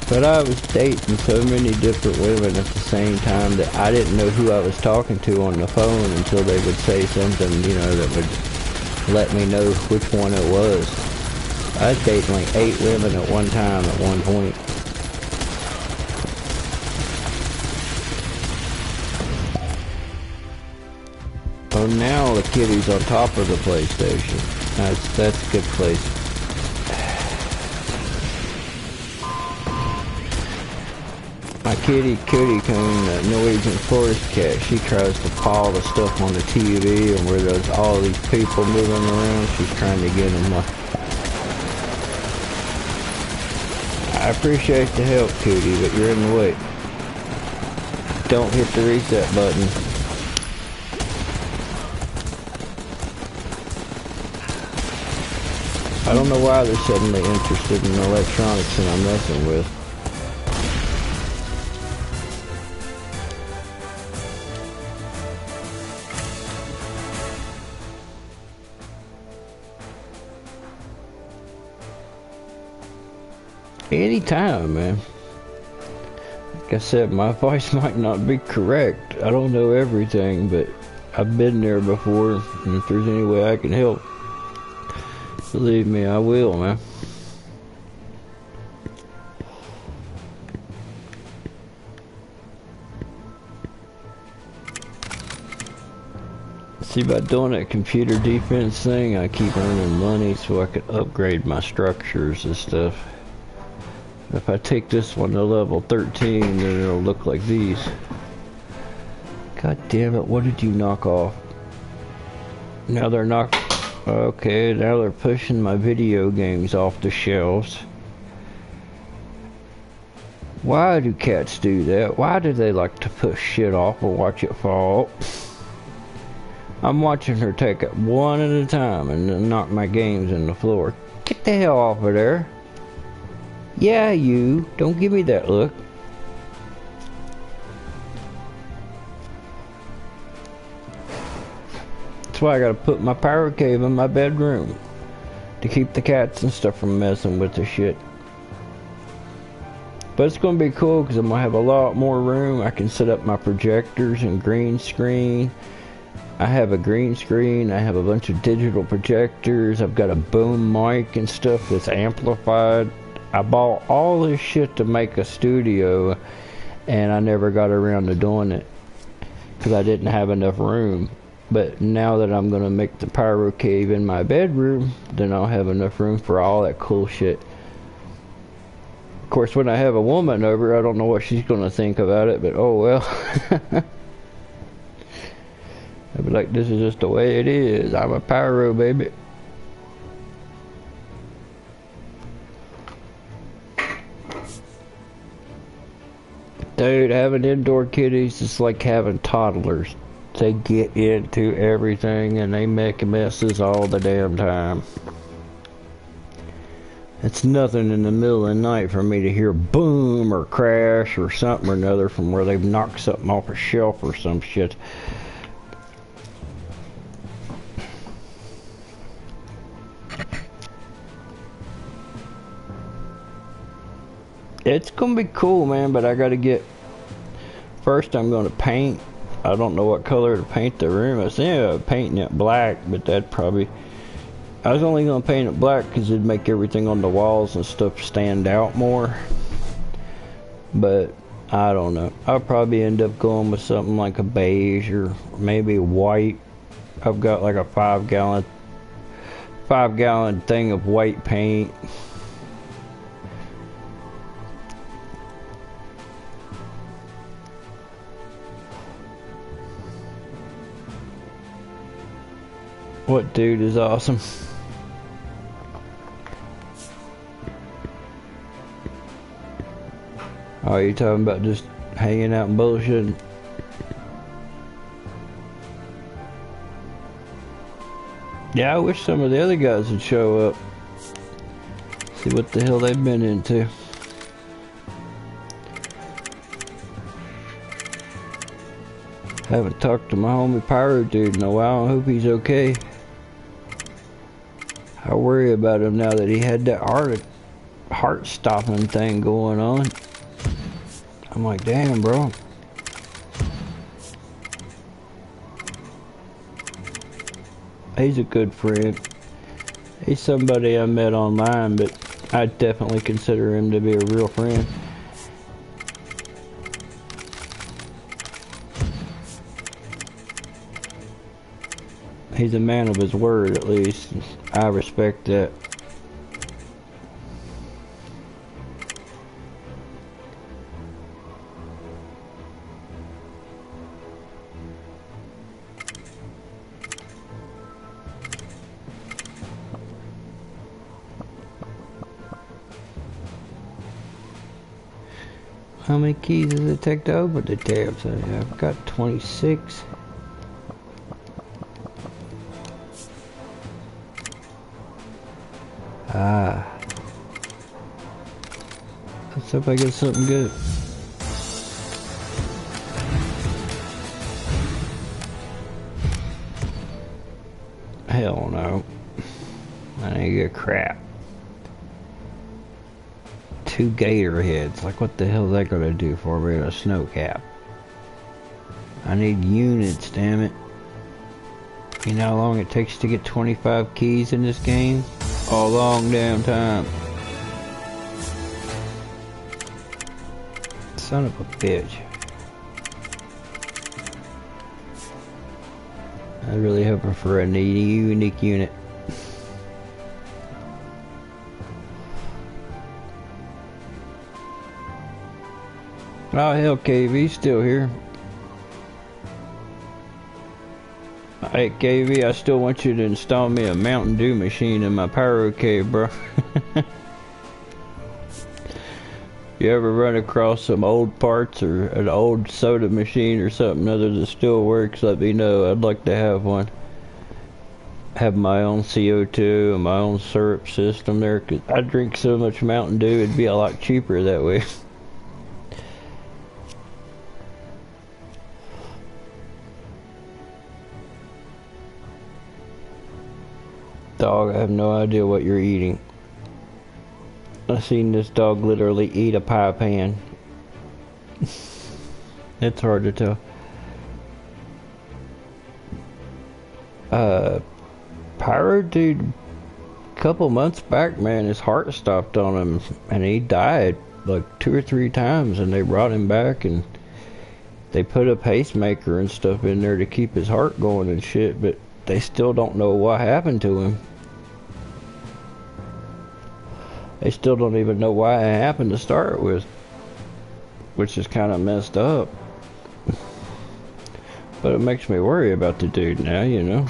But I was dating so many different women at the same time that I didn't know who I was talking to on the phone until they would say something, you know, that would let me know which one it was. I was dating like 8 women at one time at one point. Oh, now the kitty's on top of the PlayStation. That's a good place. My kitty Cootie Coon, that Norwegian forest cat, she tries to paw the stuff on the TV, and where there's all these people moving around, she's trying to get them. I appreciate the help, Cootie, but you're in the way. Don't hit the reset button. I don't know why they're suddenly interested in electronics and I'm messing with. Anytime, man. Like I said, my advice might not be correct. I don't know everything, but I've been there before, and if there's any way I can help, believe me, I will, man. See, by doing that computer defense thing, I keep earning money so I can upgrade my structures and stuff. If I take this one to level 13, then it'll look like these. God damn it, what did you knock off? Now they're okay, now they're pushing my video games off the shelves. Why do cats do that? Why do they like to push shit off and watch it fall? I'm watching her take it one at a time and then knock my games in the floor. Get the hell off of there. Yeah, you. Don't give me that look. That's why I gotta put my pyro cave in my bedroom. To keep the cats and stuff from messing with the shit. But it's gonna be cool because I'm gonna have a lot more room. I can set up my projectors and green screen. I have a green screen. I have a bunch of digital projectors. I've got a boom mic and stuff that's amplified. I bought all this shit to make a studio, and I never got around to doing it because I didn't have enough room. But now that I'm gonna make the pyro cave in my bedroom, then I'll have enough room for all that cool shit. Of course, when I have a woman over, I don't know what she's gonna think about it, but oh well. I'd be like, this is just the way it is. I'm a pyro, baby. Dude, having indoor kitties is like having toddlers. They get into everything and they make messes all the damn time. It's nothing in the middle of the night for me to hear boom or crash or something or another from where they've knocked something off a shelf or some shit. It's gonna be cool, man, but I gotta get... First, I'm gonna paint. I don't know what color to paint the room. I was thinking of painting it black, but that'd probably... I was only going to paint it black because it'd make everything on the walls and stuff stand out more. But I don't know. I'll probably end up going with something like a beige or maybe white. I've got like a 5-gallon thing of white paint. What dude is awesome? Oh, you talking about just hanging out and bullshitting? Yeah, I wish some of the other guys would show up. See what the hell they've been into. Haven't talked to my homie Pyro dude in a while. I hope he's okay. I worry about him now that he had that heart stopping thing going on. I'm like, damn, bro. He's a good friend. He's somebody I met online, but I definitely consider him to be a real friend. He's a man of his word, at least. I respect that. How many keys does it take to open the tabs? I've got 26. Ah. Let's hope I get something good. Hell no. I didn't get crap. 2 gator heads. Like, what the hell is that gonna do for me in a snow cap? I need units, damn it. You know how long it takes to get 25 keys in this game? A long damn time. Son of a bitch. I was really hoping for a unique unit. Oh hell, KV's still here. Hey KV, I still want you to install me a Mountain Dew machine in my pyro cave, bro. You ever run across some old parts or an old soda machine or something other that still works, let me know. I'd like to have one. Have my own CO2 and my own syrup system there, 'cause I drink so much Mountain Dew, it'd be a lot cheaper that way. Dog, I have no idea what you're eating. I've seen this dog literally eat a pie pan. It's hard to tell. Pyro dude, a couple months back, man, his heart stopped on him and he died like 2 or 3 times, and they brought him back and they put a pacemaker and stuff in there to keep his heart going and shit, but they still don't know what happened to him. They still don't even know why it happened to start with, which is kind of messed up. But it makes me worry about the dude now, you know.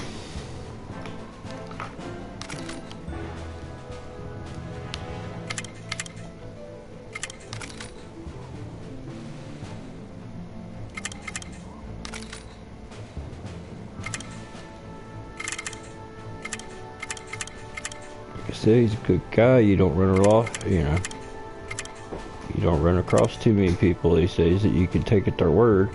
He's a good guy. You don't run off, you know. You don't run across too many people these days that you can take at their word.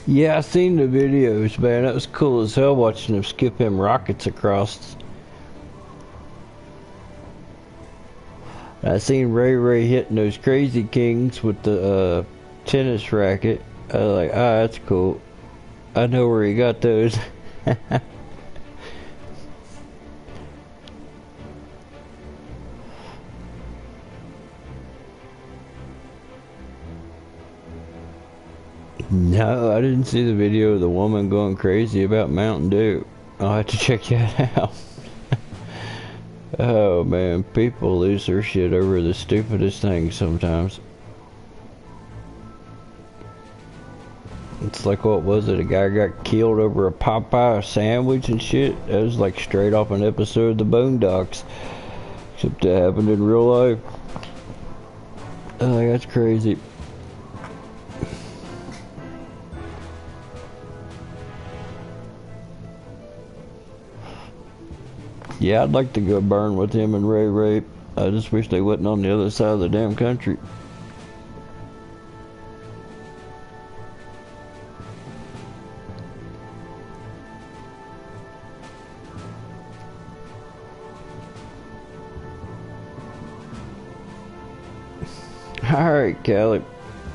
Yeah, I seen the videos, man. That was cool as hell watching them skip them rockets across. I seen Ray hitting those crazy kings with the tennis racket. I was like, ah, that's cool. I know where he got those. No, I didn't see the video of the woman going crazy about Mountain Dew. I'll have to check that out. Oh man, people lose their shit over the stupidest things sometimes. It's like, what was it? A guy got killed over a Popeye sandwich and shit? That was like straight off an episode of the Boondocks. Except that happened in real life. Oh, that's crazy. Yeah, I'd like to go burn with him and Ray. I just wish they wasn't on the other side of the damn country. Alright, Callie.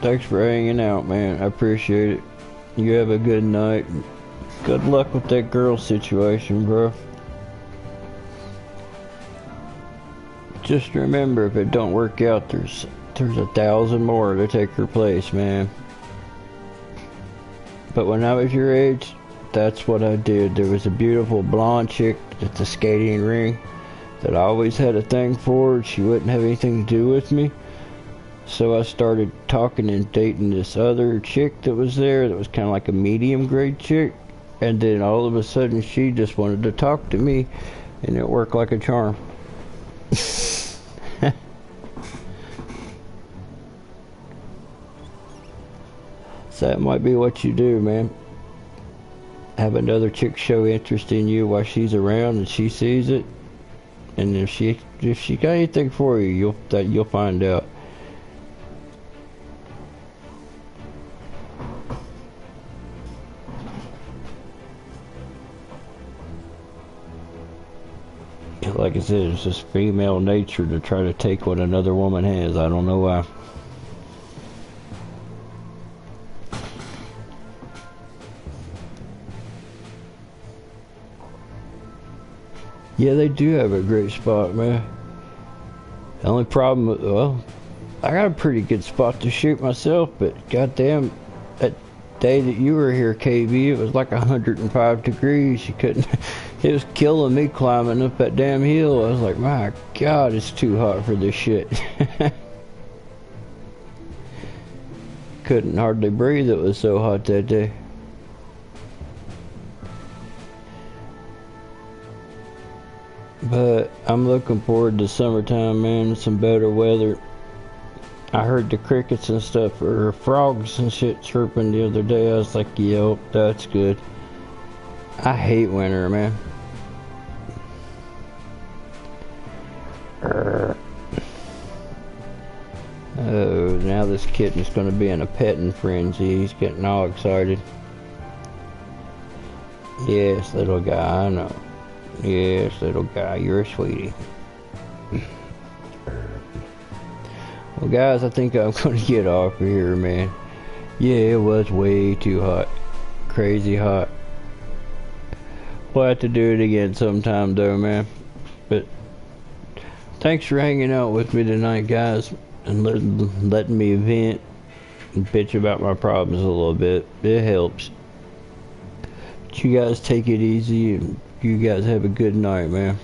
Thanks for hanging out, man. I appreciate it. You have a good night. Good luck with that girl situation, bro. Just remember, if it don't work out, there's 1,000 more to take her place, man. But when I was your age, that's what I did. There was a beautiful blonde chick at the skating ring that I always had a thing for. She wouldn't have anything to do with me. So I started talking and dating this other chick that was there that was kind of like a medium grade chick. And then all of a sudden she just wanted to talk to me, and it worked like a charm. So that might be what you do, man. Have another chick show interest in you while she's around and she sees it. And if she got anything for you, you'll find out. Like I said, it's just female nature to try to take what another woman has. I don't know why. Yeah, they do have a great spot, man. The only problem, well, I got a pretty good spot to shoot myself, but goddamn, that day that you were here, KB, it was like 105 degrees. You couldn't, it was killing me climbing up that damn hill. I was like, my God, it's too hot for this shit. Couldn't hardly breathe, it was so hot that day. But I'm looking forward to summertime, man. Some better weather. I heard the crickets and stuff, or frogs and shit chirping the other day. I was like, yo, that's good. I hate winter, man. Oh, now this kitten's gonna be in a petting frenzy. He's getting all excited. Yes, little guy, I know. Yes, little guy, you're a sweetie. Well, guys, I think I'm gonna get off of here, man. Yeah, it was way too hot. Crazy hot. We'll have to do it again sometime, though, man. But thanks for hanging out with me tonight, guys, and letting me vent and bitch about my problems a little bit. It helps. But you guys take it easy, and you guys have a good night, man.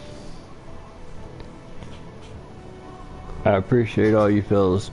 I appreciate all you fellas.